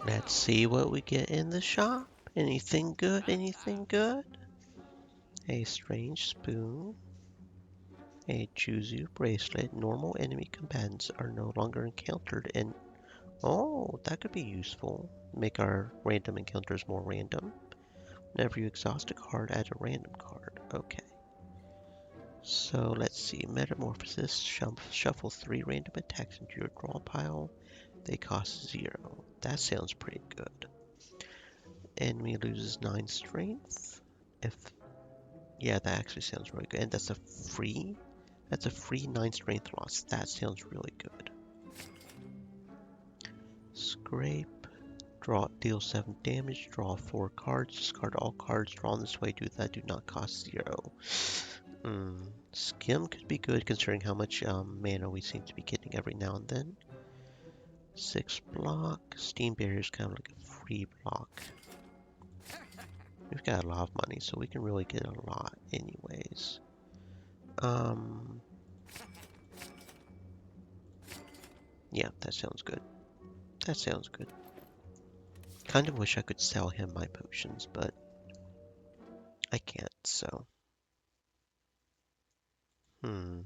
Let's see what we get in the shop. Anything good? Anything good? A strange spoon. A Juzu bracelet. Normal enemy combatants are no longer encountered in... Oh, that could be useful. Make our random encounters more random. Whenever you exhaust a card, add a random card. Okay. So let's see. Metamorphosis. Shuffle 3 random attacks into your draw pile. They cost 0. That sounds pretty good. Enemy loses 9 strength. Yeah, that actually sounds really good. And that's a free 9 strength loss. That sounds really good. Scrape. Deal 7 damage. Draw 4 cards. Discard all cards drawn this way do not cost 0. Skim could be good considering how much mana we seem to be getting every now and then. 6 block. Steam barrier is kind of like a free block. We've got a lot of money, so we can really get a lot anyways. Yeah, that sounds good. That sounds good. Kind of wish I could sell him my potions, but I can't, so. Hmm.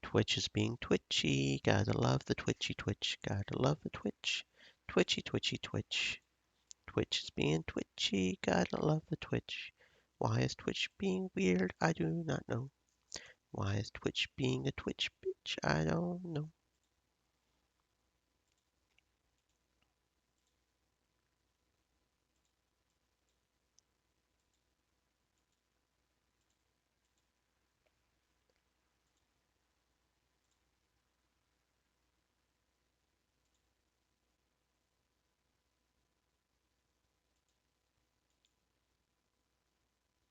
Twitch is being twitchy. Gotta love the twitchy twitch. Gotta love the twitch. Twitchy twitchy twitch. Twitch is being twitchy. Gotta love the twitch. Why is Twitch being weird? I do not know. Why is Twitch being a twitch bitch? I don't know.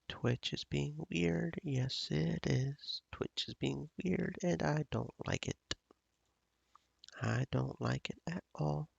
Twitch is being weird. Yes, it is. Twitch is being weird, and I don't like it. I don't like it at all.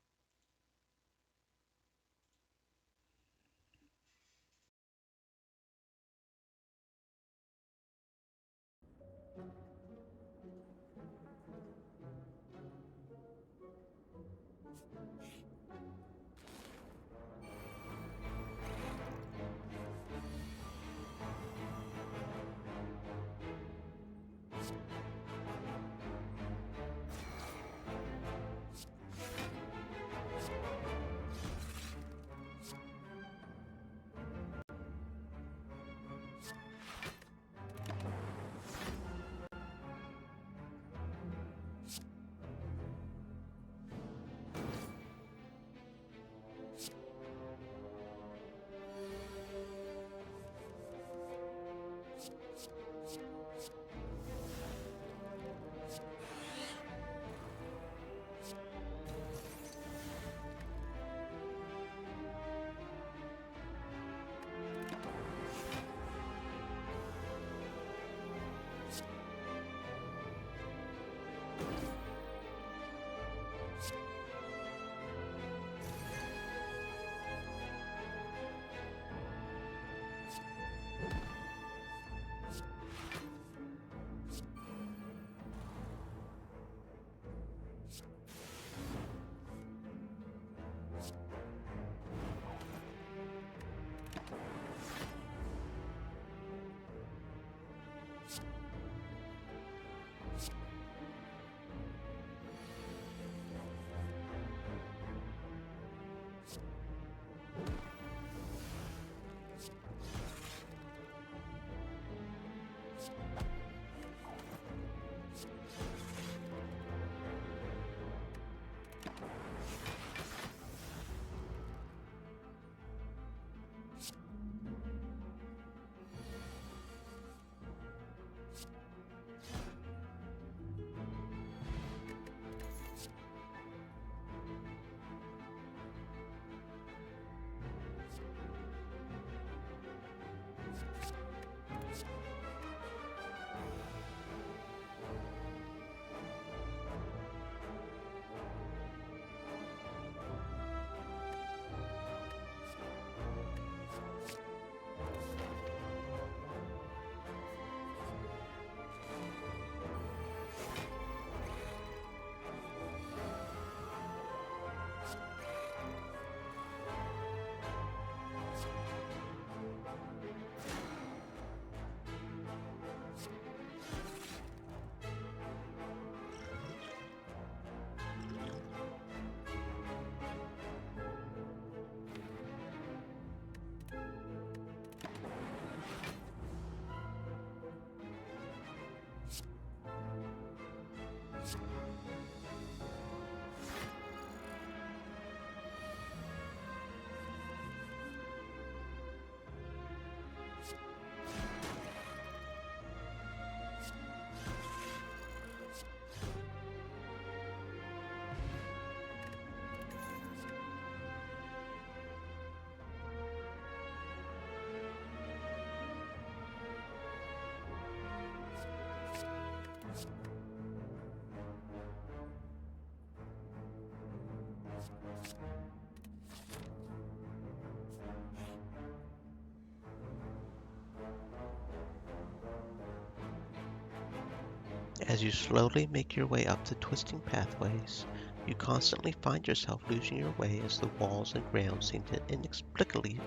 As you slowly make your way up the twisting pathways, you constantly find yourself losing your way as the walls and ground seem to inexplicably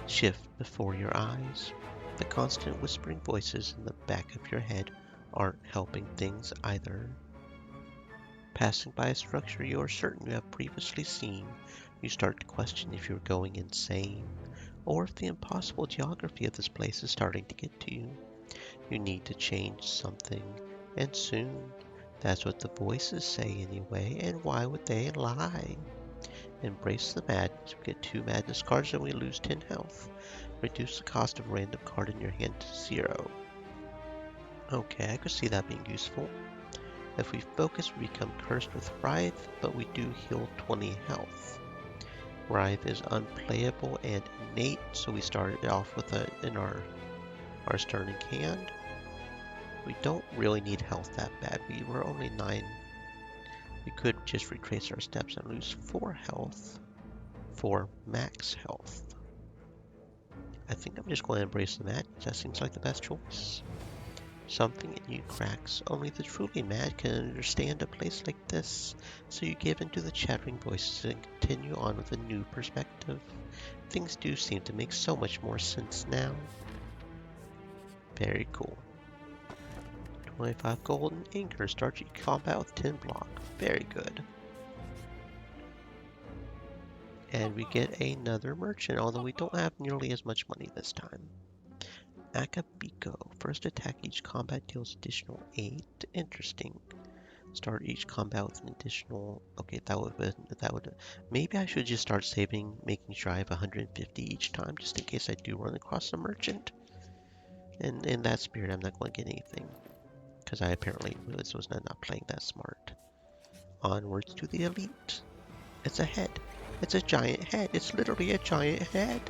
shift before your eyes. The constant whispering voices in the back of your head aren't helping things either. Passing by a structure you are certain you have previously seen, you start to question if you're going insane, or if the impossible geography of this place is starting to get to you. You need to change something, and soon. That's what the voices say anyway, and why would they lie? Embrace the madness. We get 2 madness cards and we lose 10 health. Reduce the cost of a random card in your hand to 0. Okay, I could see that being useful. If we focus, we become cursed with Writhe, but we do heal 20 health. Writhe is unplayable and innate, so we started off with it in our starting hand. We don't really need health that bad. We were only 9. We could just retrace our steps and lose 4 health for max health. I think I'm just going to embrace the madness. That seems like the best choice. Something in you cracks. Only the truly mad can understand a place like this. So you give into the chattering voices and continue on with a new perspective. Things do seem to make so much more sense now. Very cool. 25 gold and anchor. Start your combat with 10 block. Very good. And we get another merchant, although we don't have nearly as much money this time. Akabiko. First attack each combat deals additional 8. Interesting. Start each combat with an additional... Okay, that would... Maybe I should just start saving, making sure I have 150 each time, just in case I do run across a merchant. And in that spirit, I'm not going to get anything, because I apparently was not playing that smart. Onwards to the elite. It's a head. It's a giant head. It's literally a giant head.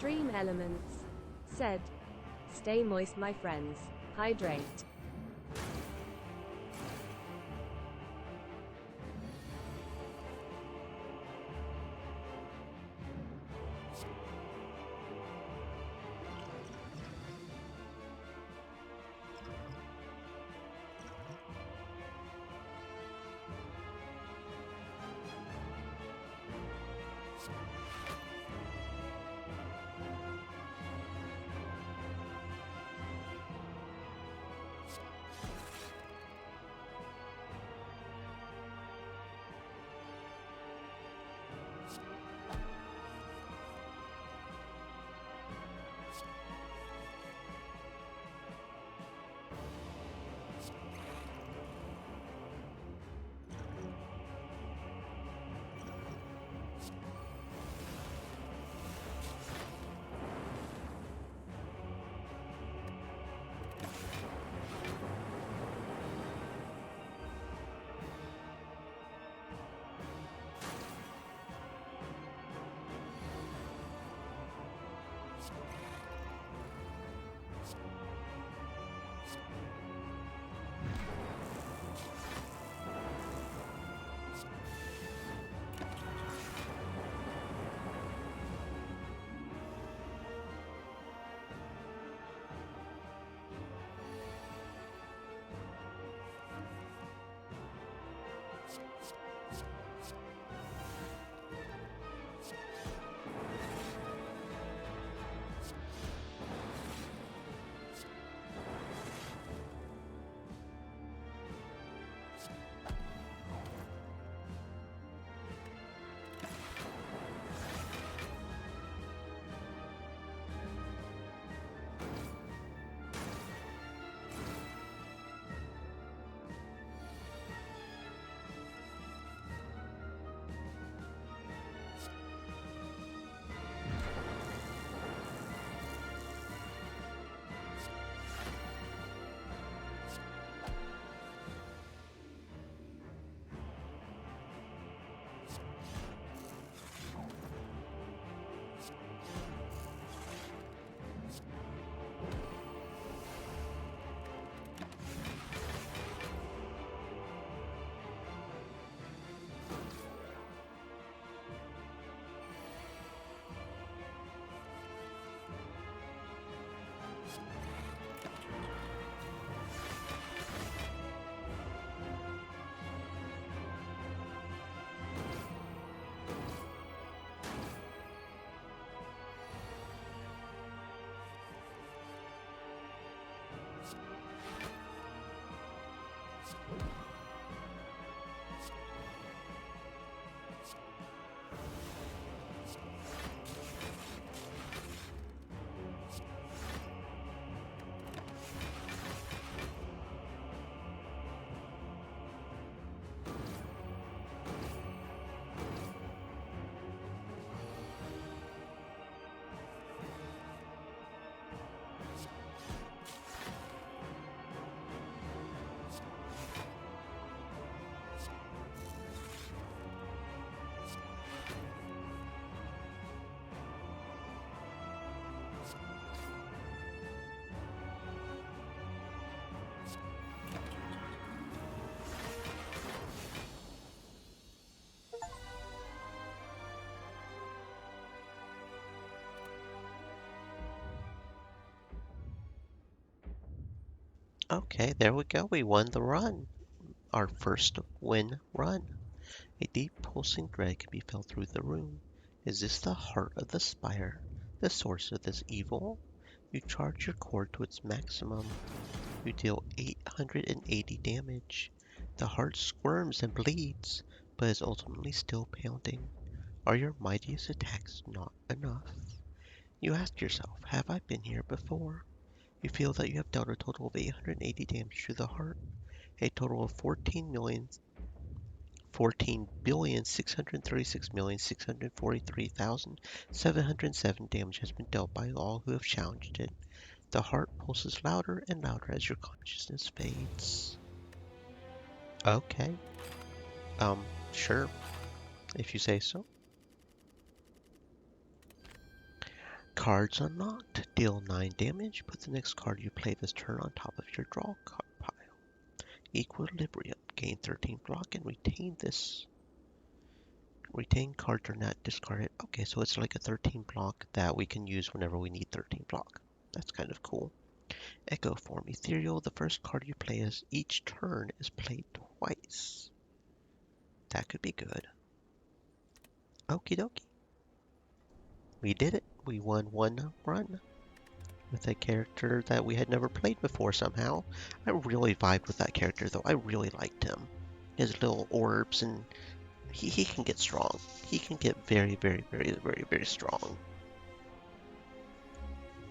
Extreme Elements said, "Stay moist, my friends. Hydrate." Okay, there we go. We won the run. Our first win run. A deep pulsing dread can be felt through the room. Is this the heart of the spire? The source of this evil? You charge your core to its maximum. You deal 880 damage. The heart squirms and bleeds, but is ultimately still pounding. Are your mightiest attacks not enough? You ask yourself, have I been here before? You feel that you have dealt a total of 880 damage to the heart. A total of 14,636,643,707 damage has been dealt by all who have challenged it. The heart pulses louder and louder as your consciousness fades. Okay. Sure, if you say so. Cards unlocked. Deal 9 damage. Put the next card you play this turn on top of your draw card pile. Equilibrium. Gain 13 block and retain this. Retain cards are not discarded. Okay, so it's like a 13 block that we can use whenever we need 13 block. That's kind of cool. Echo Form. Ethereal. The first card you play is each turn is played twice. That could be good. Okie dokie. We did it. We won one run with a character that we had never played before somehow. I really vibed with that character though. I really liked him. His little orbs, and he can get strong. He can get very, very, very, very, very strong.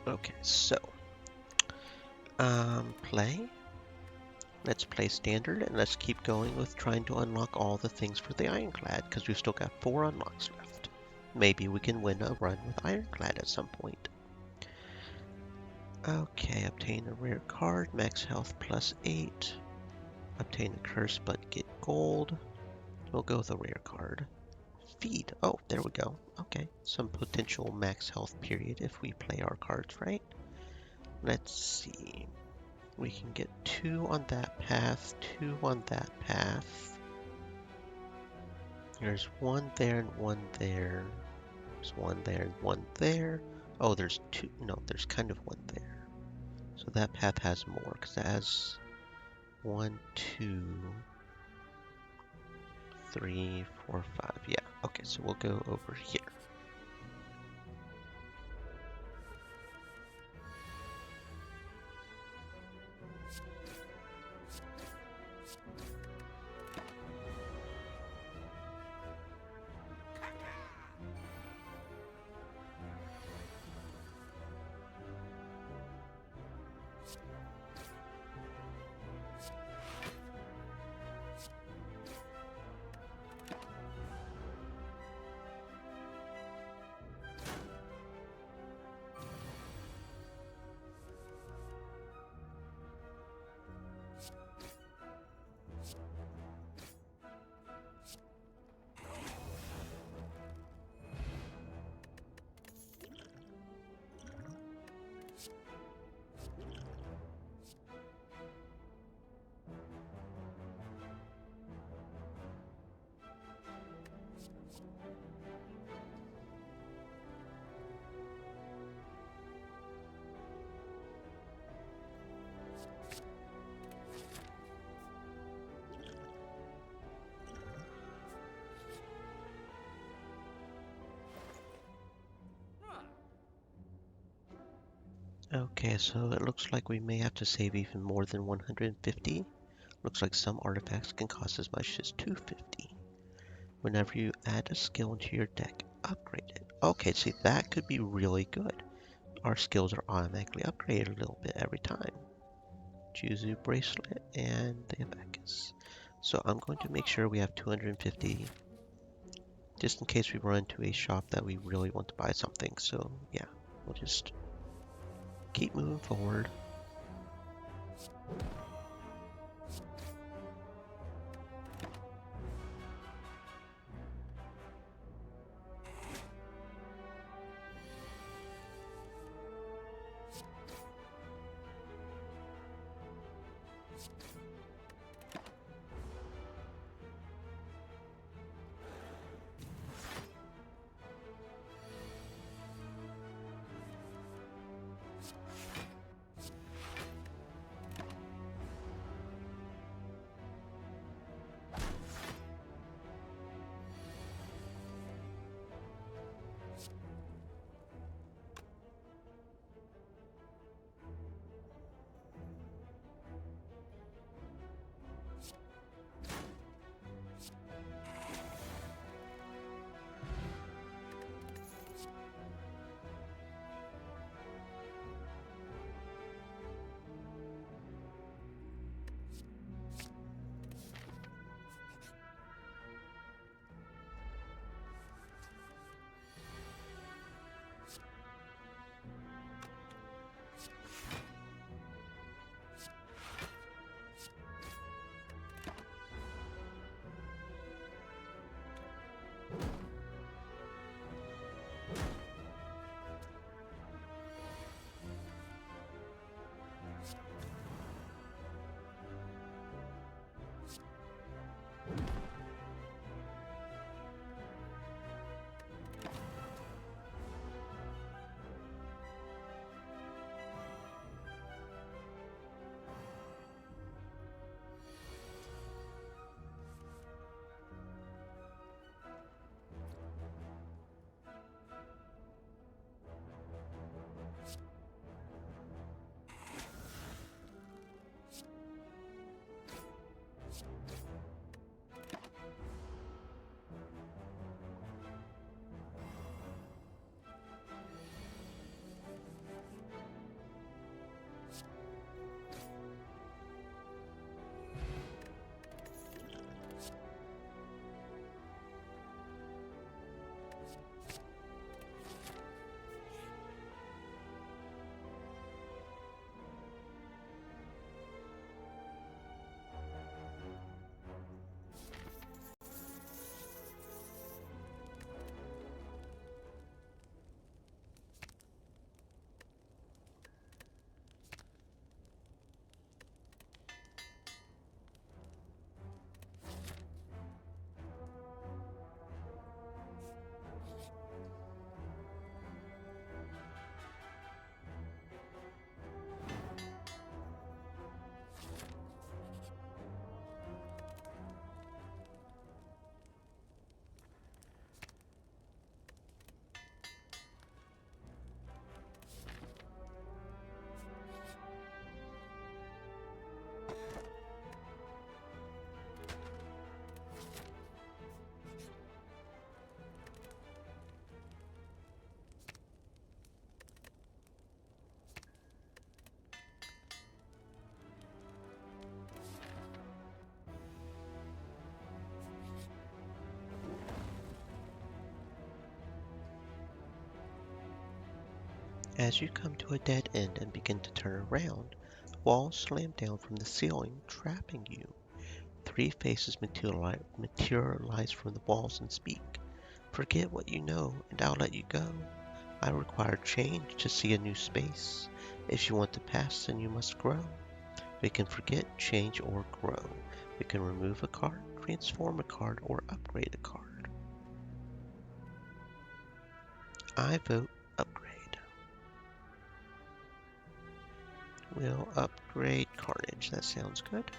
Okay, so play. Let's play standard and let's keep going with trying to unlock all the things for the Ironclad because we've still got 4 unlocks left. Maybe we can win a run with Ironclad at some point. Okay, obtain a rare card, max health +8. Obtain a curse but get gold. We'll go with a rare card. Feed. Oh, there we go. Okay, some potential max health period if we play our cards right. Let's see. We can get 2 on that path, 2 on that path. There's 1 there and 1 there. There's 1 there and 1 there. Oh, there's 2. No, there's kind of 1 there. So that path has more because it has 1, 2, 3, 4, 5. Yeah. Okay, so we'll go over here. Okay, so it looks like we may have to save even more than 150. Looks like some artifacts can cost as much as 250. Whenever you add a skill into your deck, upgrade it. Okay, see, that could be really good. Our skills are automatically upgraded a little bit every time. Juzu Bracelet and the Abacus. So I'm going to make sure we have 250 just in case we run into a shop that we really want to buy something. So yeah, we'll just keep moving forward. As you come to a dead end and begin to turn around, walls slam down from the ceiling, trapping you. Three faces materialize from the walls and speak. Forget what you know, and I'll let you go. I require change to see a new space. If you want to pass, then you must grow. We can forget, change, or grow. We can remove a card, transform a card, or upgrade a card. I vote upgrade. We'll upgrade Carnage. That sounds good.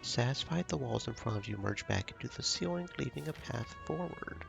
Satisfied, the walls in front of you merge back into the ceiling, leaving a path forward.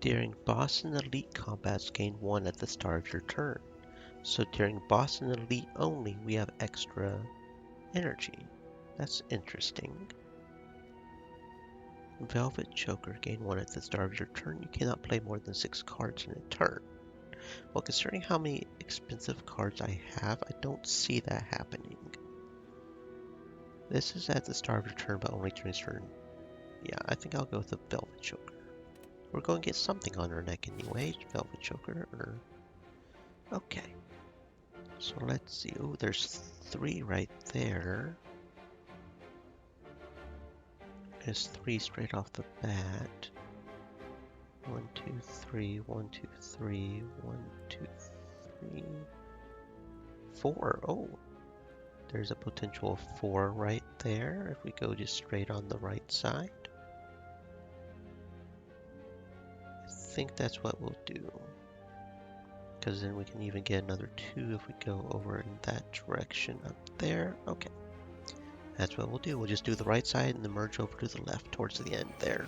During boss and elite combats, gain 1 at the start of your turn. So during boss and elite only, we have extra energy. That's interesting. Velvet Choker, gain 1 at the start of your turn. You cannot play more than 6 cards in a turn. Well, considering how many expensive cards I have, I don't see that happening. This is at the start of your turn, but only during turn. Yeah, I think I'll go with the Velvet Choker. We're going to get something on our neck anyway, Velvet Choker. Okay. So let's see. Oh, there's 3 right there. There's 3 straight off the bat. 1, 2, 3, 1, 2, 3, 1, 2, 3, 4. Oh, there's a potential of 4 right there if we go just straight on the right side. I think that's what we'll do. Because then we can even get another 2 if we go over in that direction up there. Okay. That's what we'll do. We'll just do the right side and then merge over to the left towards the end there.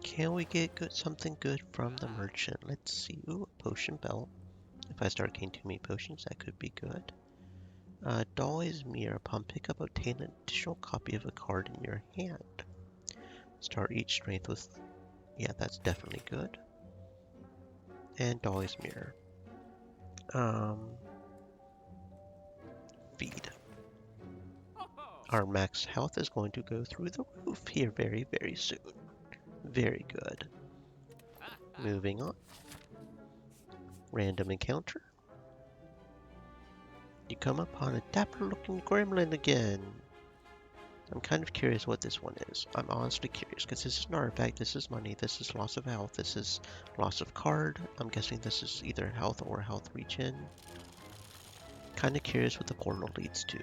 Can we get something good from the merchant? Let's see. Ooh, a potion belt. If I start getting too many potions, that could be good. Dolly's Mirror. Upon pickup, obtain an additional copy of a card in your hand. Start each strength with... Yeah, that's definitely good. And Dolly's Mirror. Feed. Our max health is going to go through the roof here very, very soon. Very good. Moving on. Random encounter. You come upon a dapper-looking gremlin again. I'm kind of curious what this one is. I'm honestly curious because this is an artifact, this is money, this is loss of health, this is loss of card. I'm guessing this is either health or health regen. Kind of curious what the portal leads to.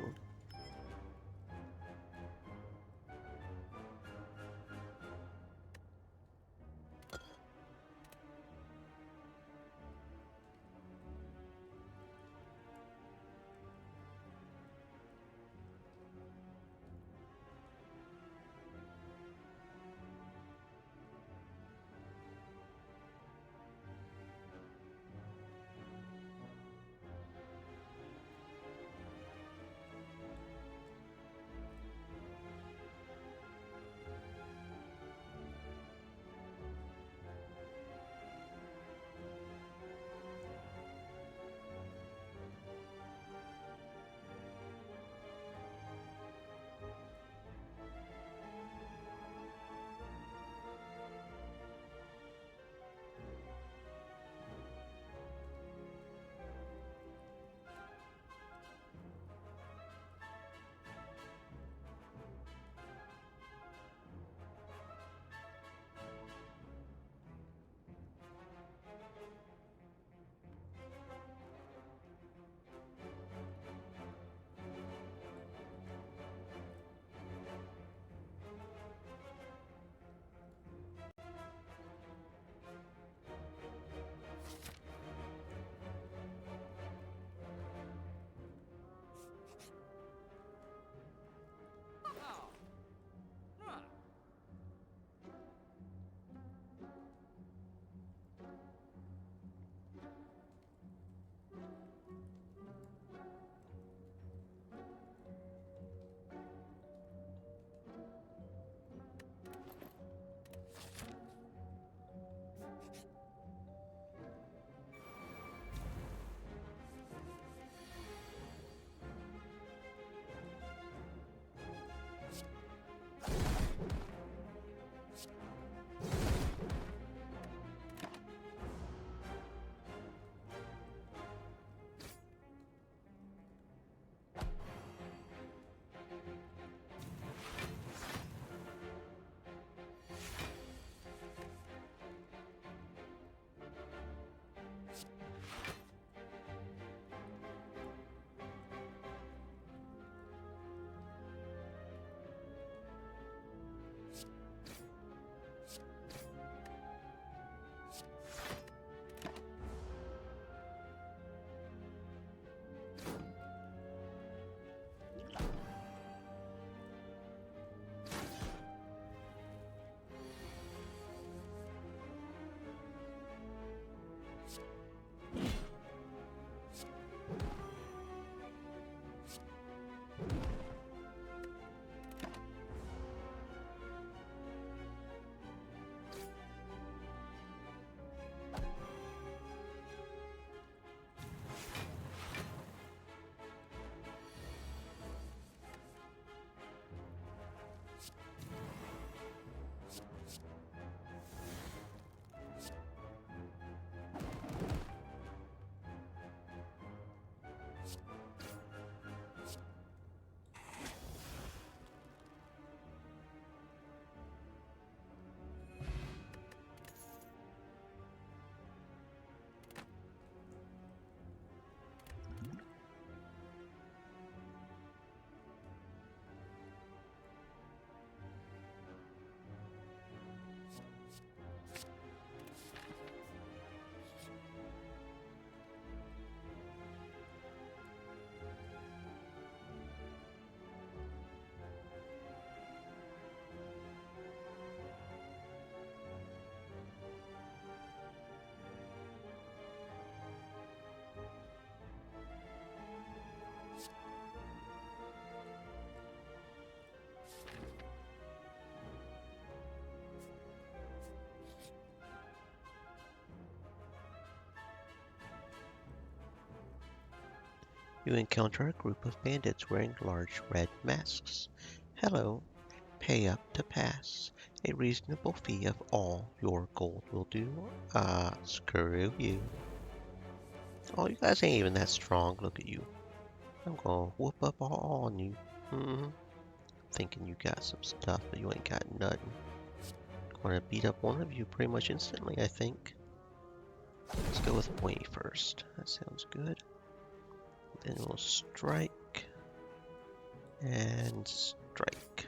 You encounter a group of bandits wearing large red masks. Hello, pay up to pass. A reasonable fee of all your gold will do. Screw you. Oh, you guys ain't even that strong. Look at you. I'm gonna whoop up all on you. thinking you got some stuff, but you ain't got nothing. Gonna beat up one of you pretty much instantly, I think. Let's go with Way first. That sounds good. Then we'll strike. And strike.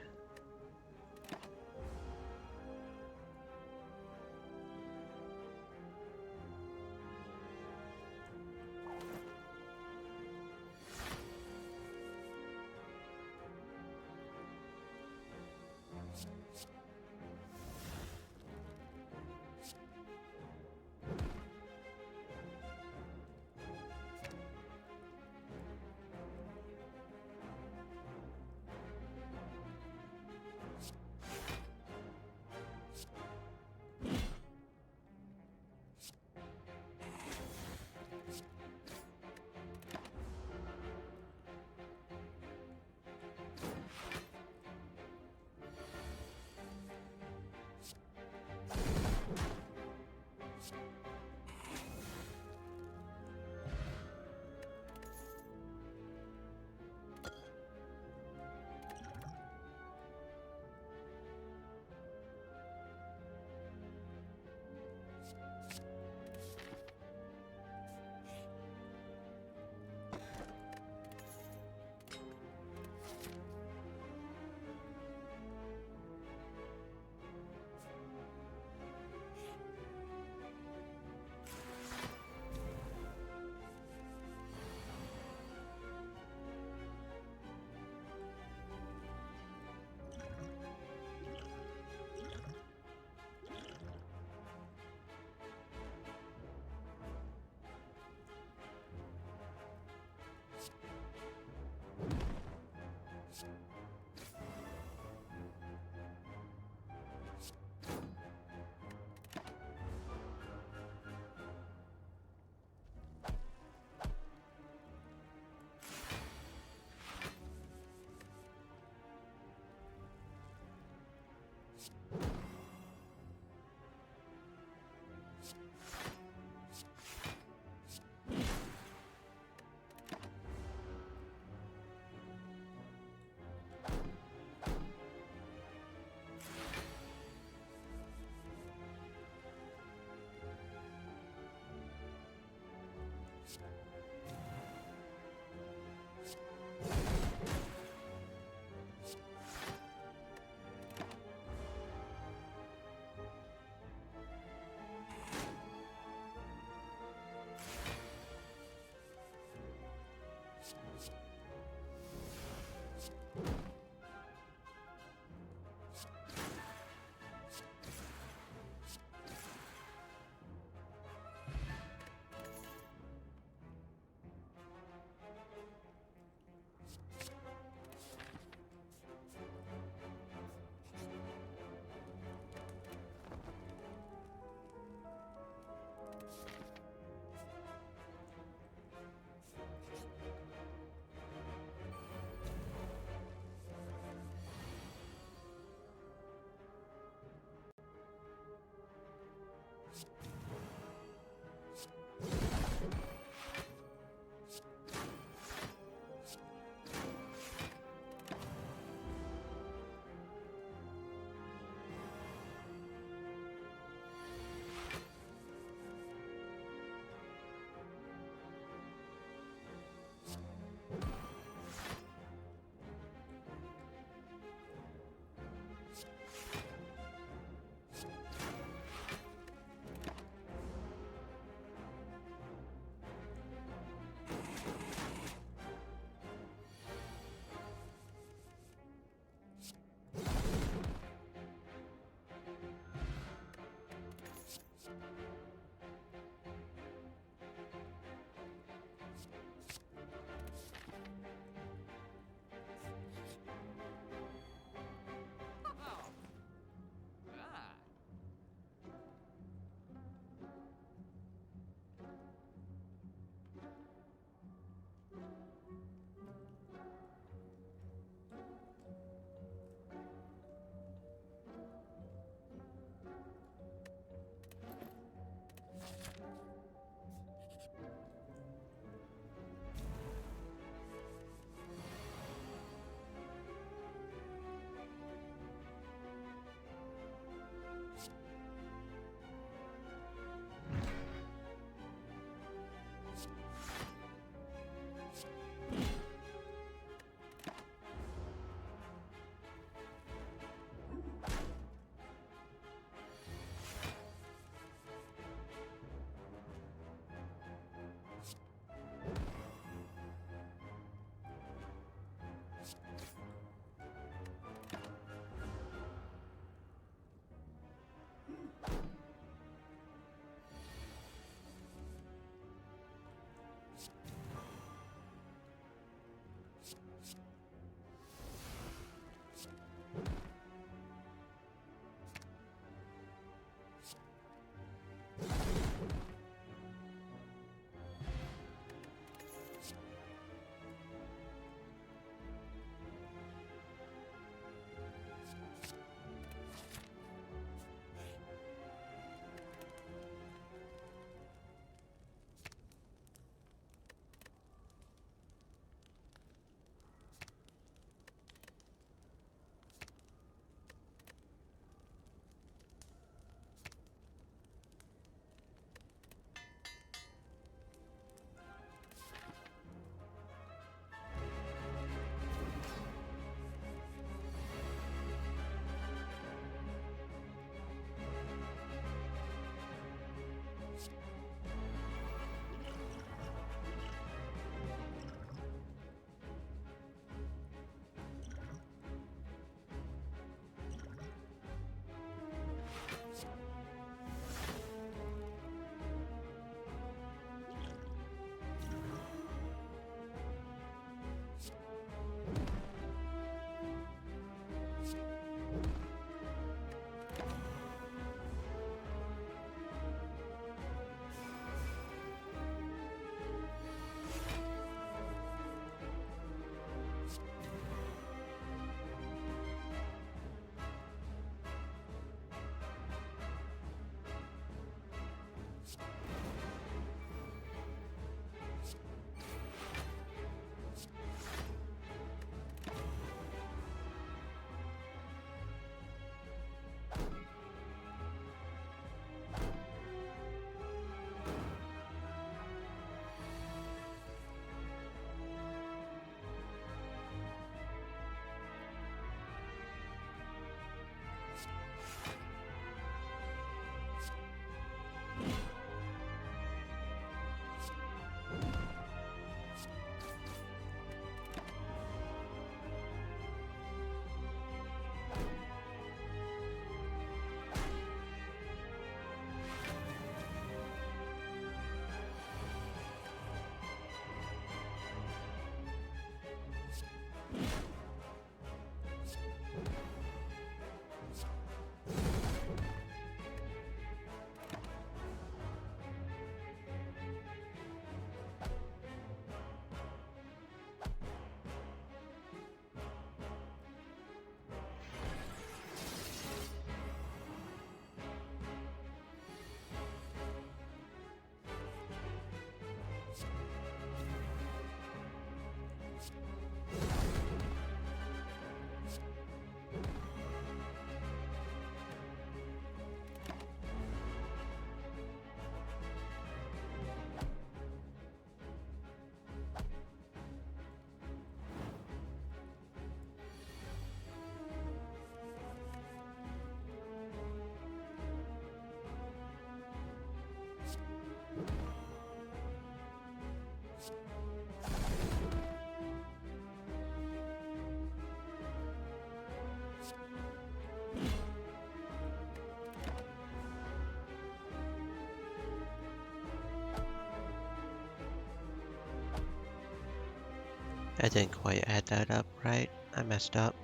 I didn't quite add that up right. I messed up.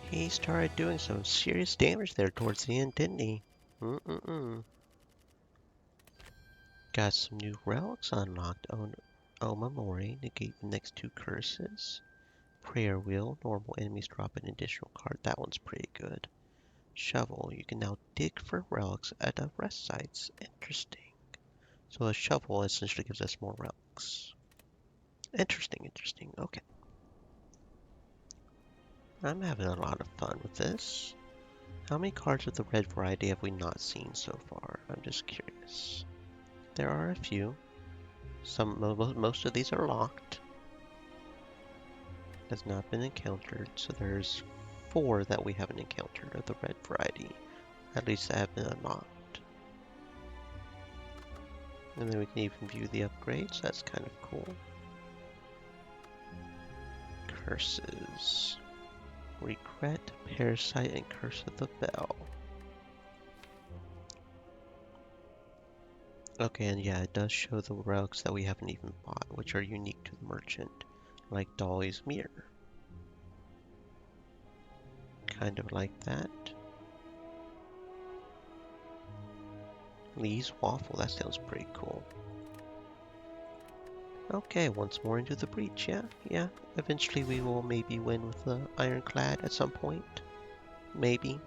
He started doing some serious damage there towards the end, didn't he? Mm-mm-mm. Got some new relics unlocked on Omamori. Negate the next 2 curses. Prayer wheel. Normal enemies drop an additional card. That one's pretty good. Shovel. You can now dig for relics at the rest sites. Interesting. So a shovel essentially gives us more relics. Interesting, interesting. Okay. I'm having a lot of fun with this. How many cards of the red variety have we not seen so far? I'm just curious. There are a few. Most of these are locked. Has not been encountered, so there's 4 that we haven't encountered of the red variety. At least that have been unlocked. And then we can even view the upgrades. That's kind of cool. Curses. Regret, Parasite, and Curse of the Bell. Okay, and yeah, it does show the relics that we haven't even bought, which are unique to the merchant, like Dolly's Mirror. Kind of like that. Lee's Waffle, that sounds pretty cool. Okay, once more into the breach, yeah. Eventually we will maybe win with the Ironclad at some point. Maybe.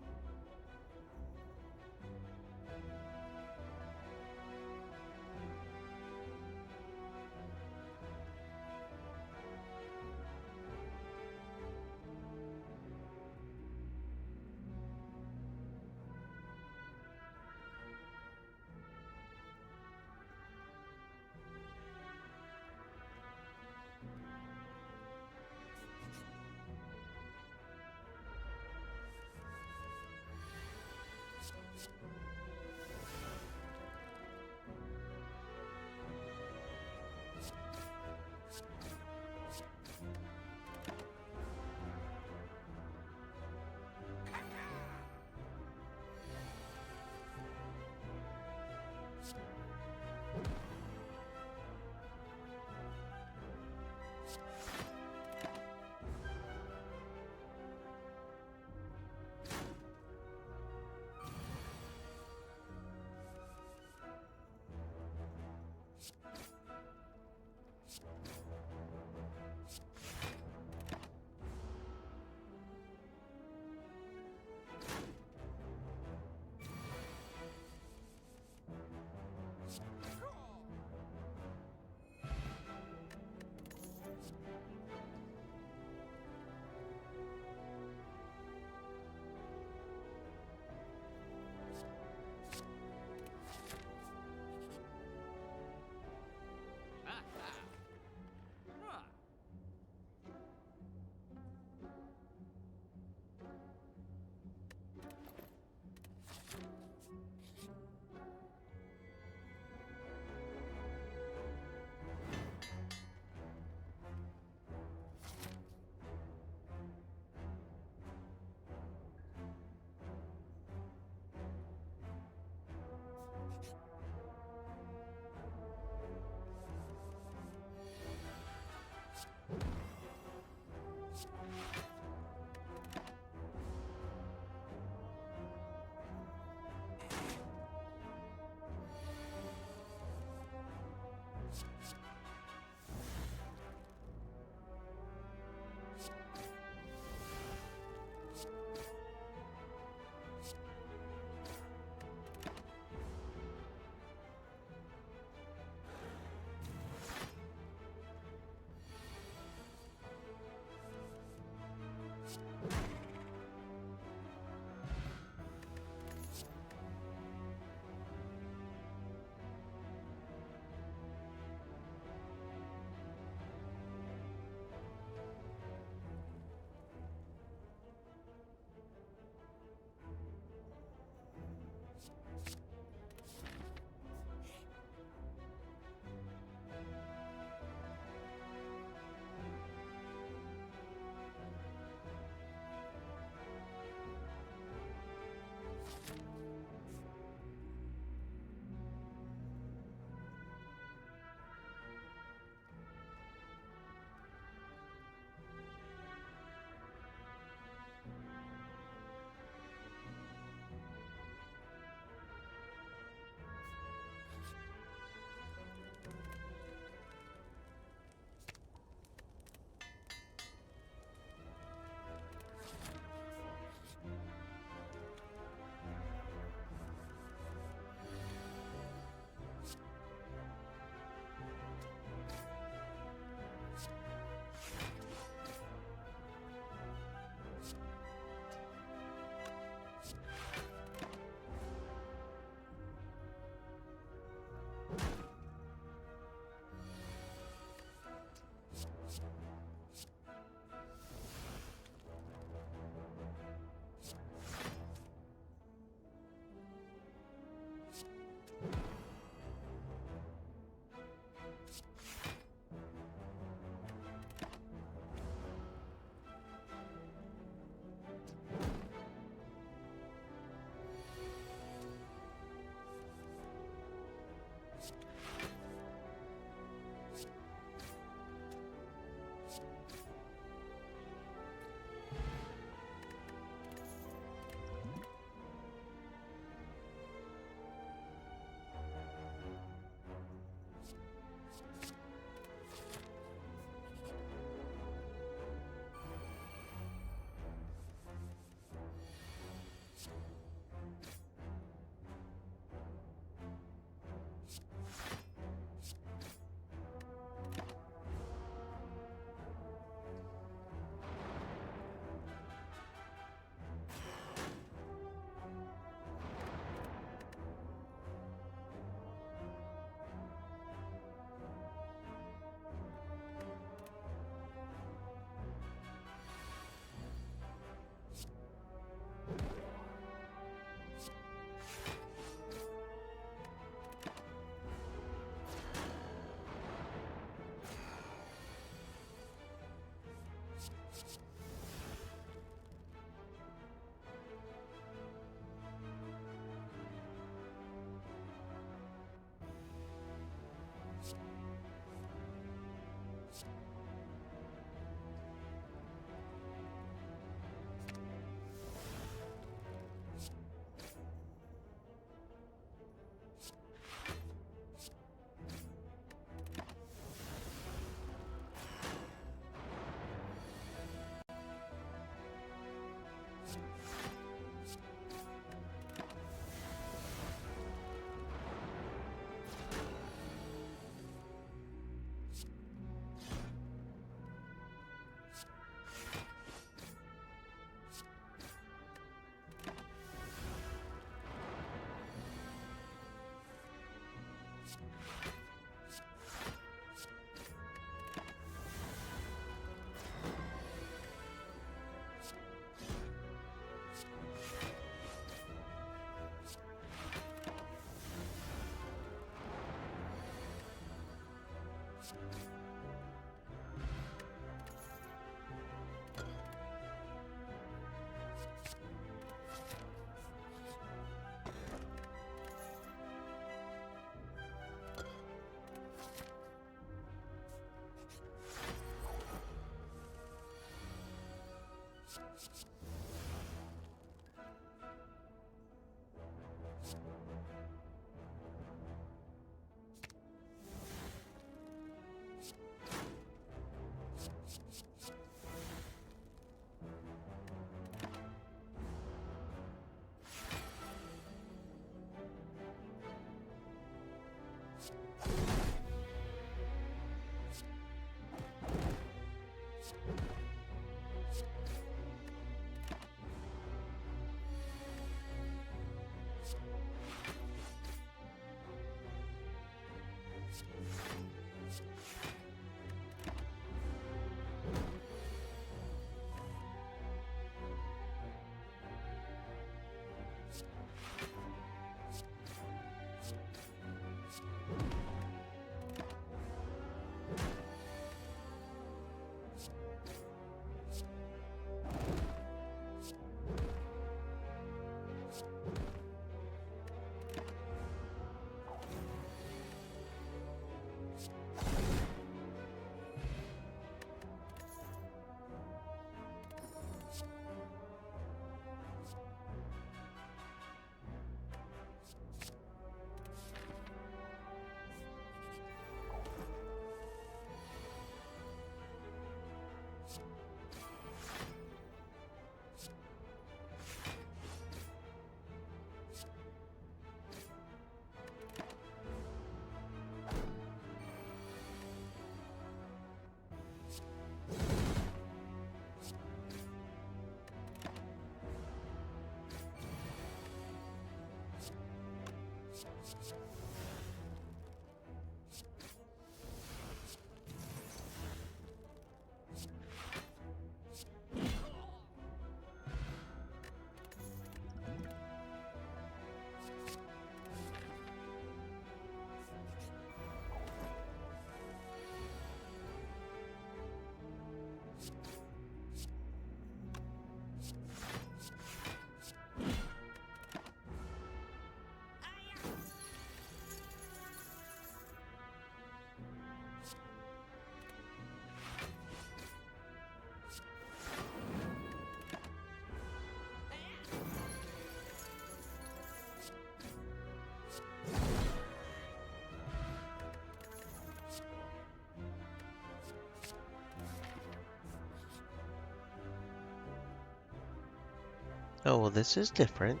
Oh, well, this is different.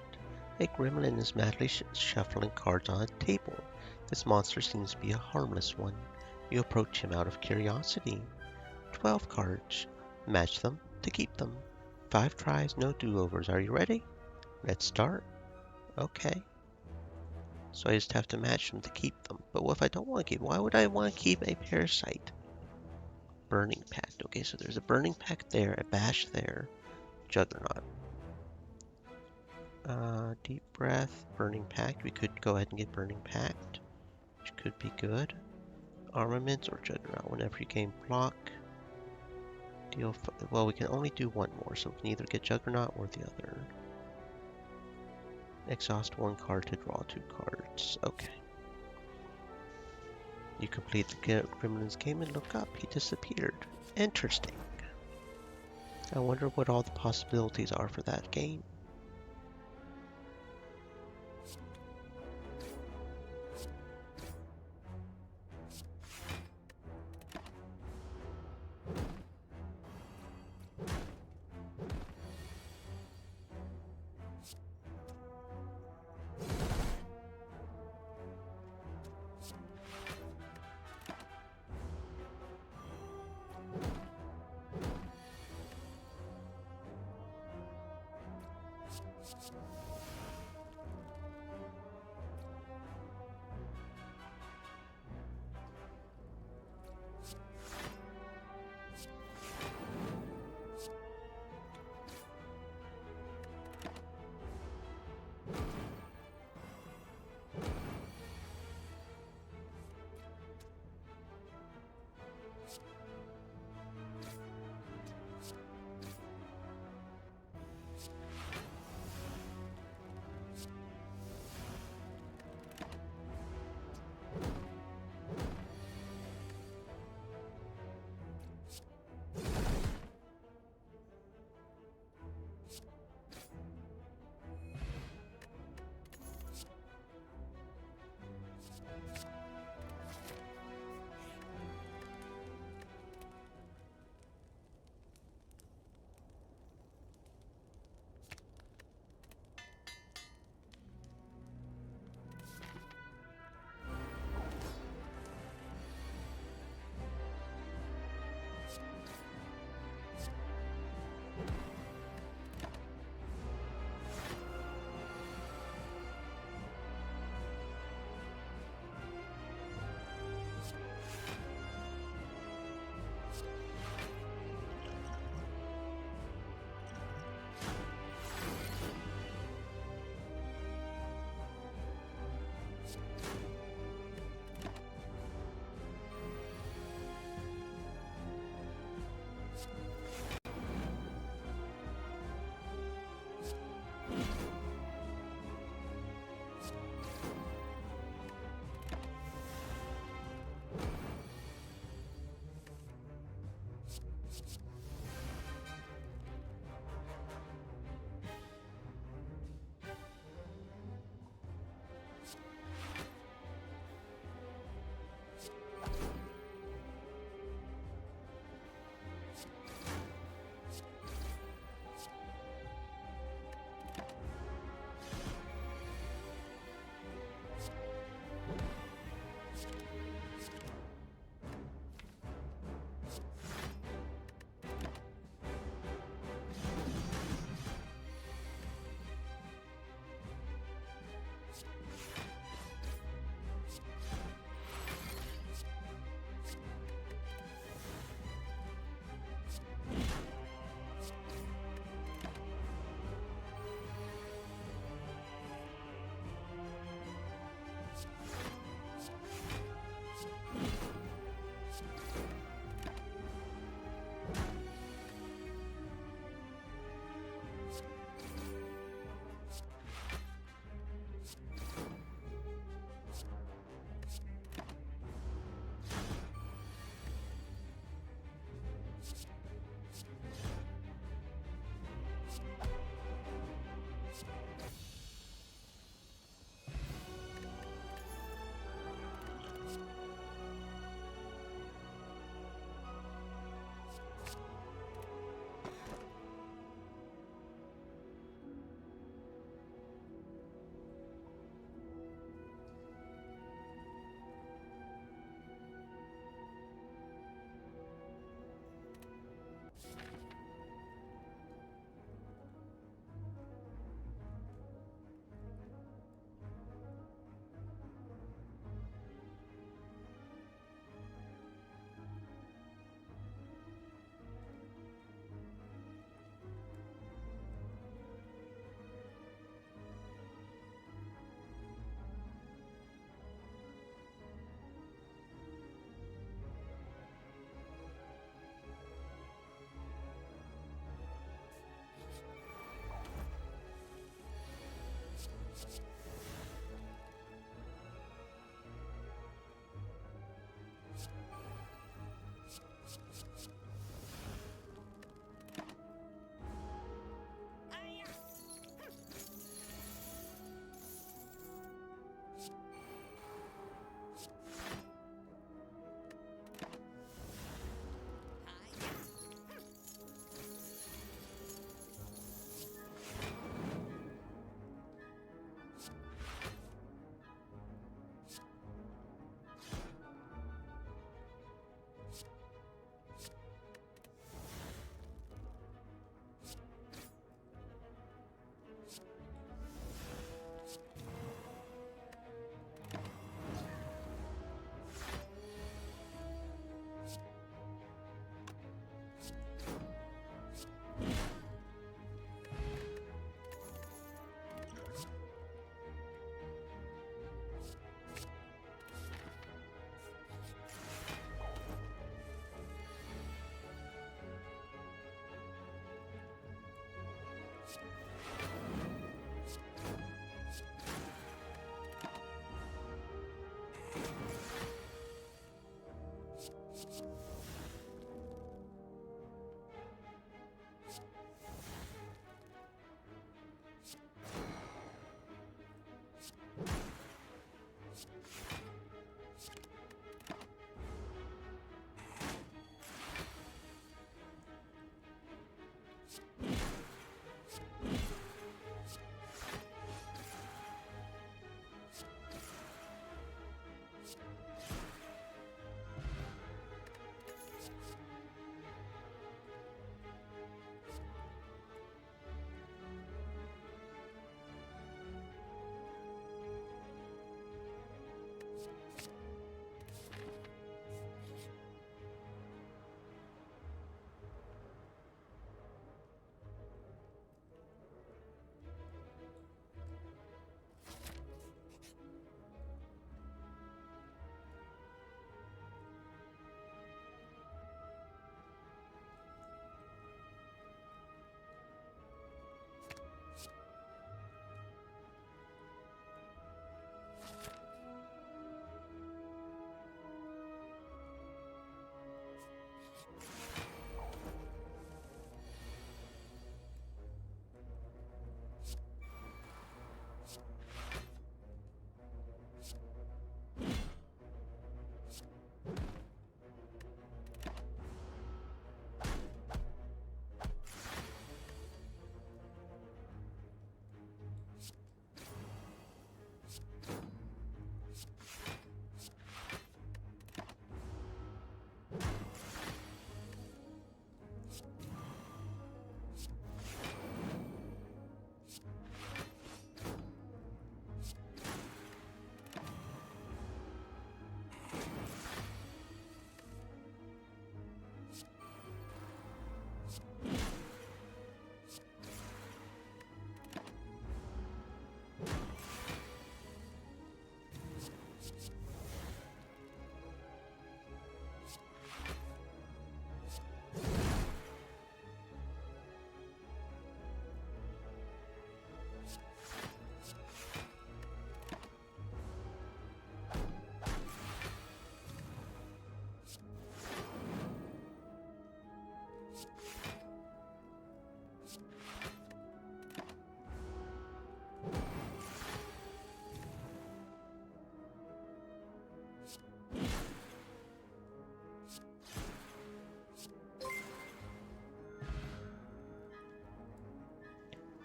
A gremlin is madly shuffling cards on a table. This monster seems to be a harmless one. You approach him out of curiosity. 12 cards. Match them to keep them. 5 tries, no do-overs. Are you ready? Let's start. Okay. So I just have to match them to keep them. But what if I don't want to keep? Why would I want to keep a parasite? Burning Pact. Okay, so there's a Burning Pact there, a Bash there, Juggernaut. Deep Breath, Burning Pact. We could go ahead and get Burning Pact, which could be good. Armaments or Juggernaut. Whenever you gain block, deal. Well, we can only do one more, so we can either get Juggernaut or the other. Exhaust 1 card to draw 2 cards. Okay. You complete the Gremlin's game and look up. He disappeared. Interesting. I wonder what all the possibilities are for that game.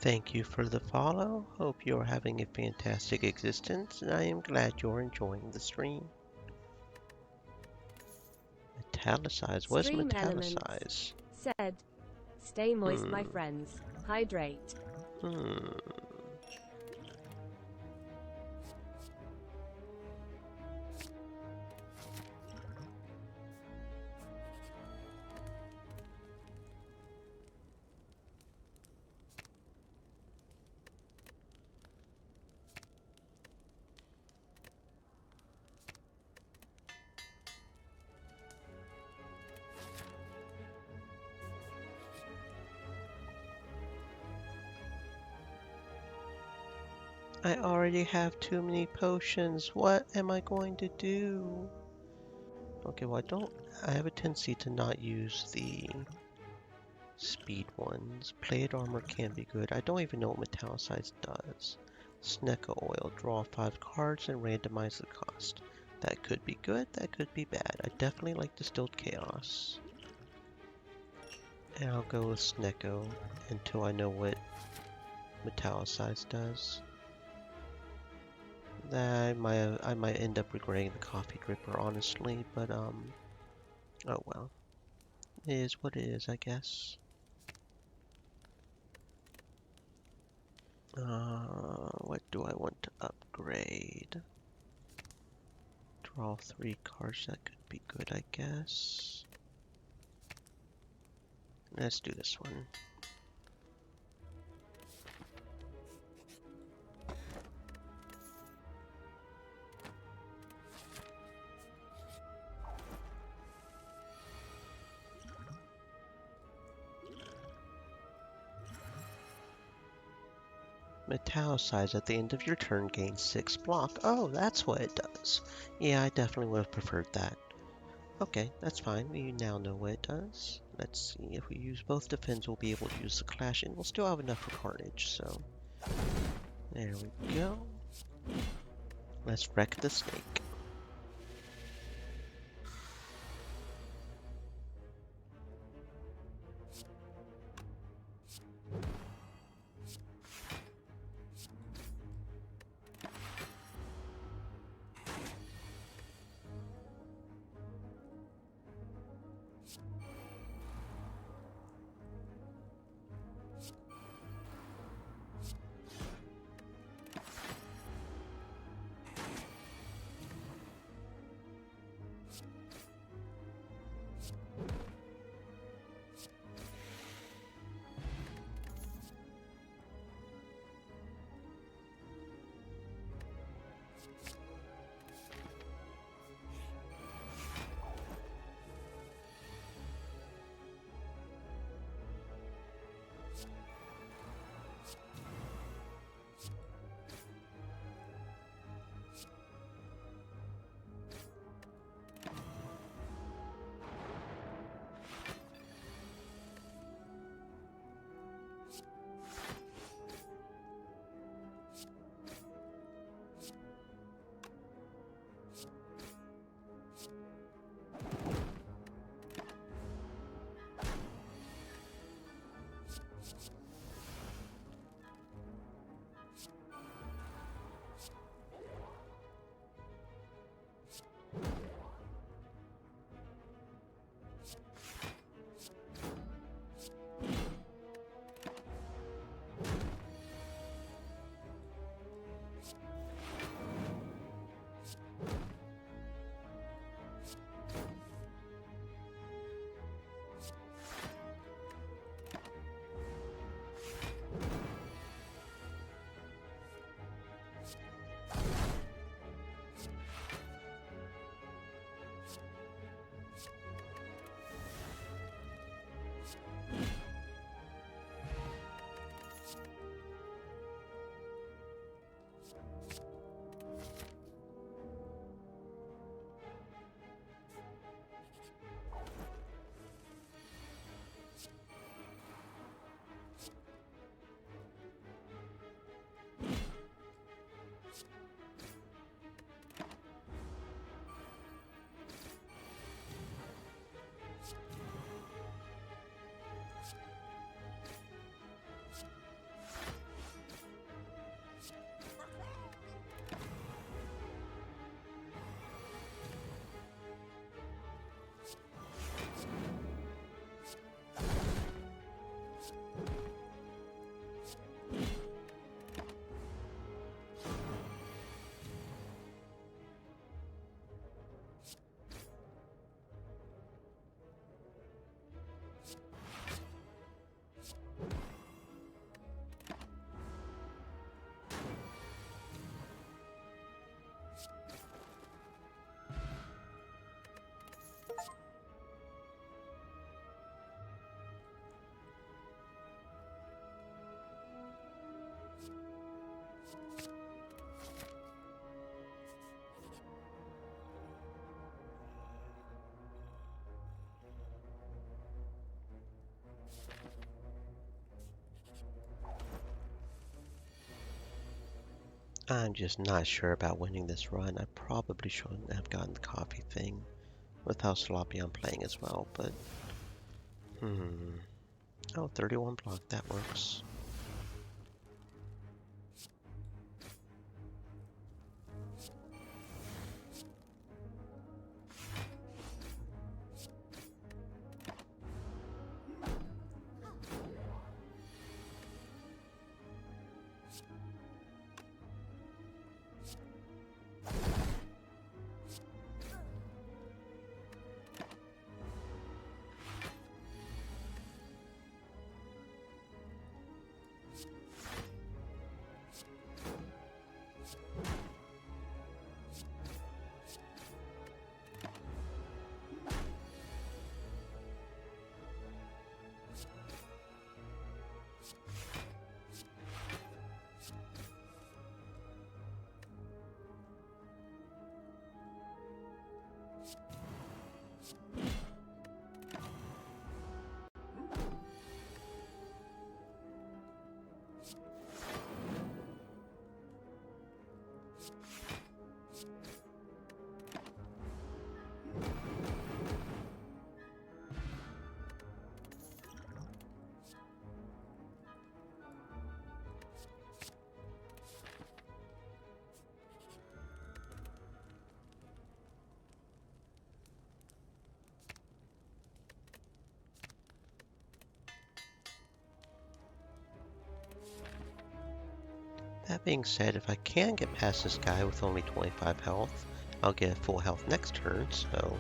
Thank you for the follow. Hope you're having a fantastic existence, and I am glad you're enjoying the stream. Italicize. What is Stream Elements metalicize? said, "Stay moist, my Hmm. friends. Hydrate." Hmm. I already have too many potions. What am I going to do? Okay, well, I have a tendency to not use the speed ones. Plate armor can be good. I don't even know what metallicize does. Sneca oil. Draw 5 cards and randomize the cost. That could be good, that could be bad. I definitely like Distilled Chaos. And I'll go with Snecko until I know what metallicize does. I might end up regretting the coffee dripper, honestly, but oh well. It is what it is, I guess. What do I want to upgrade? Draw 3 cards, that could be good, I guess. Let's do this one. Metallicize at the end of your turn gains 6 block. Oh, that's what it does. Yeah, I definitely would have preferred that. Okay, that's fine. We now know what it does. Let's see, if we use both defense, we'll be able to use the clash, and we'll still have enough for carnage, so... There we go. Let's wreck the snake. I'm just not sure about winning this run. I probably shouldn't have gotten the coffee thing with how sloppy I'm playing as well, but Oh, 31 block, that works. That being said, if I can get past this guy with only 25 health, I'll get full health next turn, so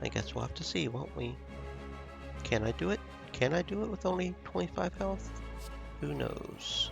I guess we'll have to see, won't we? Can I do it? Can I do it with only 25 health? Who knows?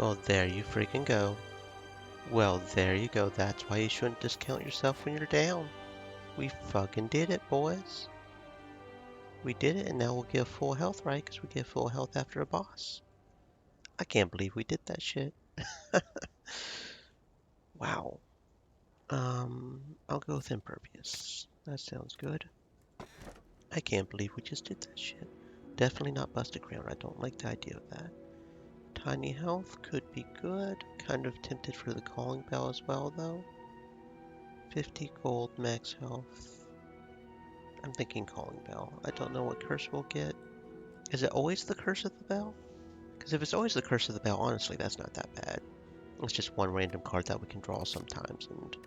Well, there you freaking go. Well, there you go. That's why you shouldn't discount yourself when you're down. We fucking did it, boys. We did it, and now we'll get full health, right? Because we get full health after a boss. I can't believe we did that shit. Wow. I'll go with impervious. That sounds good. I can't believe we just did that shit. Definitely not busted ground. I don't like the idea of that. Tiny health could be good. Kind of tempted for the calling bell as well, though. 50 gold max health. I'm thinking calling bell. I don't know what curse we'll get. Is it always the curse of the bell? Because if it's always the curse of the bell, honestly, that's not that bad. It's just one random card that we can draw sometimes, and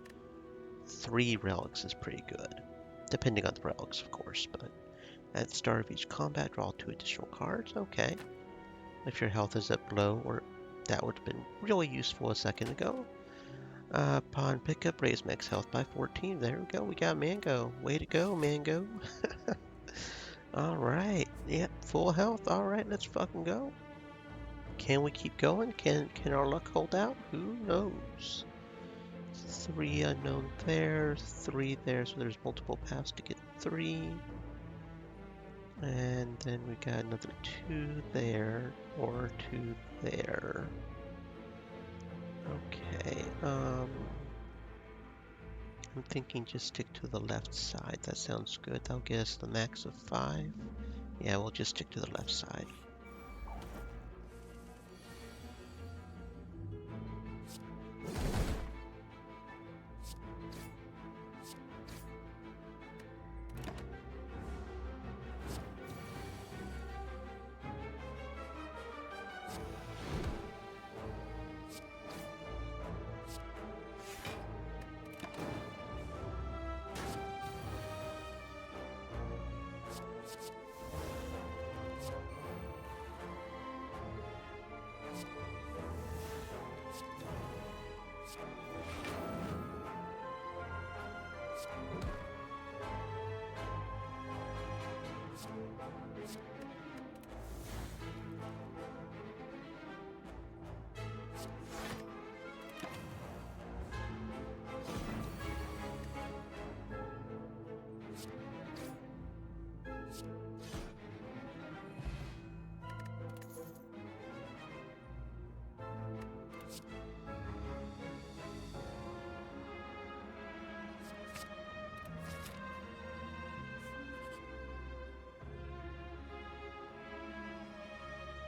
3 relics is pretty good. Depending on the relics, of course, but at the start of each combat, draw 2 additional cards. Okay. If your health is at low, or that would have been really useful a second ago. Upon pickup, raise max health by 14. There we go. We got Mango. Way to go, Mango. Alright. Yep, full health. Alright, let's fucking go. Can we keep going? Can our luck hold out? Who knows? 3 unknown there, 3 there, so there's multiple paths to get 3. And then we got another 2 there, or 2 there. Okay, I'm thinking just stick to the left side. That sounds good. That'll get us the max of 5. Yeah, we'll just stick to the left side.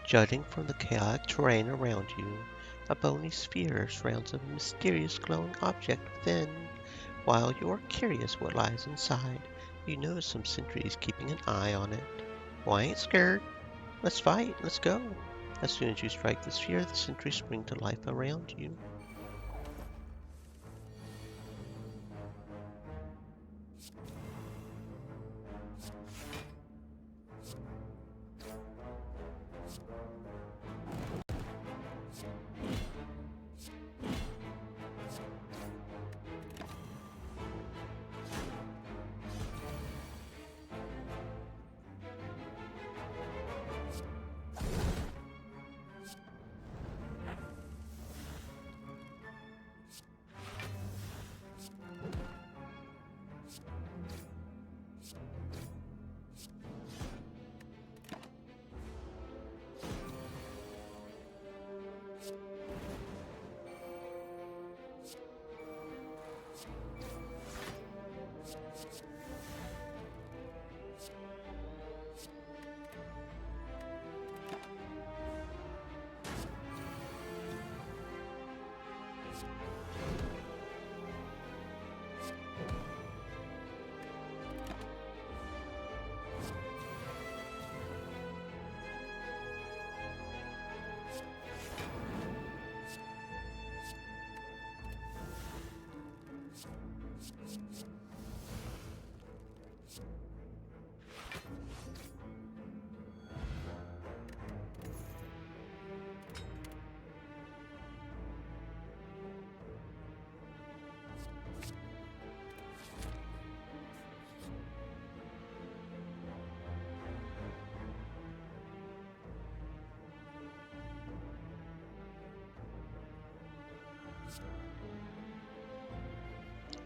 Judging from the chaotic terrain around you, a bony sphere surrounds a mysterious glowing object within. While you are curious what lies inside, you notice some sentries keeping an eye on it. Well, I ain't scared. Let's fight. Let's go. As soon as you strike the sphere, the sentries spring to life around you.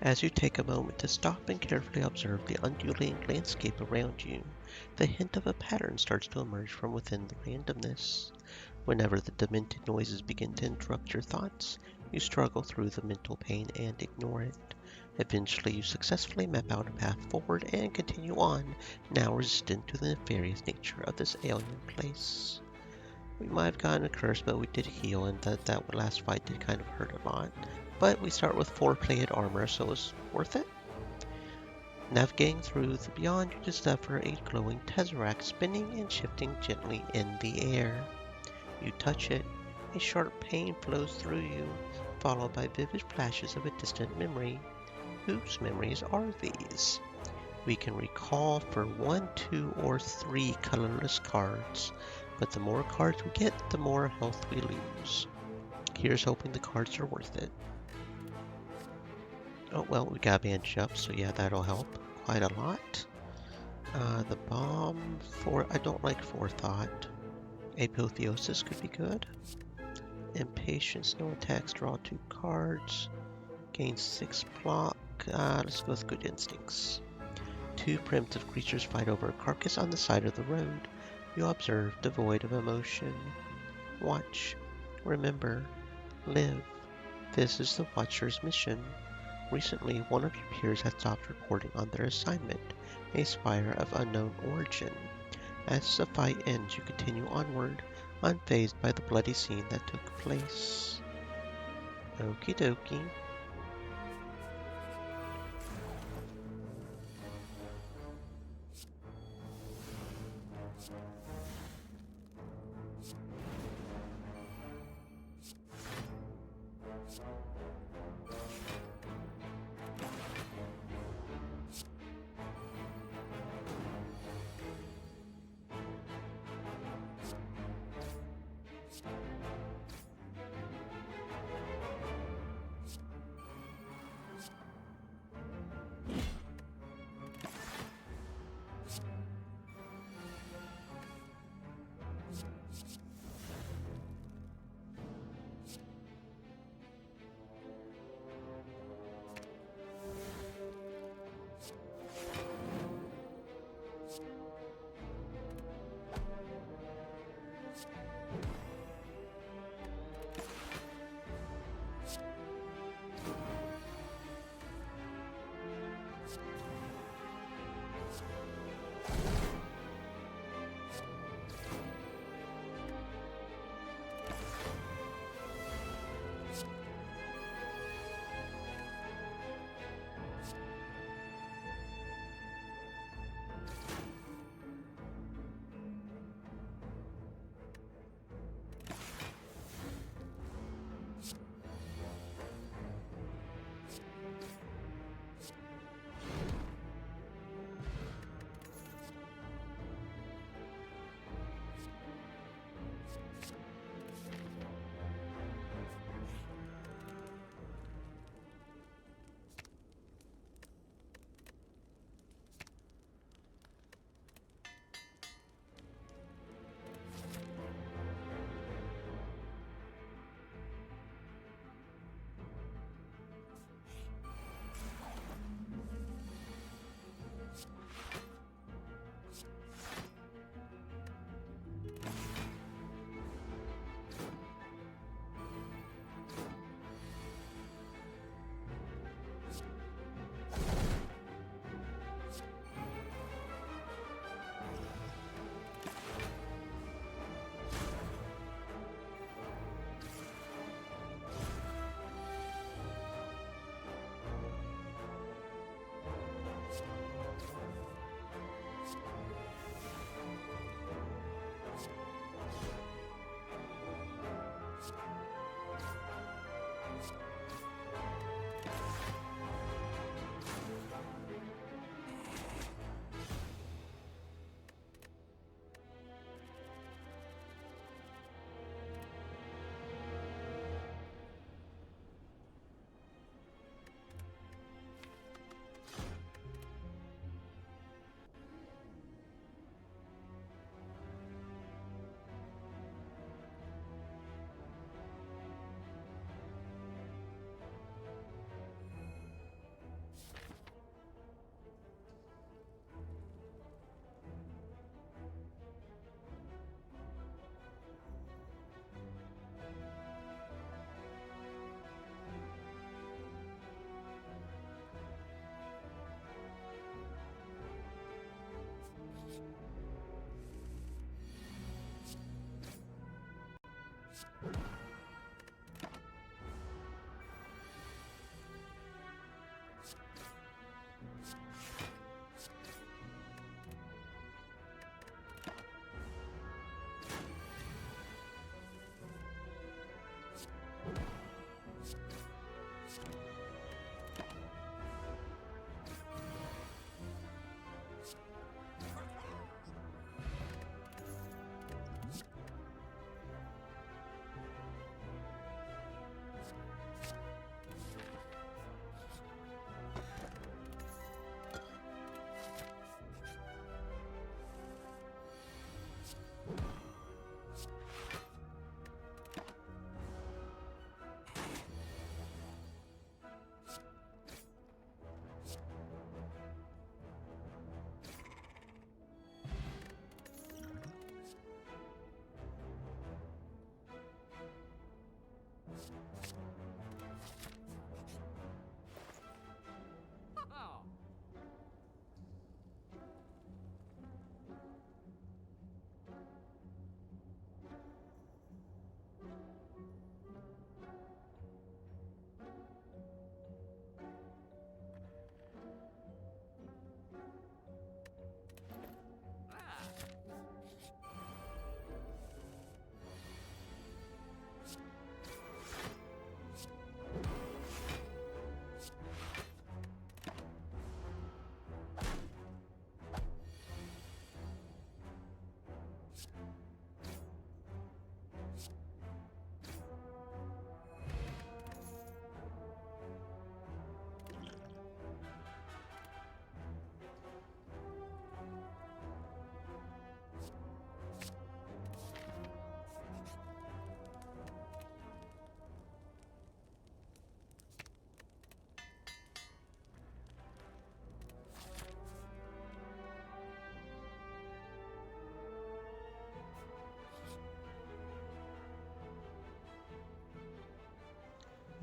As you take a moment to stop and carefully observe the undulating landscape around you, the hint of a pattern starts to emerge from within the randomness. Whenever the demented noises begin to interrupt your thoughts, you struggle through the mental pain and ignore it. Eventually, you successfully map out a path forward and continue on, now resistant to the nefarious nature of this alien place. We might have gotten a curse, but we did heal, and that last fight did kind of hurt a lot. But we start with 4-plated armor, so it's worth it. Navigating through the beyond, you discover a glowing tesseract spinning and shifting gently in the air. You touch it, a sharp pain flows through you, followed by vivid flashes of a distant memory. Whose memories are these? We can recall for 1, 2, or 3 colorless cards, but the more cards we get, the more health we lose. Here's hoping the cards are worth it. Oh well, we got bandaged up, so yeah, that'll help quite a lot. The bomb for I don't like forethought. Apotheosis could be good. Impatience, no attacks, draw 2 cards. Gain 6 block. Let's go with good instincts. 2 primitive creatures fight over a carcass on the side of the road. You observe, devoid of emotion. Watch. Remember. Live. This is the Watcher's mission. Recently, one of your peers has stopped reporting on their assignment, a Spire of unknown origin. As the fight ends, you continue onward, unfazed by the bloody scene that took place. Okie dokie.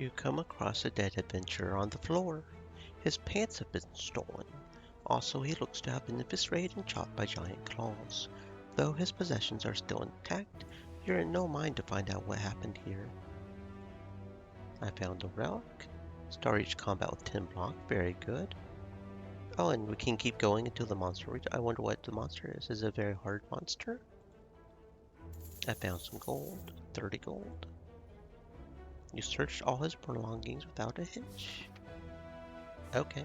You come across a dead adventurer on the floor. His pants have been stolen. Also, he looks to have been eviscerated and chopped by giant claws. Though his possessions are still intact, you're in no mind to find out what happened here. I found a relic. Start each combat with 10 block. Very good. Oh, and we can keep going until the monster reaches. I wonder what the monster is. Is it a very hard monster? I found some gold. 30 gold. You searched all his belongings without a hitch. Okay.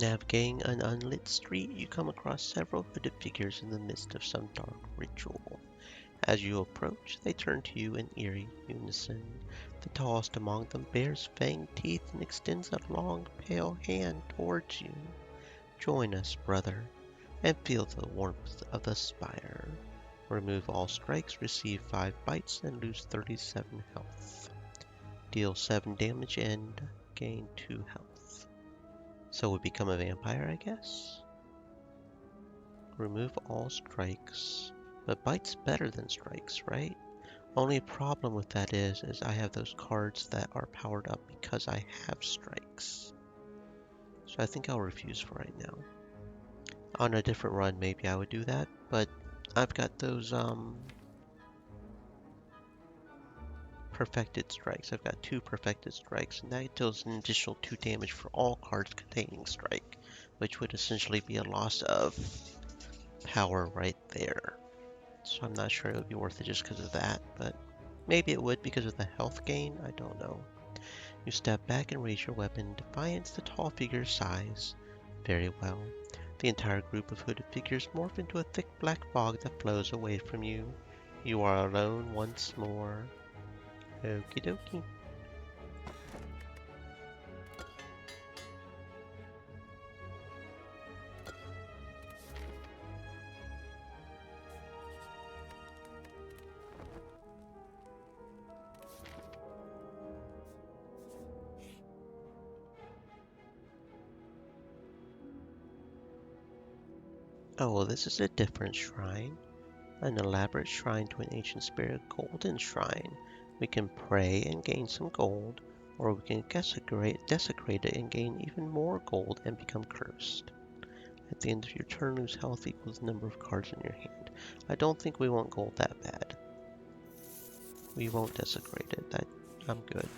Navigating an unlit street, you come across several hooded figures in the midst of some dark ritual. As you approach, they turn to you in eerie unison. The tallest among them bares fanged teeth and extends a long, pale hand towards you. Join us, brother, and feel the warmth of the Spire. Remove all strikes, receive 5 bites, and lose 37 health. Deal 7 damage and gain 2 health. So we become a vampire, I guess? Remove all strikes. But bite's better than strikes, right? Only problem with that is I have those cards that are powered up because I have strikes. So I think I'll refuse for right now. On a different run, maybe I would do that, but I've got those, perfected strikes. I've got 2 perfected strikes, and that deals an additional 2 damage for all cards containing strike, which would essentially be a loss of power right there. So I'm not sure it would be worth it just because of that, but maybe it would because of the health gain. I don't know. You step back and raise your weapon in defiance the tall figure's size. Very well. The entire group of hooded figures morph into a thick black fog that flows away from you. You are alone once more. Okie dokie. Oh, well, this is a different shrine. An elaborate shrine to an ancient spirit golden shrine. We can pray and gain some gold, or we can desecrate it and gain even more gold and become cursed. At the end of your turn, lose health equals the number of cards in your hand. I don't think we want gold that bad. We won't desecrate it. I'm good.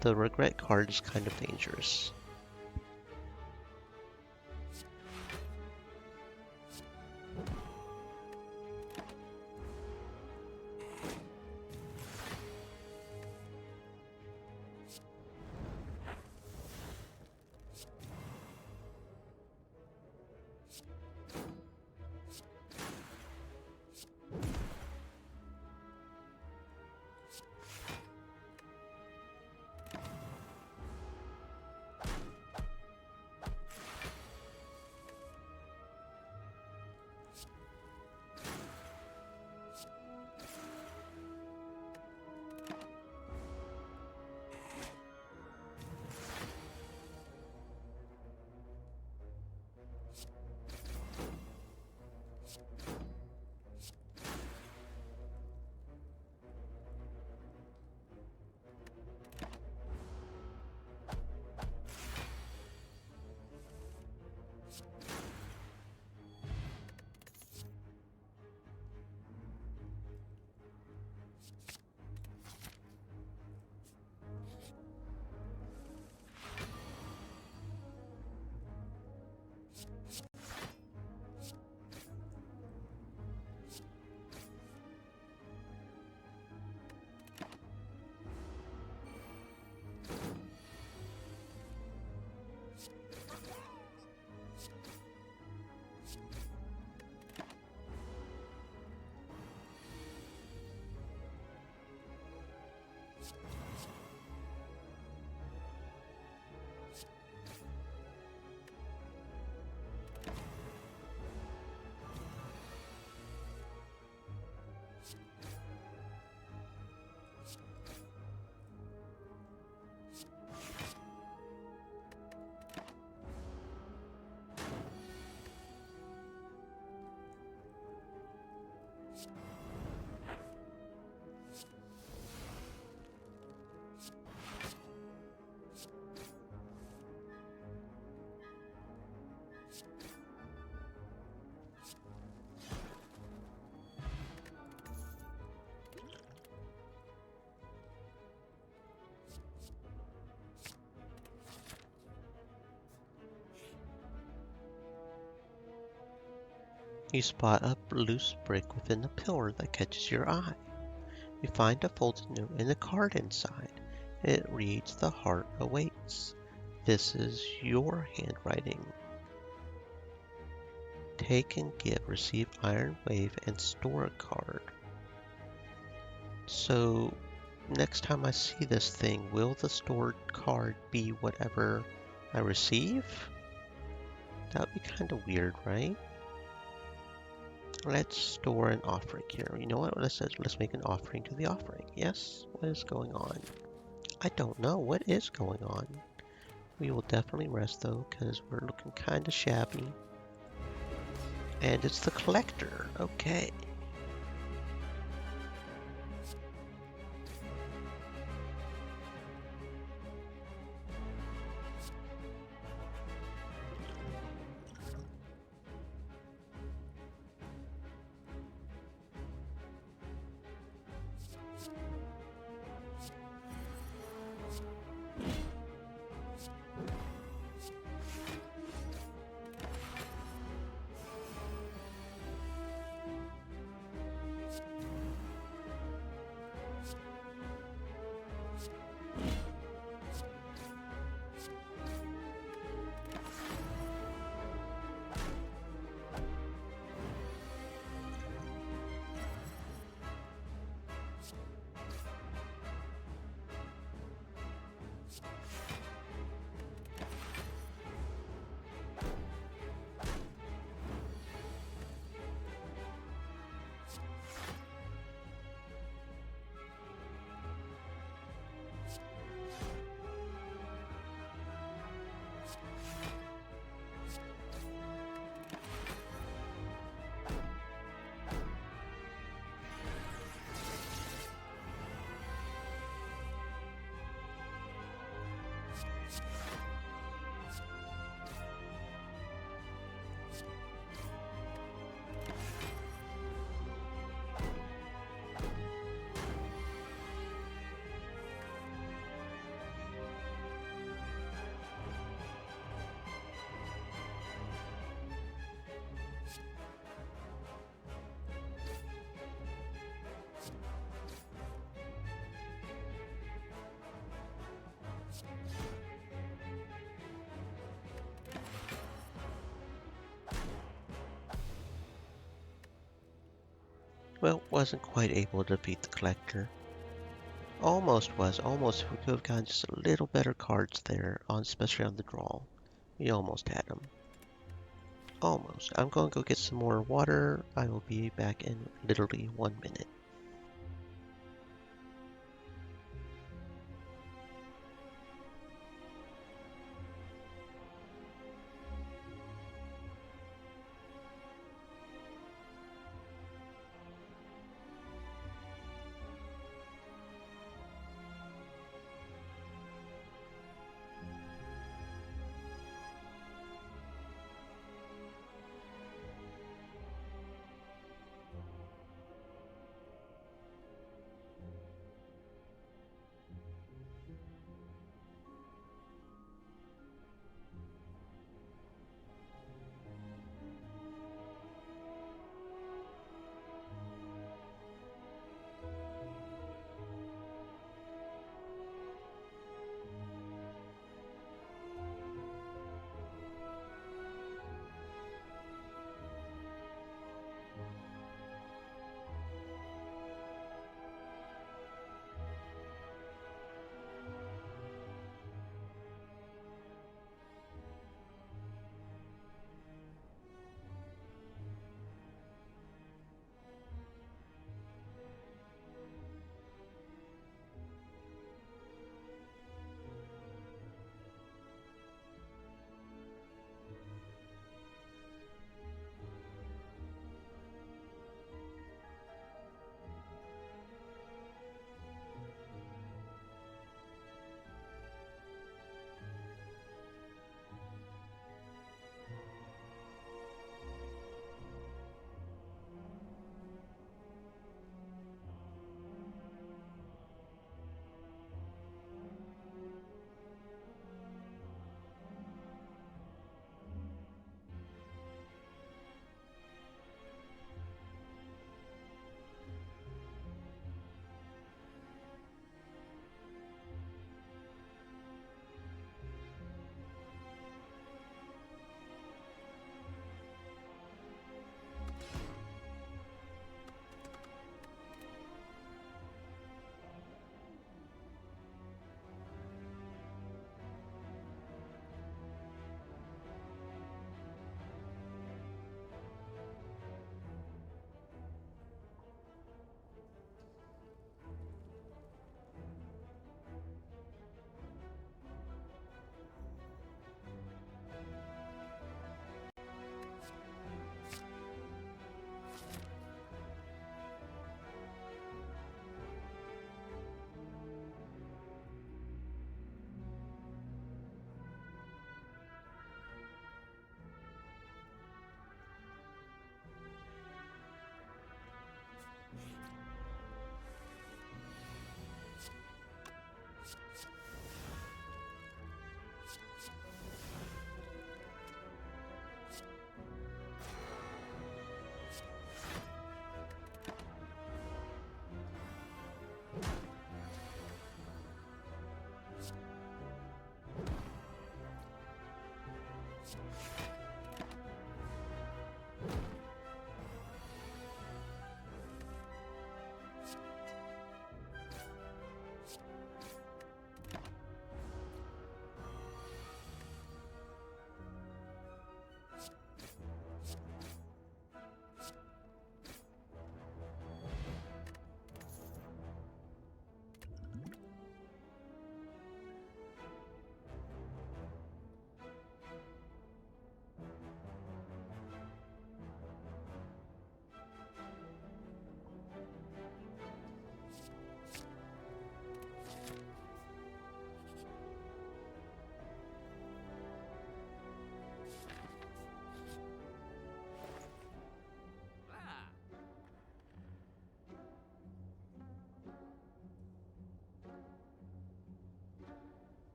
The regret card is kind of dangerous. You spot a loose brick within the pillar that catches your eye. You find a folded note and a card inside. It reads, "The heart awaits." This is your handwriting. take and give, receive Iron Wave, and store a card. So next time I see this thing, will the stored card be whatever I receive? That would be kind of weird, right? Let's store an offering here. You know what? Let's make an offering to the offering. Yes? What is going on? I don't know. What is going on? We will definitely rest though, because we're looking kind of shabby. And it's the collector. Okay. Well, wasn't quite able to defeat the collector. Almost was. Almost. We could have gotten just a little better cards there, especially on the draw. We almost had them. Almost. I'm going to go get some more water. I will be back in literally 1 minute.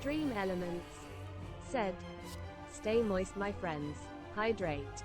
extreme elements. Said, stay moist, my friends. Hydrate.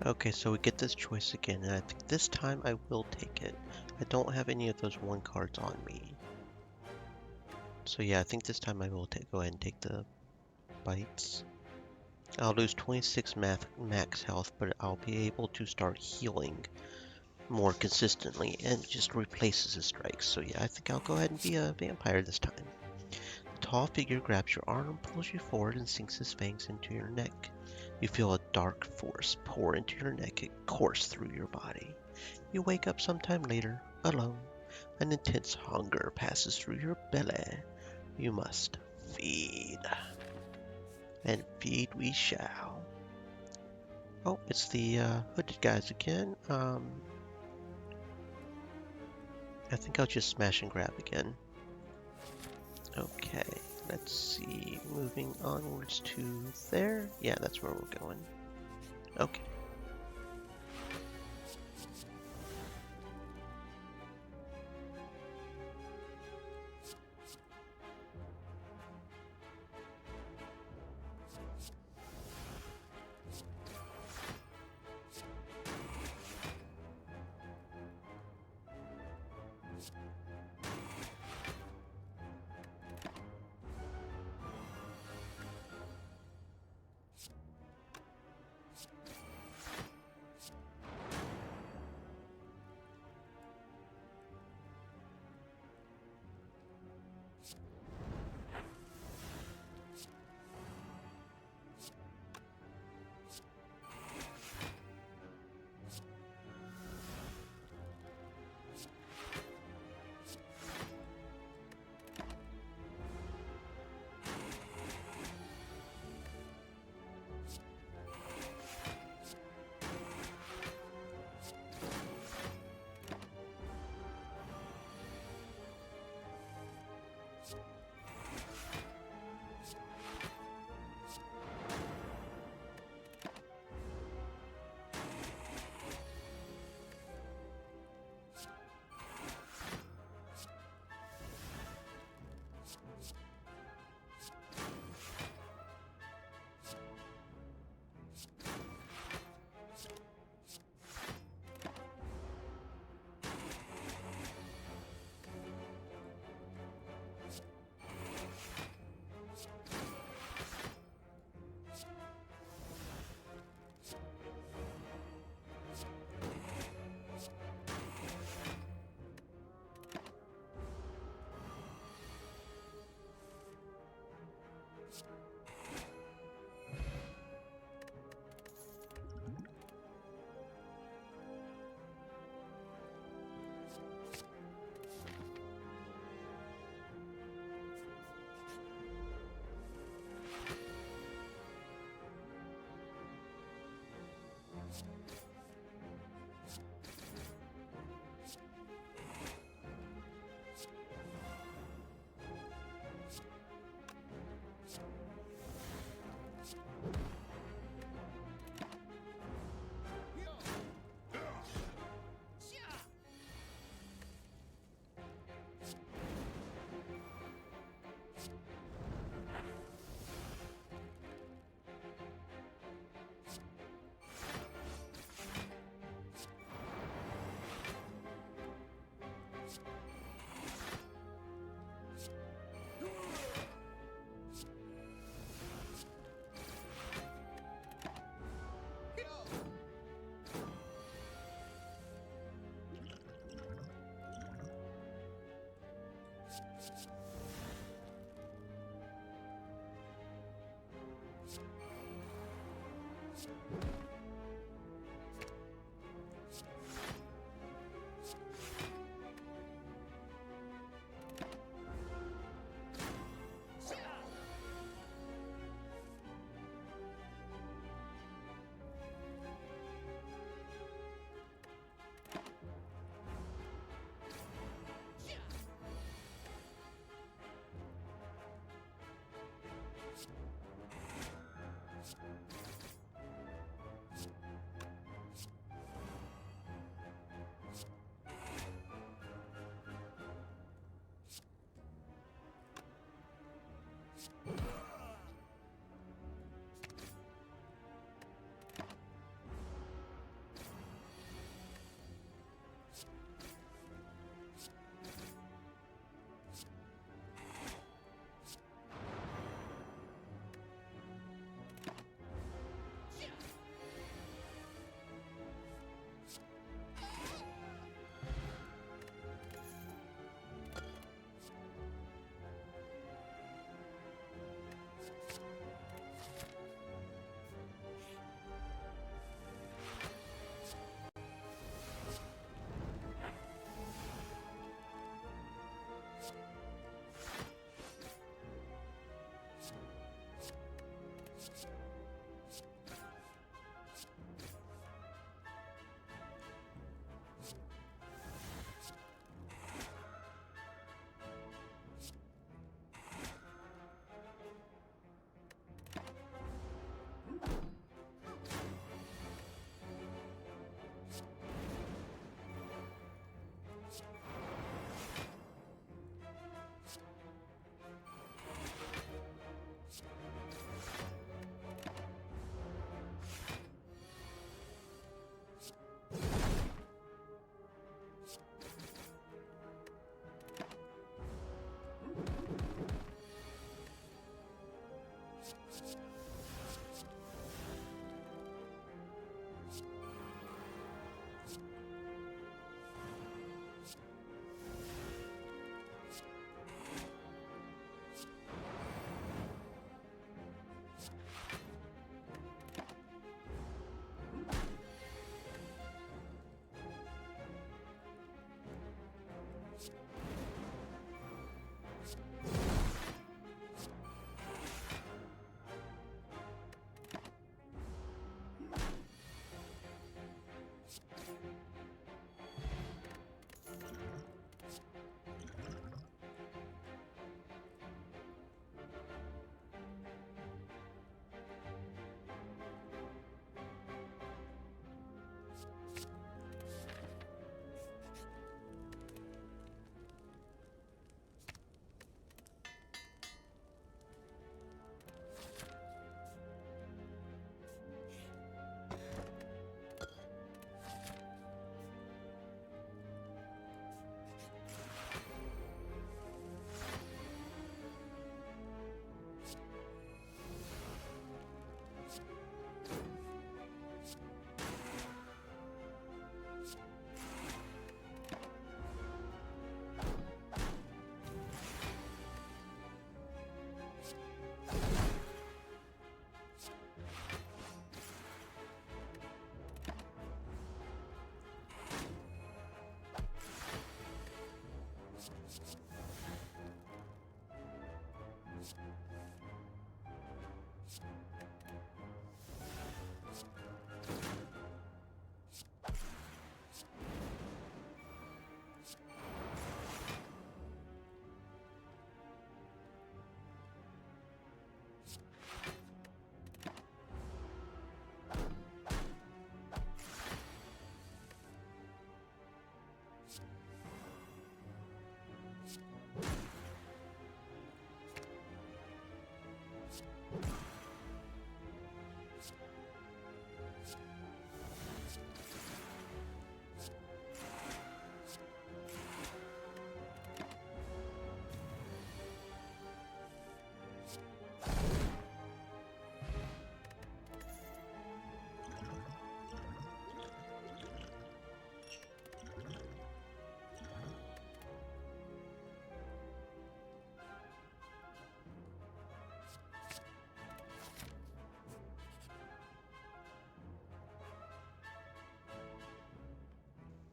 Okay, so we get this choice again, and I think this time I will take it. I don't have any of those one cards on me. So yeah, I think this time I will go ahead and take the bites. I'll lose 26 max health, but I'll be able to start healing more consistently, and it just replaces the strikes. So yeah, I think I'll go ahead and be a vampire this time. The tall figure grabs your arm, pulls you forward, and sinks his fangs into your neck. You feel a dark force pour into your neck and course through your body. You wake up sometime later, alone, An intense hunger passes through your belly. You must feed. And feed we shall. Oh, it's the hooded guys again. I think I'll just smash and grab again. Okay, let's see. Moving onwards to there. Yeah, that's where we're going. Okay.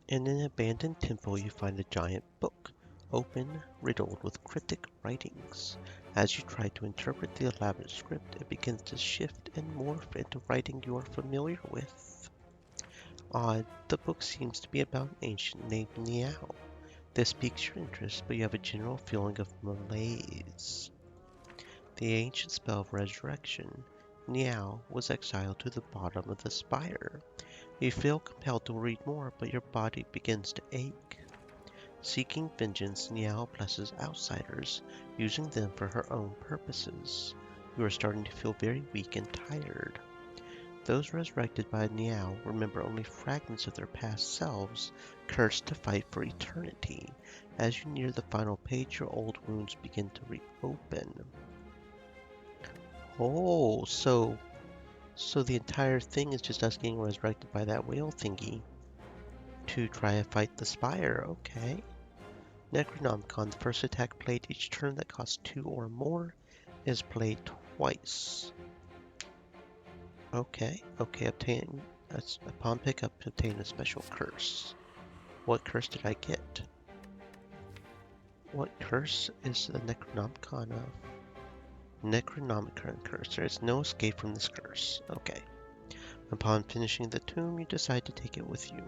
In an abandoned temple, you find a giant book, open, riddled with cryptic writings. As you try to interpret the elaborate script, it begins to shift and morph into writing you are familiar with. Odd, the book seems to be about an ancient named Niao. This piques your interest, but you have a general feeling of malaise. The ancient spell of resurrection, Niao, was exiled to the bottom of the Spire. You feel compelled to read more, but your body begins to ache. Seeking vengeance, Niao blesses outsiders, using them for her own purposes. You are starting to feel very weak and tired. Those resurrected by Niao remember only fragments of their past selves, cursed to fight for eternity. As you near the final page, your old wounds begin to reopen. Oh, so the entire thing is just us getting resurrected by that whale thingy to try and fight the Spire. Okay. Necronomicon, the first attack played each turn that costs 2 or more, is played twice. Okay, upon pickup, obtain a special curse. What curse did I get? What curse is the Necronomicon of? Necronomicon curse. There is no escape from this curse. Okay. Upon finishing the tomb, you decide to take it with you.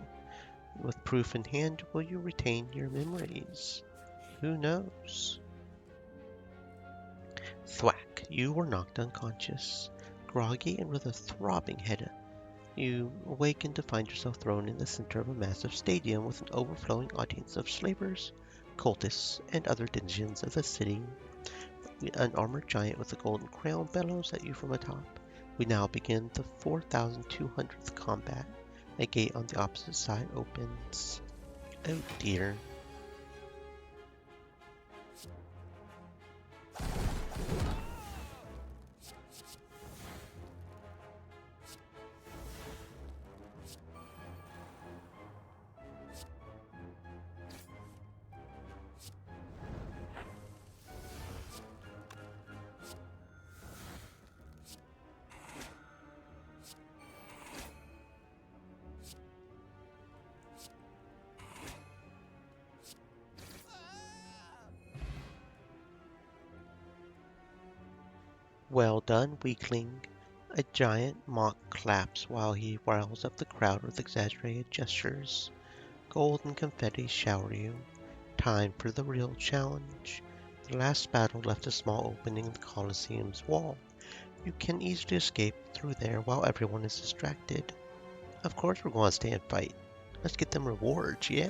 With proof in hand, will you retain your memories? Who knows? Thwack! You were knocked unconscious. Groggy and with a throbbing head, you awaken to find yourself thrown in the center of a massive stadium with an overflowing audience of slavers, cultists, and other denizens of the city. An armored giant with a golden crown bellows at you from atop. We now begin the 4,200th combat. A gate on the opposite side opens. Oh dear. Well done, weakling. A giant mock claps while he riles up the crowd with exaggerated gestures. Gold and confetti shower you. Time for the real challenge. The last battle left a small opening in the Colosseum's wall. You can easily escape through there while everyone is distracted. Of course we're going to stay and fight. Let's get them rewards, yeah?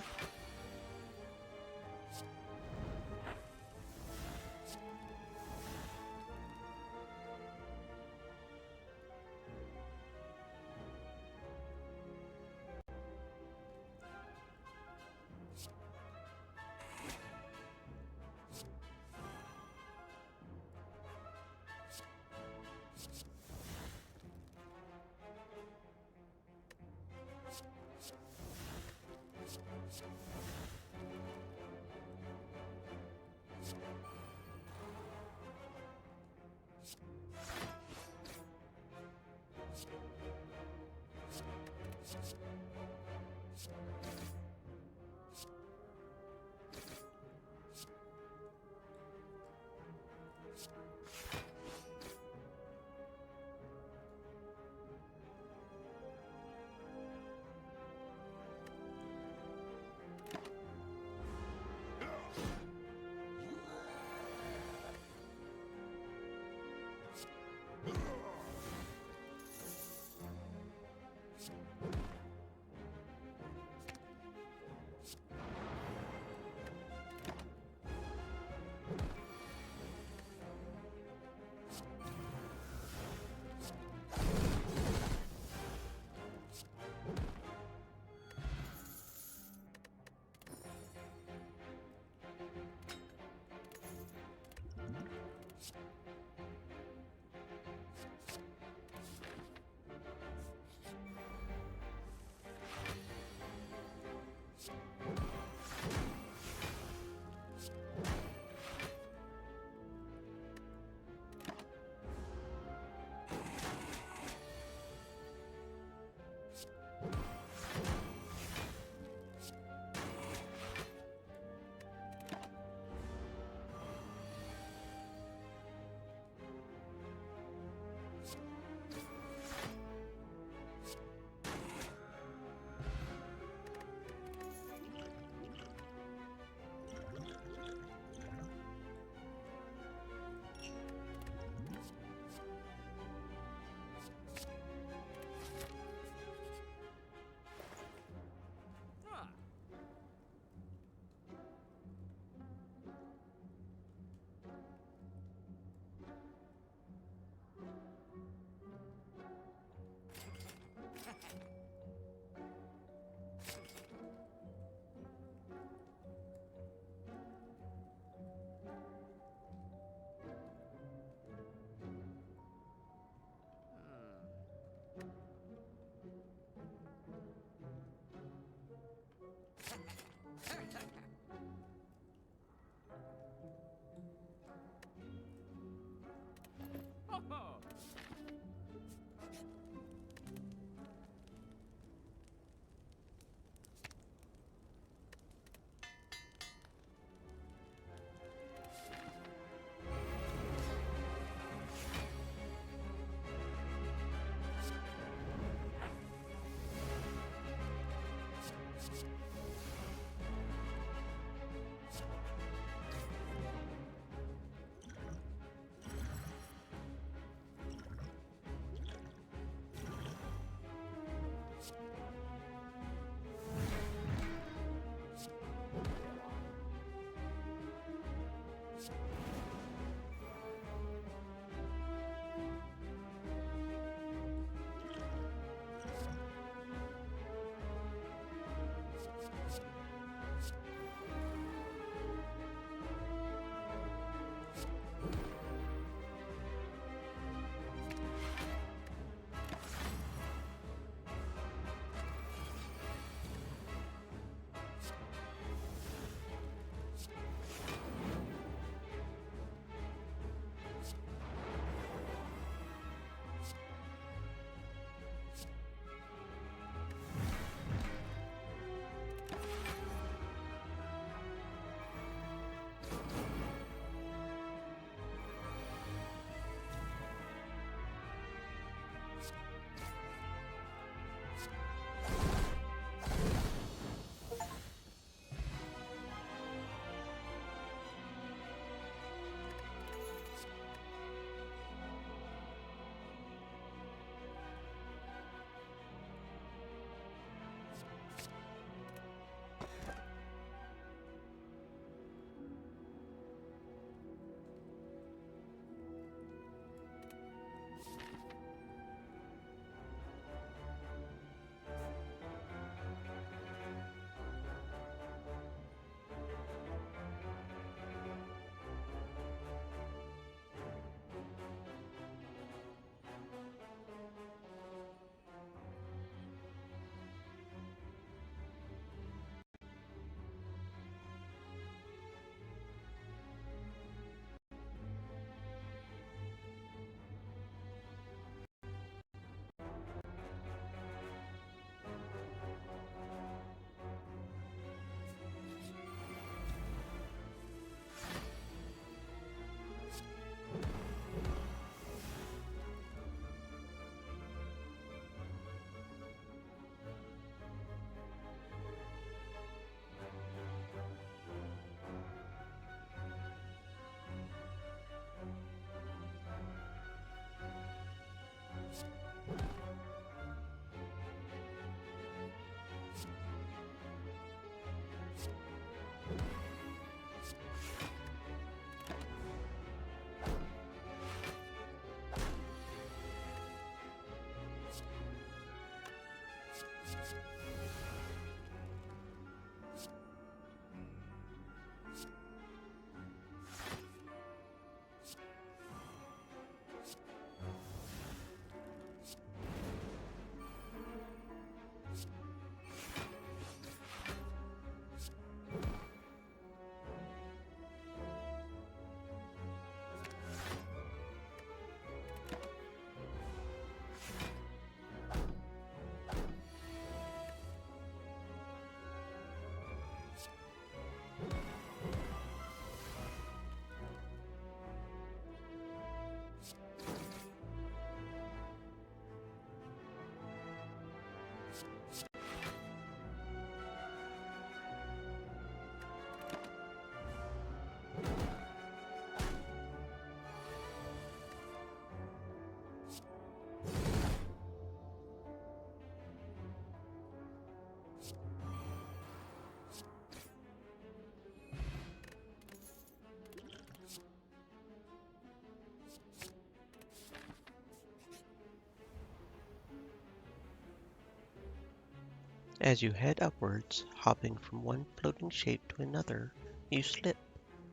As you head upwards, hopping from one floating shape to another, you slip.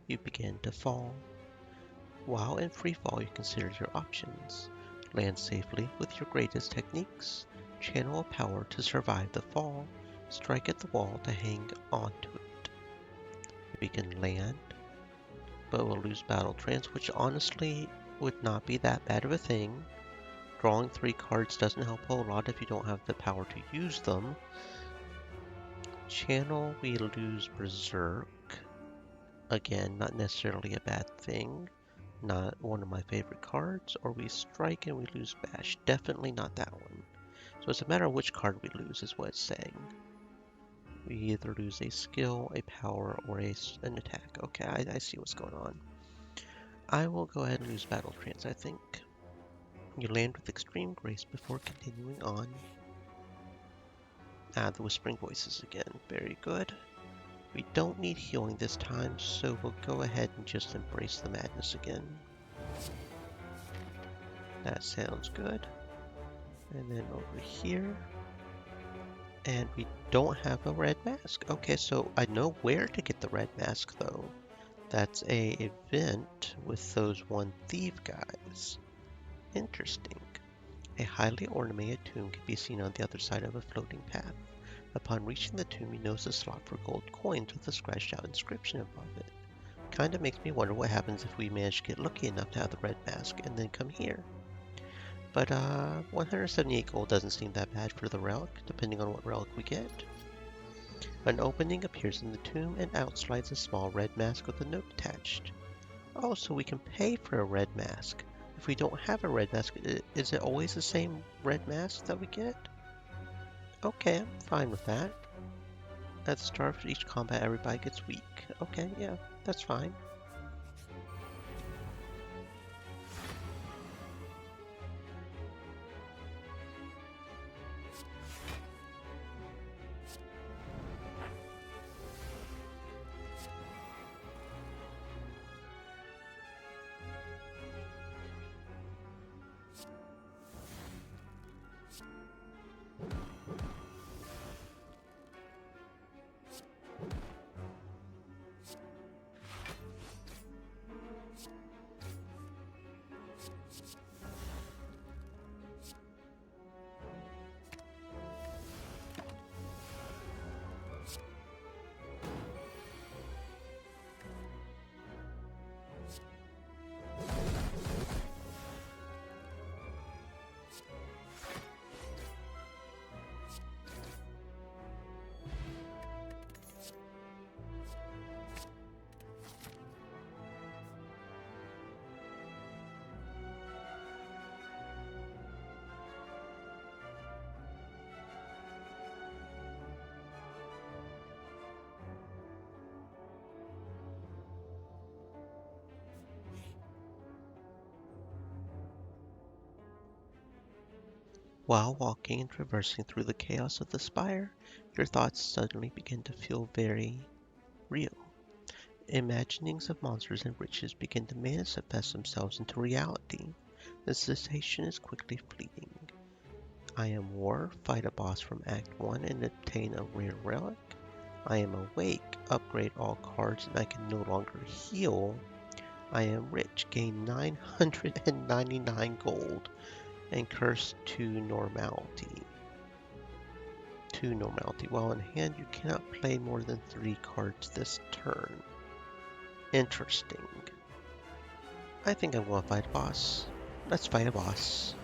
You begin to fall. While in free fall, you consider your options. Land safely with your greatest techniques. Channel a power to survive the fall. Strike at the wall to hang onto it. We can land, but we'll lose battle trance, which honestly would not be that bad of a thing. Drawing 3 cards doesn't help a whole lot if you don't have the power to use them. Channel, we lose Berserk. Again, not necessarily a bad thing. Not one of my favorite cards. Or we strike and we lose Bash. Definitely not that one. So it's a matter of which card we lose is what it's saying. We either lose a skill, a power, or an attack. Okay, I see what's going on. I will go ahead and lose Battle Trance, I think. You land with extreme grace before continuing on. Ah, the Whispering Voices again. Very good. We don't need healing this time, so we'll go ahead and just embrace the madness again. That sounds good. And then over here. And we don't have a red mask. Okay, so I know where to get the red mask, though. That's a event with those 1 thief guys. Interesting. A highly ornamented tomb can be seen on the other side of a floating path. Upon reaching the tomb, you notice a slot for gold coins with a scratched out inscription above it. Kinda makes me wonder what happens if we manage to get lucky enough to have the red mask and then come here. But 178 gold doesn't seem that bad for the relic, depending on what relic we get. An opening appears in the tomb and out slides a small red mask with a note attached. Oh, so we can pay for a red mask. If we don't have a red mask, is it always the same red mask that we get? Okay, I'm fine with that. At the start of each combat, everybody gets weak. Okay, yeah, that's fine. While walking and traversing through the chaos of the Spire, your thoughts suddenly begin to feel very real. Imaginings of monsters and riches begin to manifest themselves into reality. The sensation is quickly fleeting. I am war, fight a boss from Act 1 and obtain a rare relic. I am awake, upgrade all cards and I can no longer heal. I am rich, gain 999 gold. And curse to normality. While in hand, you cannot play more than 3 cards this turn. Interesting. I think I'm going to fight a boss. Let's fight a boss.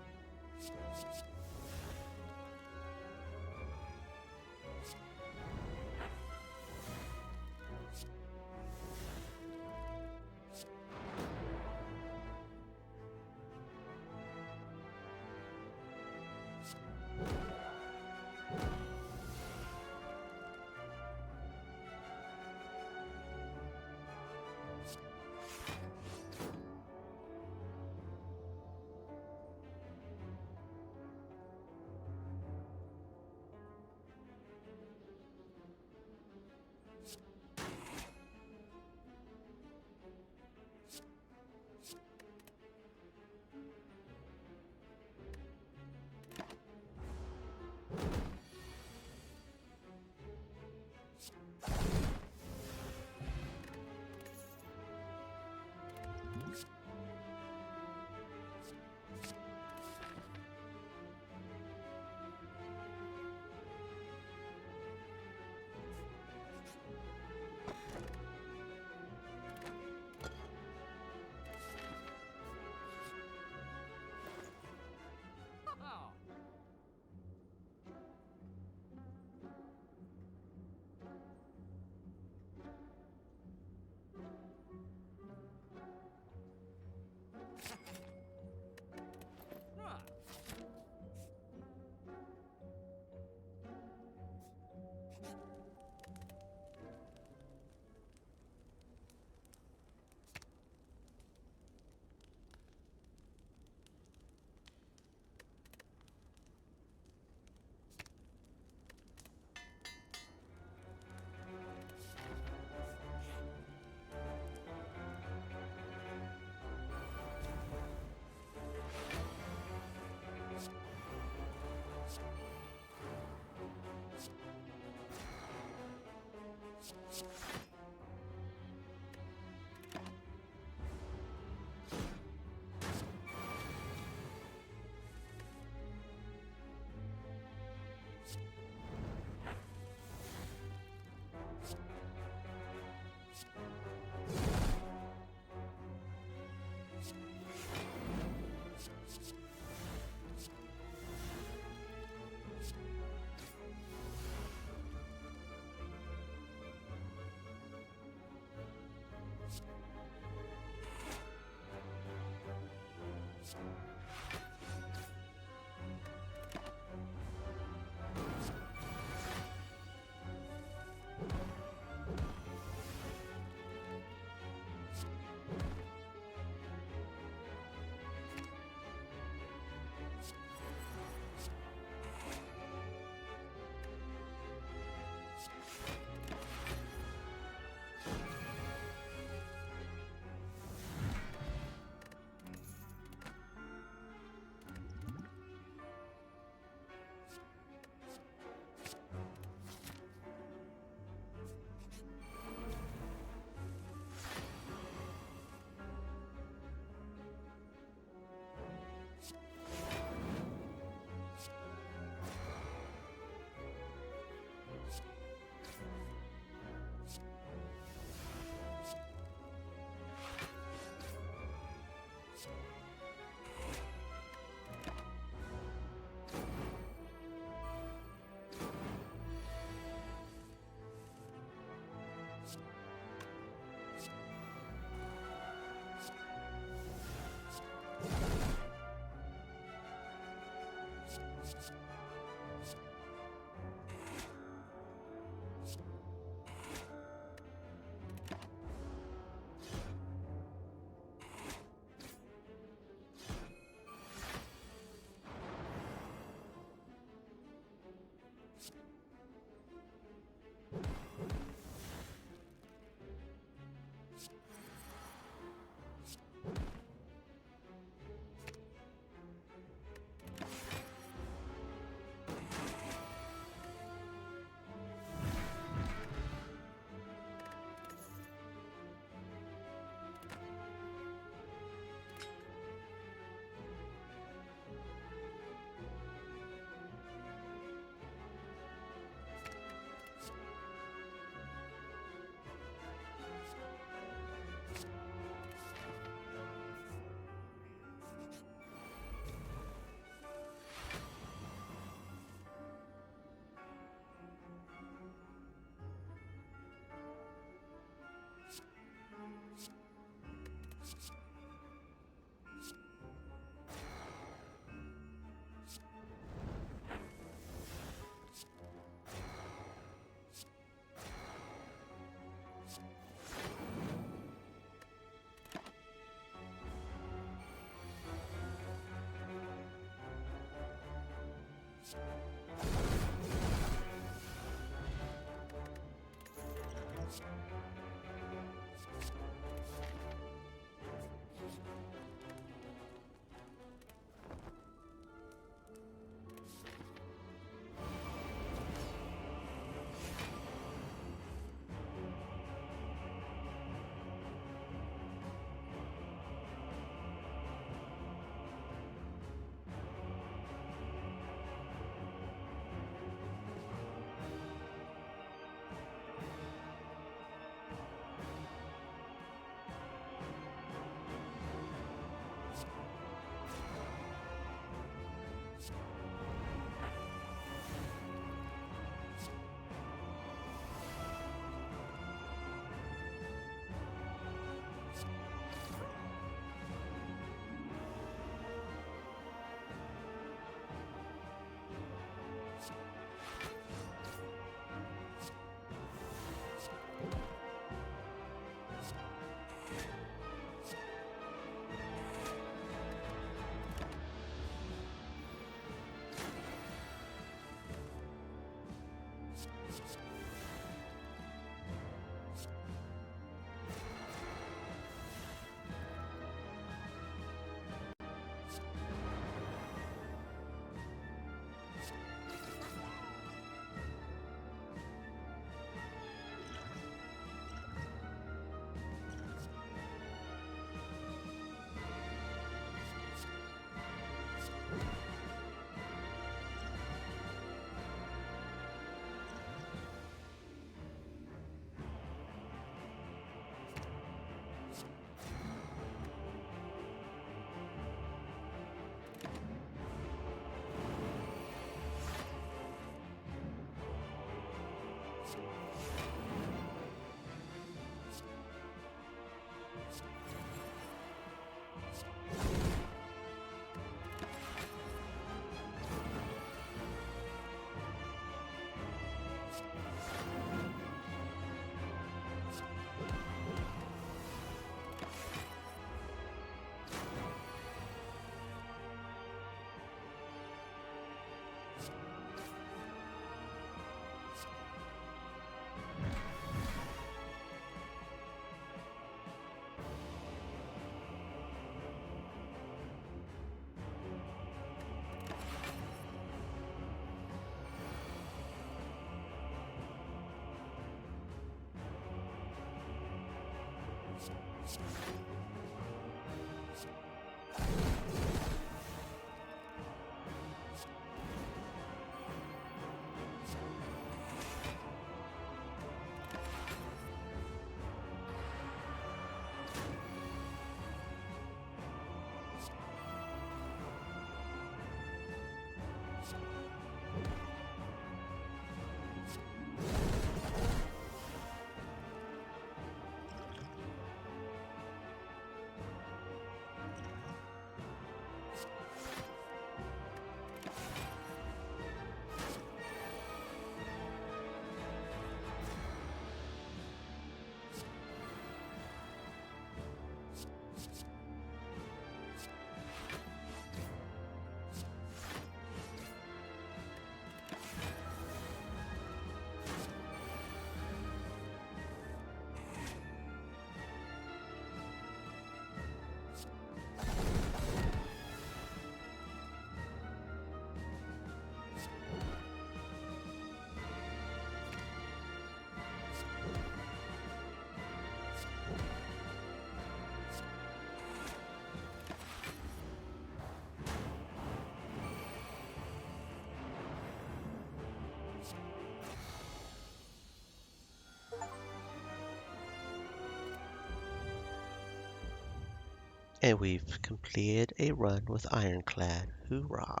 And we've completed a run with Ironclad. Hoorah!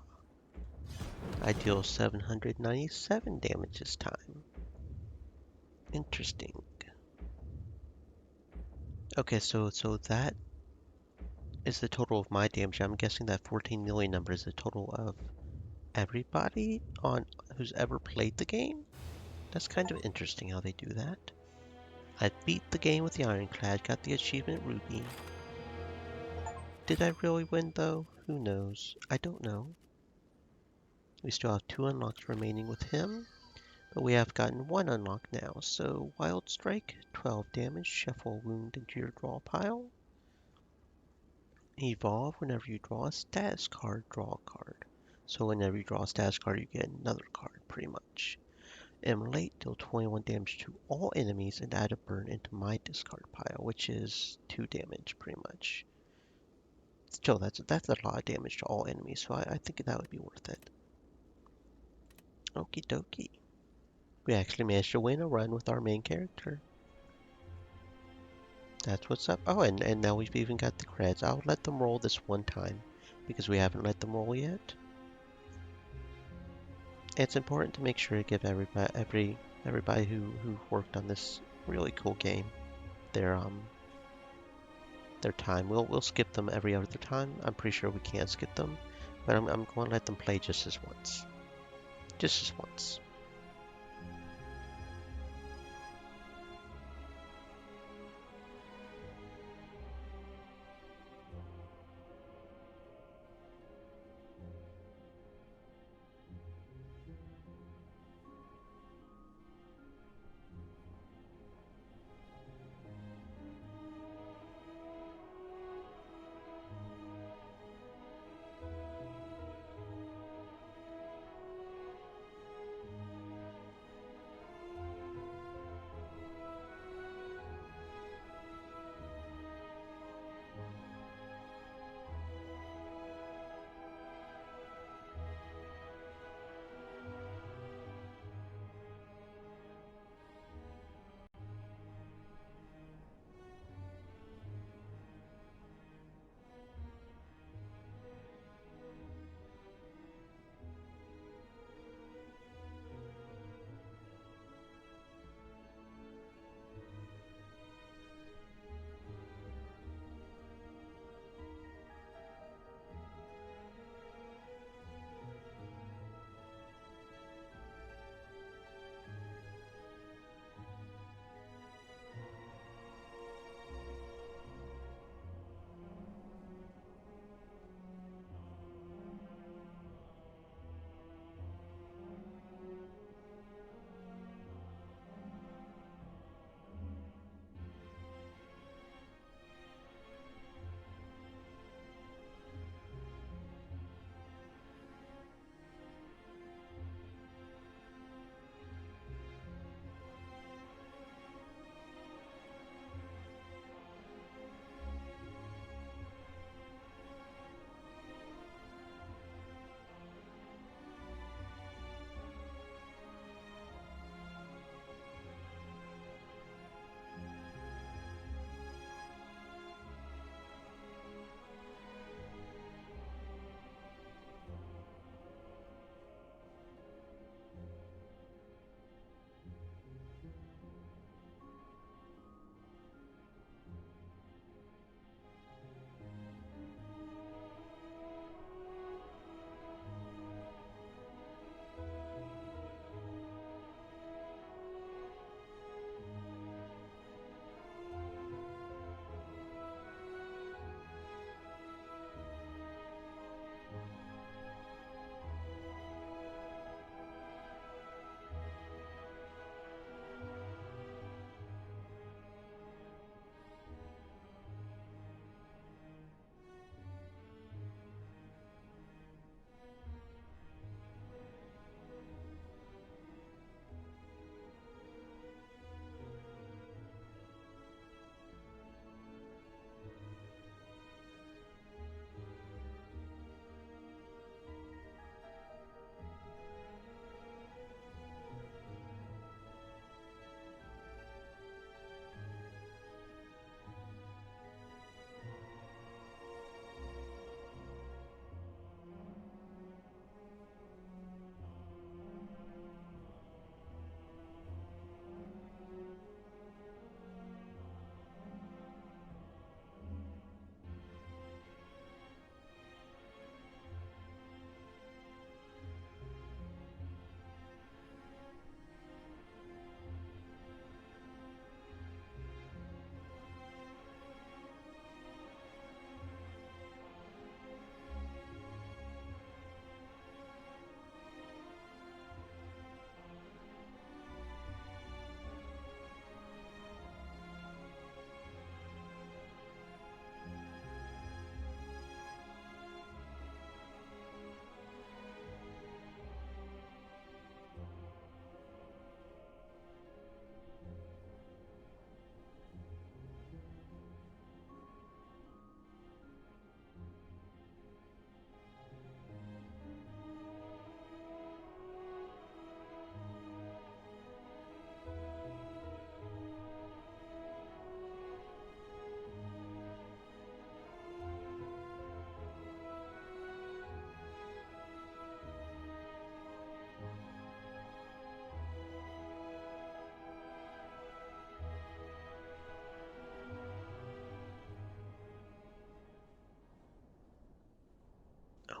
I deal 797 damage this time. Interesting. Okay, so that is the total of my damage. I'm guessing that 14 million number is the total of everybody on who's ever played the game. That's kind of interesting how they do that. I beat the game with the Ironclad, got the achievement Ruby. Did I really win though? Who knows? I don't know. We still have 2 unlocks remaining with him, but we have gotten 1 unlock now. So Wild Strike, 12 damage, shuffle wound into your draw pile. Evolve, whenever you draw a status card, draw a card. So whenever you draw a status card, you get another card, pretty much. Immolate, deal 21 damage to all enemies and add a burn into my discard pile, which is 2 damage, pretty much. Still, that's a lot of damage to all enemies, so I think that would be worth it. Okie dokie. We actually managed to win a run with our main character. That's what's up. Oh, and now we've even got the creds. I'll let them roll this one time, because we haven't let them roll yet. It's important to make sure to give everybody who worked on this really cool game their time. We'll skip them every other time. I'm pretty sure we can't skip them, but I'm going to let them play just this once. Just this once.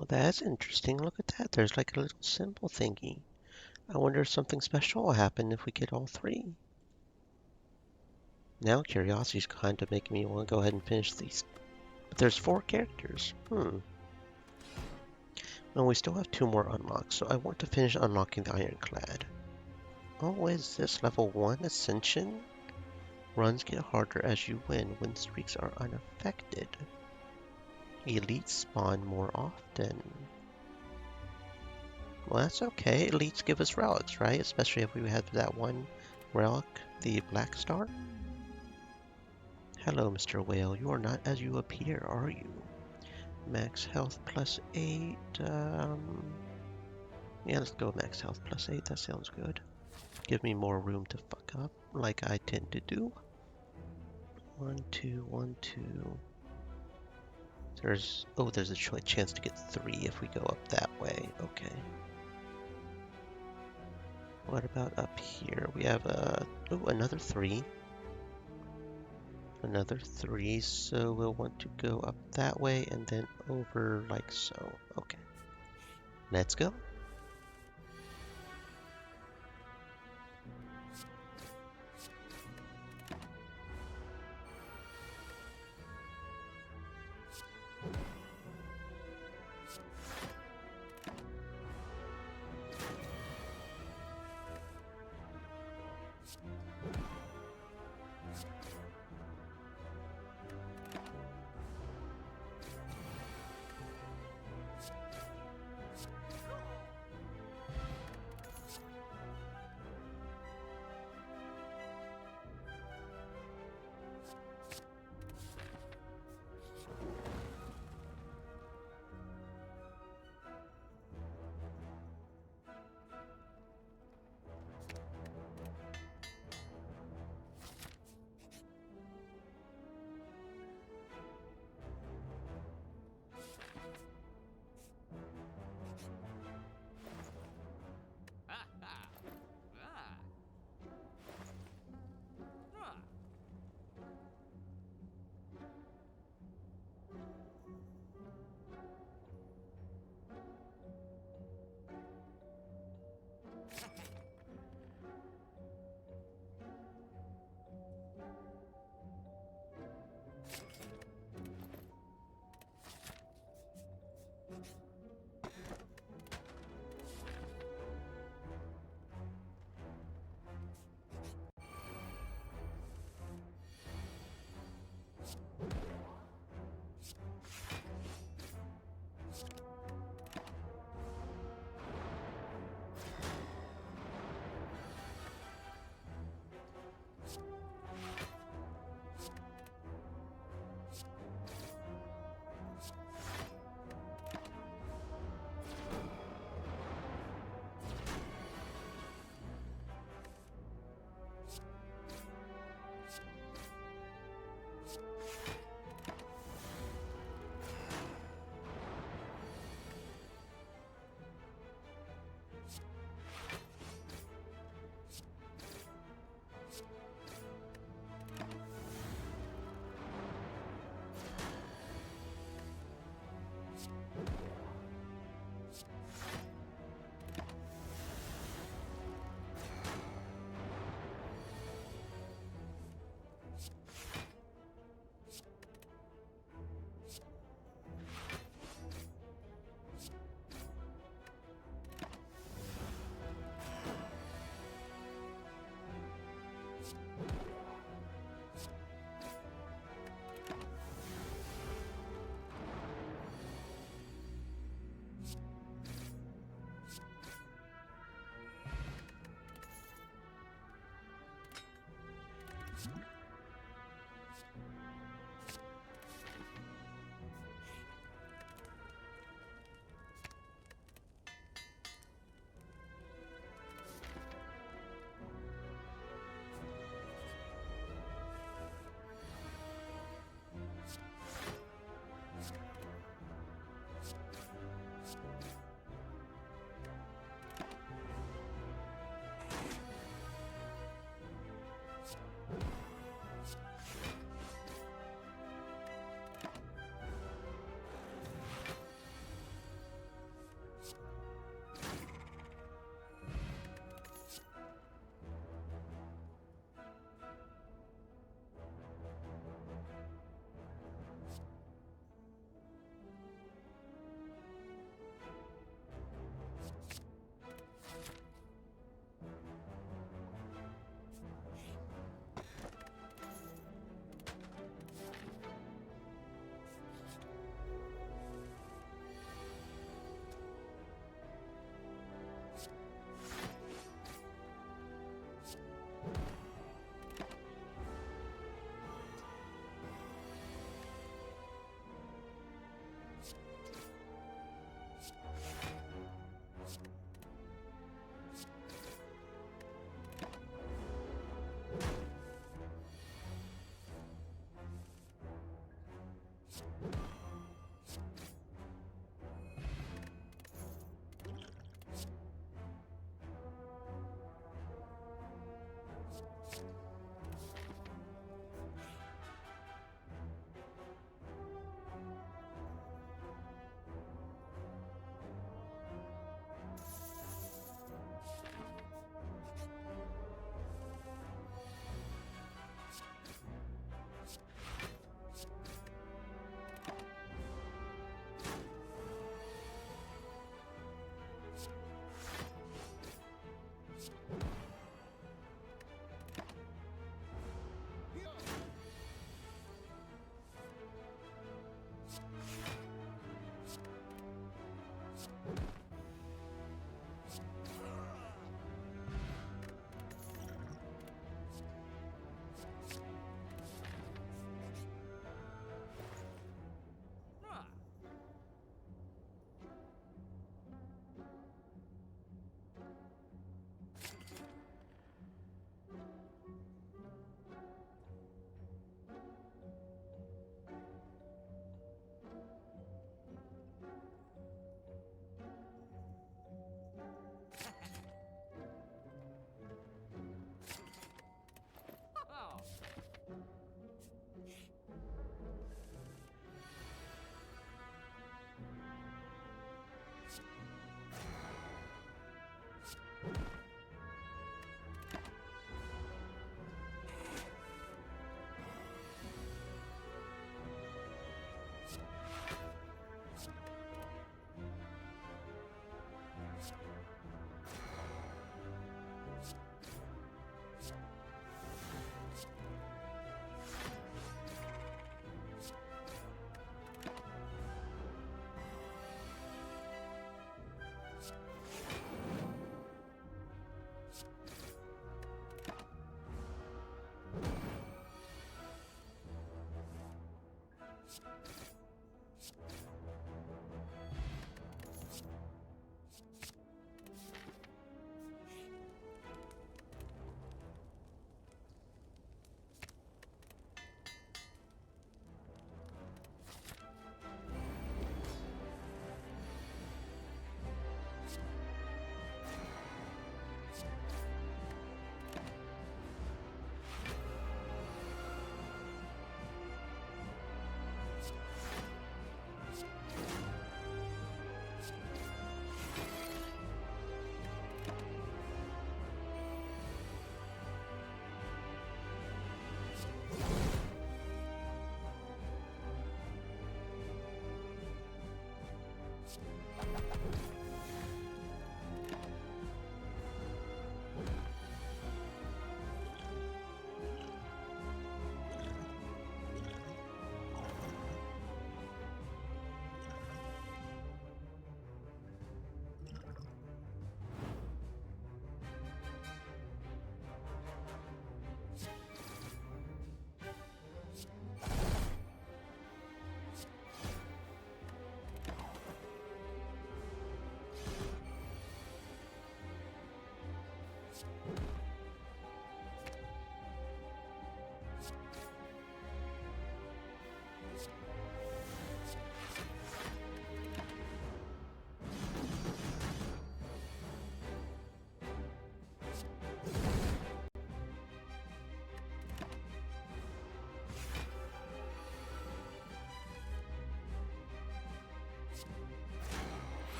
Oh, that's interesting. Look at that. There's like a little symbol thingy. I wonder if something special will happen if we get all three. Now curiosity's kind of making me want to go ahead and finish these. But there's 4 characters. Well, we still have 2 more unlocks, so I want to finish unlocking the Ironclad. Oh, is this level 1 Ascension? Runs get harder as you win streaks are unaffected. Elites spawn more often. Well, that's okay. Elites give us relics, right? Especially if we had that one relic, the Black Star. Hello, Mr. Whale. You are not as you appear, are you? Max health plus 8. Yeah, let's go max health plus 8. That sounds good. Give me more room to fuck up, like I tend to do. 1, 2, 1, 2. There's a chance to get 3 if we go up that way. Okay. What about up here? We have another 3. Another 3, so we'll want to go up that way and then over like so. Okay. Let's go.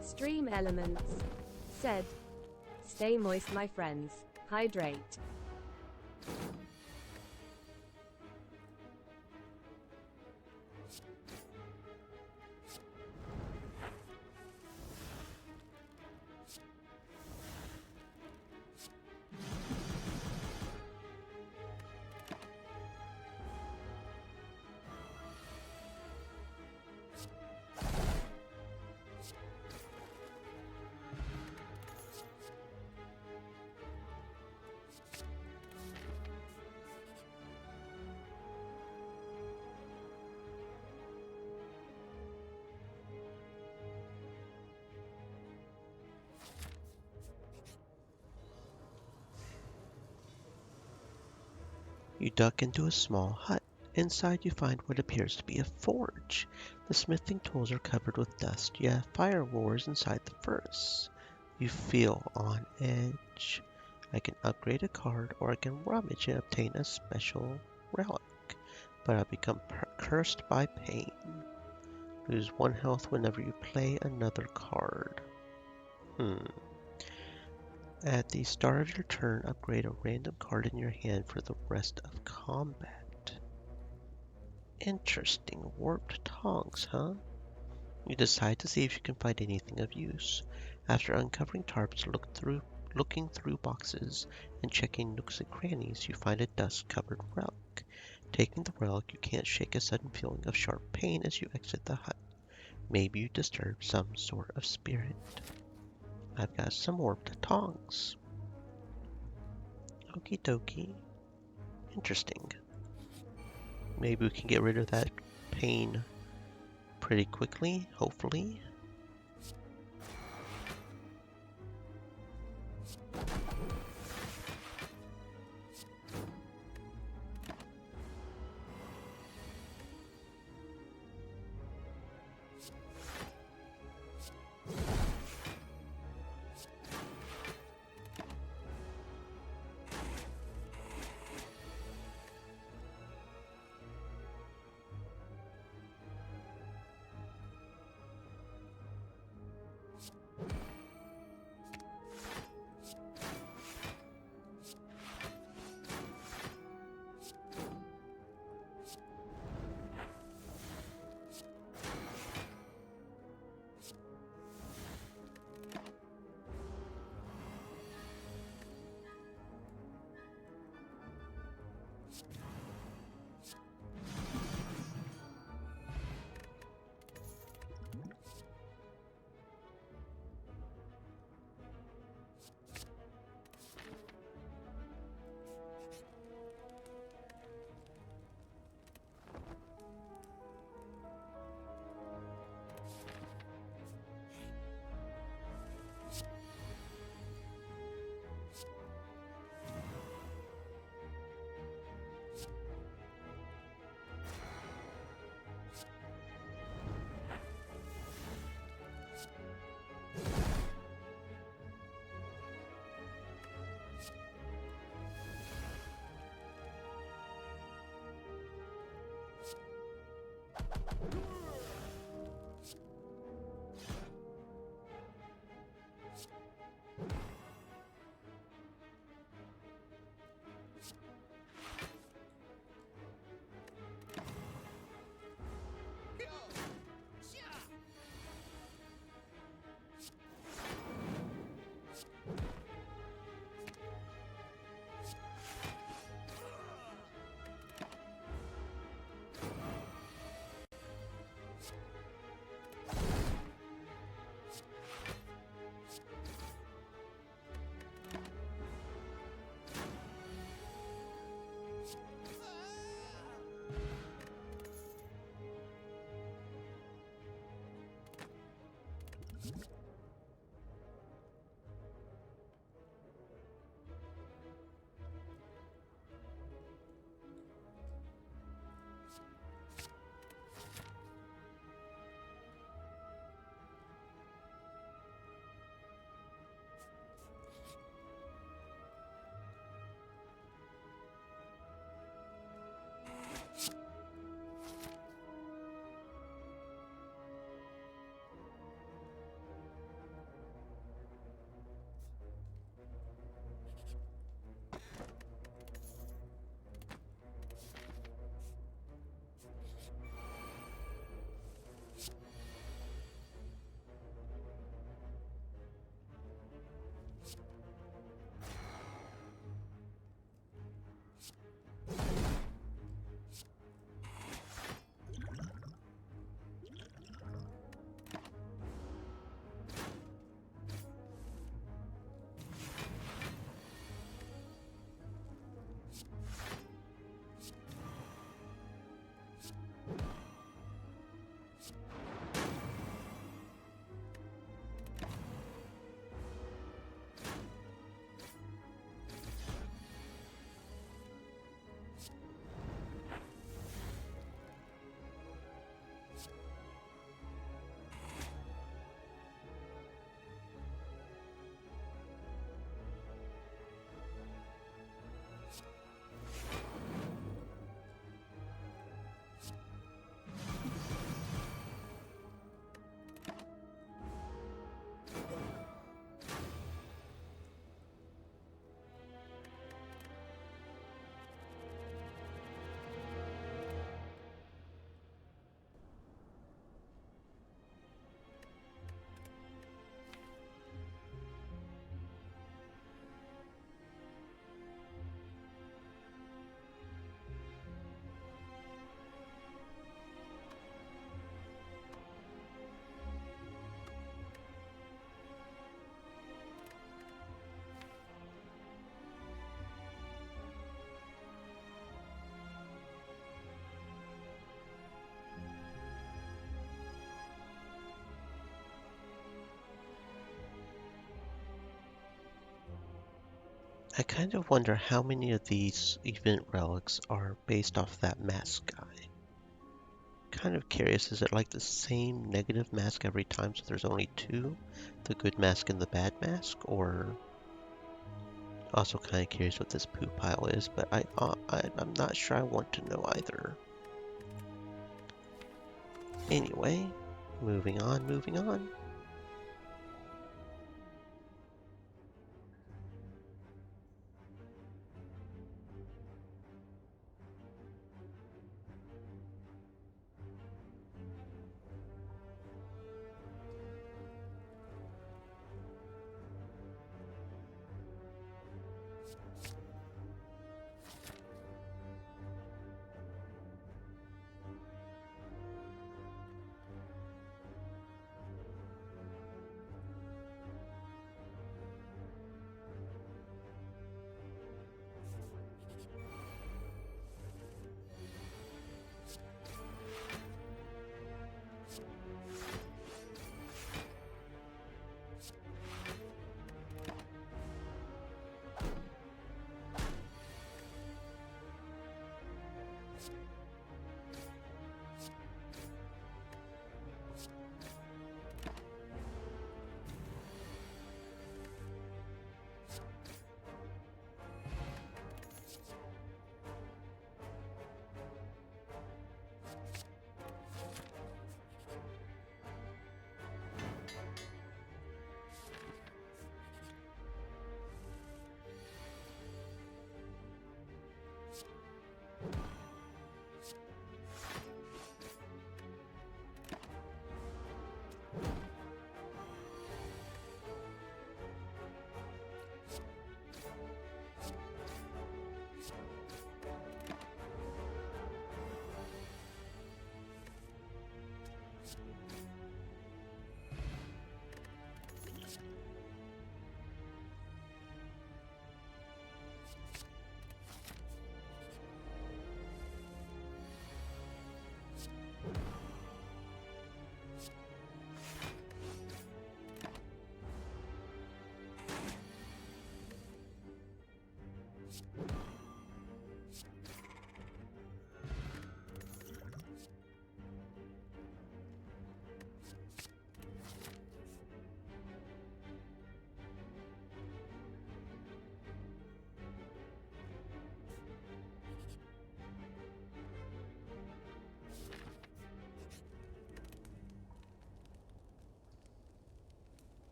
Stream Elements said, "Stay moist, my friends. Hydrate." You duck into a small hut. Inside you find what appears to be a forge. The smithing tools are covered with dust, yet fire roars inside the furnace. You feel on edge. I can upgrade a card or I can rummage and obtain a special relic, but I become cursed by pain. Lose 1 health whenever you play another card. At the start of your turn, upgrade a random card in your hand for the rest of combat. Interesting. Warped tongs, huh? You decide to see if you can find anything of use. After uncovering tarps, looking through boxes, and checking nooks and crannies, you find a dust-covered relic. Taking the relic, you can't shake a sudden feeling of sharp pain as you exit the hut. Maybe you disturbed some sort of spirit. I've got some warped tongs. Okie dokie. Interesting. Maybe we can get rid of that pain pretty quickly, hopefully. I kind of wonder how many of these event relics are based off that mask guy. Kind of curious, is it like the same negative mask every time, so there's only two? The good mask and the bad mask? Or also kind of curious what this poo pile is, but I'm not sure I want to know either. Anyway, moving on, moving on.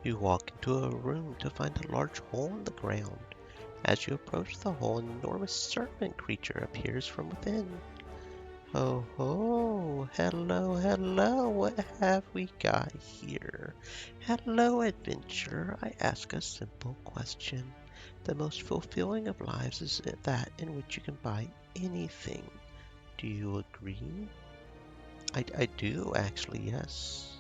You walk into a room to find a large hole in the ground. As you approach the hole, an enormous serpent creature appears from within. Ho ho! Hello, hello! What have we got here? Hello, adventurer. I ask a simple question. The most fulfilling of lives is that in which you can buy anything. Do you agree? I do, actually, yes.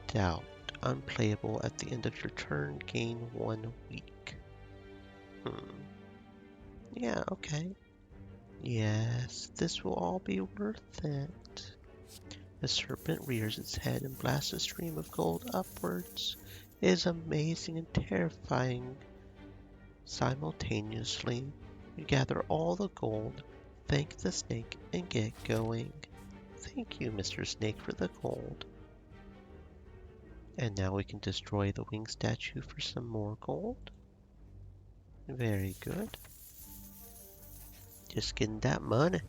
Doubt. Unplayable at the end of your turn. Gain 1 week. Yeah, okay. Yes, this will all be worth it. The serpent rears its head and blasts a stream of gold upwards. It is amazing and terrifying simultaneously. You gather all the gold, thank the snake, and get going. Thank you, Mr. Snake, for the gold. And now we can destroy the wing statue for some more gold. Very good. Just getting that money.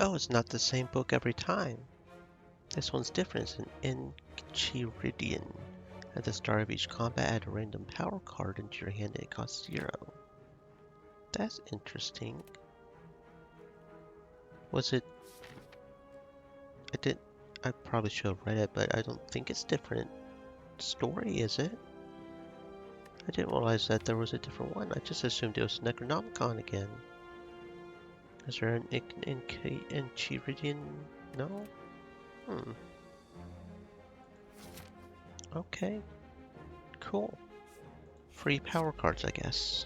Oh, it's not the same book every time. This one's different. It's an Enchiridion. At the start of each combat, add a random power card into your hand and it costs 0. That's interesting. Was it... I probably should have read it, but I don't think it's different story, is it? I didn't realize that there was a different one. I just assumed it was Necronomicon again. Is there an Enchiridion? No? Hmm. Okay. Cool. Free power cards, I guess.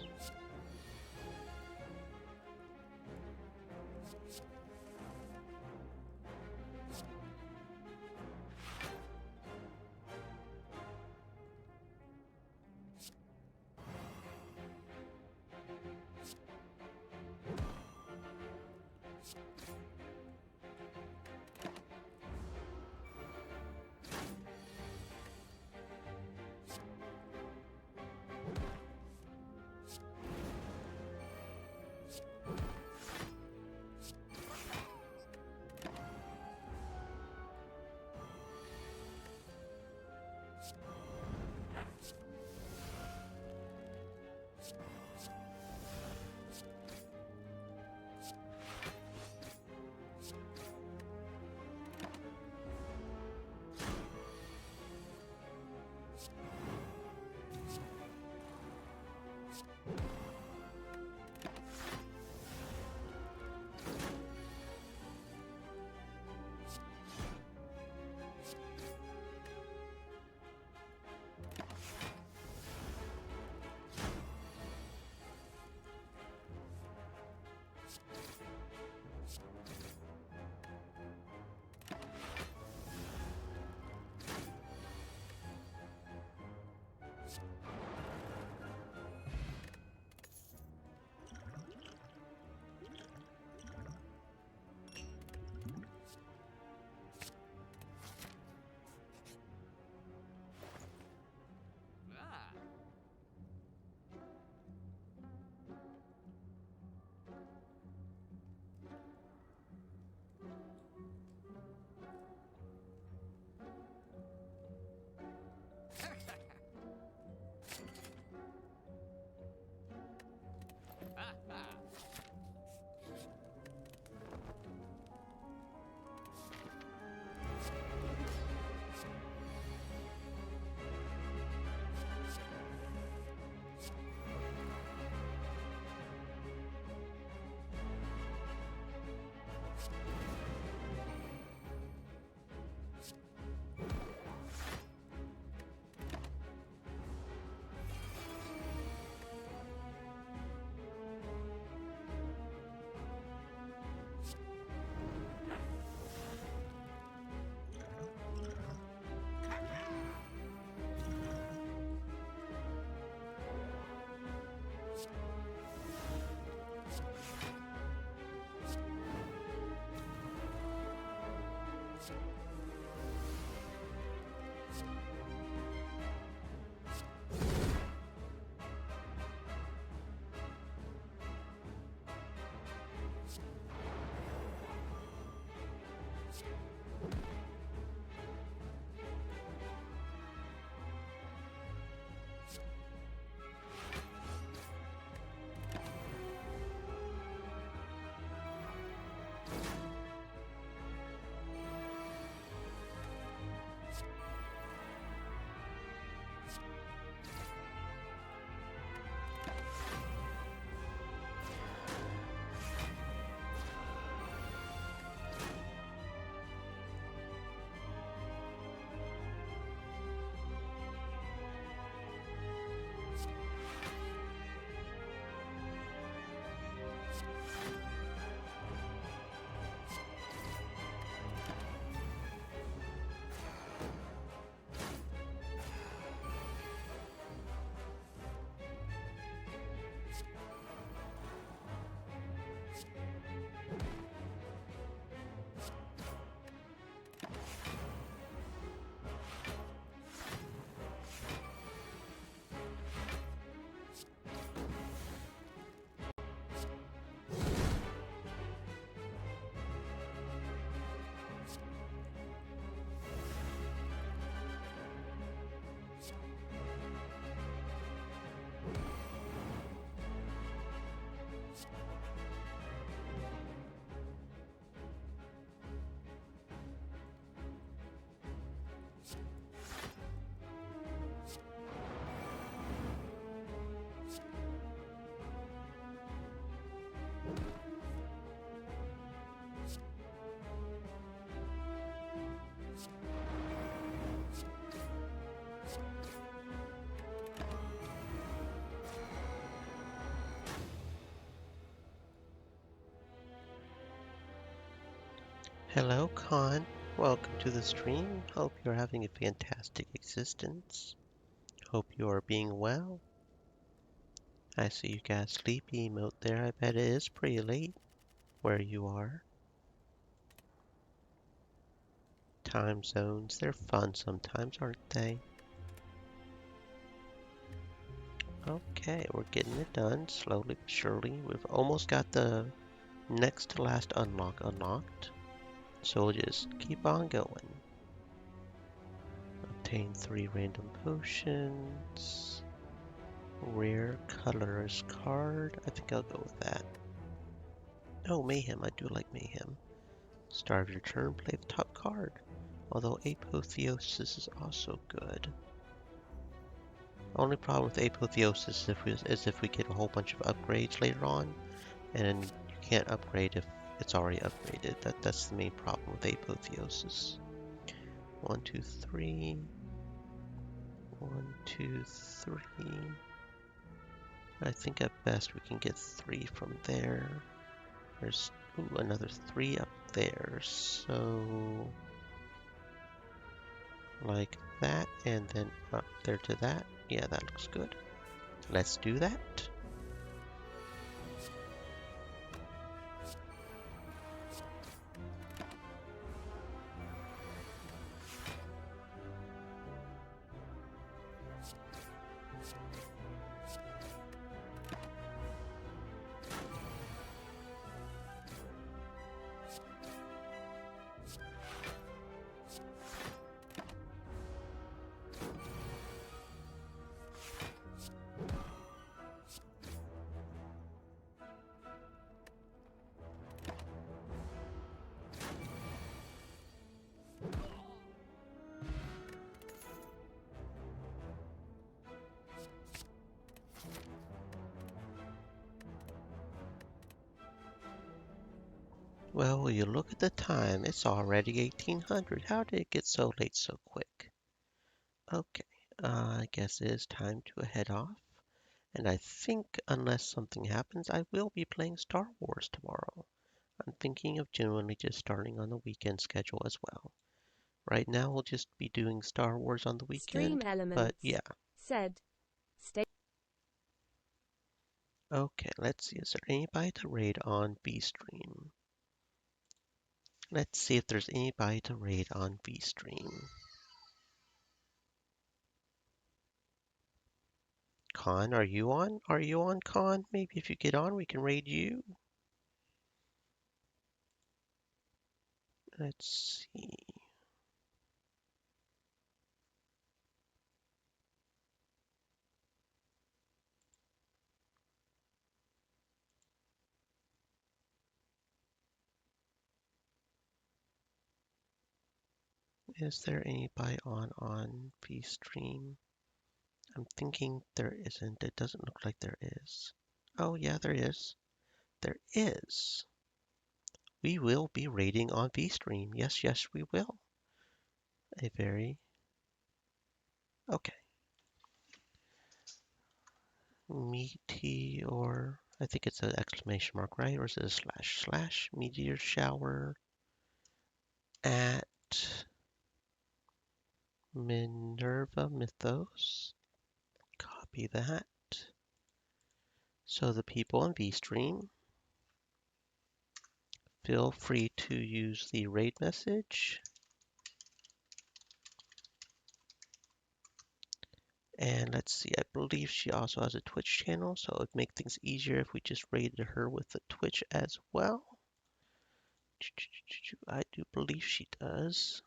Hello, Con. Welcome to the stream. Hope you're having a fantastic existence. Hope you are being well. I see you got a sleepy emote there. I bet it is pretty late where you are. Time zones, they're fun sometimes, aren't they? Okay, we're getting it done slowly but surely. We've almost got the next to last unlock unlocked. So we'll just keep on going. Obtain 3 random potions. Rare colorless card. I think I'll go with that. Oh, Mayhem. I do like Mayhem. Start of your turn, play the top card. Although Apotheosis is also good. Only problem with Apotheosis is if we get a whole bunch of upgrades later on, and you can't upgrade if it's already upgraded. That's the main problem with Apotheosis. 1, 2, 3. 1, 2, 3. I think at best we can get 3 from there. There's another 3 up there, so like that, and then up there to that. Yeah, that looks good. Let's do that. Well, will you look at the time? It's already 1800. How did it get so late so quick? Okay, I guess it is time to head off. And I think, unless something happens, I will be playing Star Wars tomorrow. I'm thinking of genuinely just starting on the weekend schedule as well. Right now, we'll just be doing Star Wars on the Stream weekend, but elements. yeah. Said. Stay. Okay, let's see. Is there anybody to raid on V-Stream? Let's see if there's anybody to raid on V-Stream. Con, are you on? Are you on, Con? Maybe if you get on, we can raid you. Let's see. Is there anybody on V-Stream? I'm thinking there isn't. It doesn't look like there is. Oh, yeah, there is. There is. We will be raiding on V-Stream. Yes, yes, we will. A very... Okay. Meteor... I think it's an exclamation mark, right? Or is it a slash? Slash meteor shower at Minerva Mythos. Copy that. So the people on VStream, feel free to use the raid message. And let's see, I believe she also has a Twitch channel, so it would make things easier if we just raided her with the Twitch as well. I do believe she does.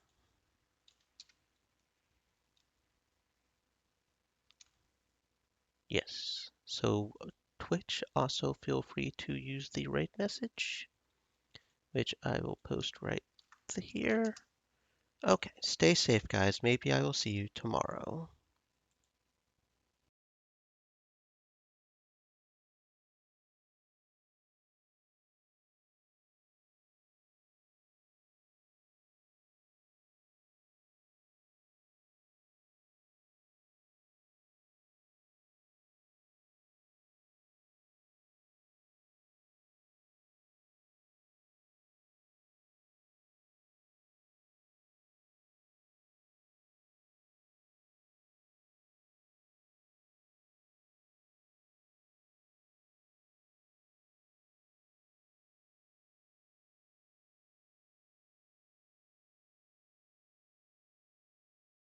Yes. So Twitch, also feel free to use the raid message, which I will post right here. Okay, stay safe, guys. Maybe I will see you tomorrow.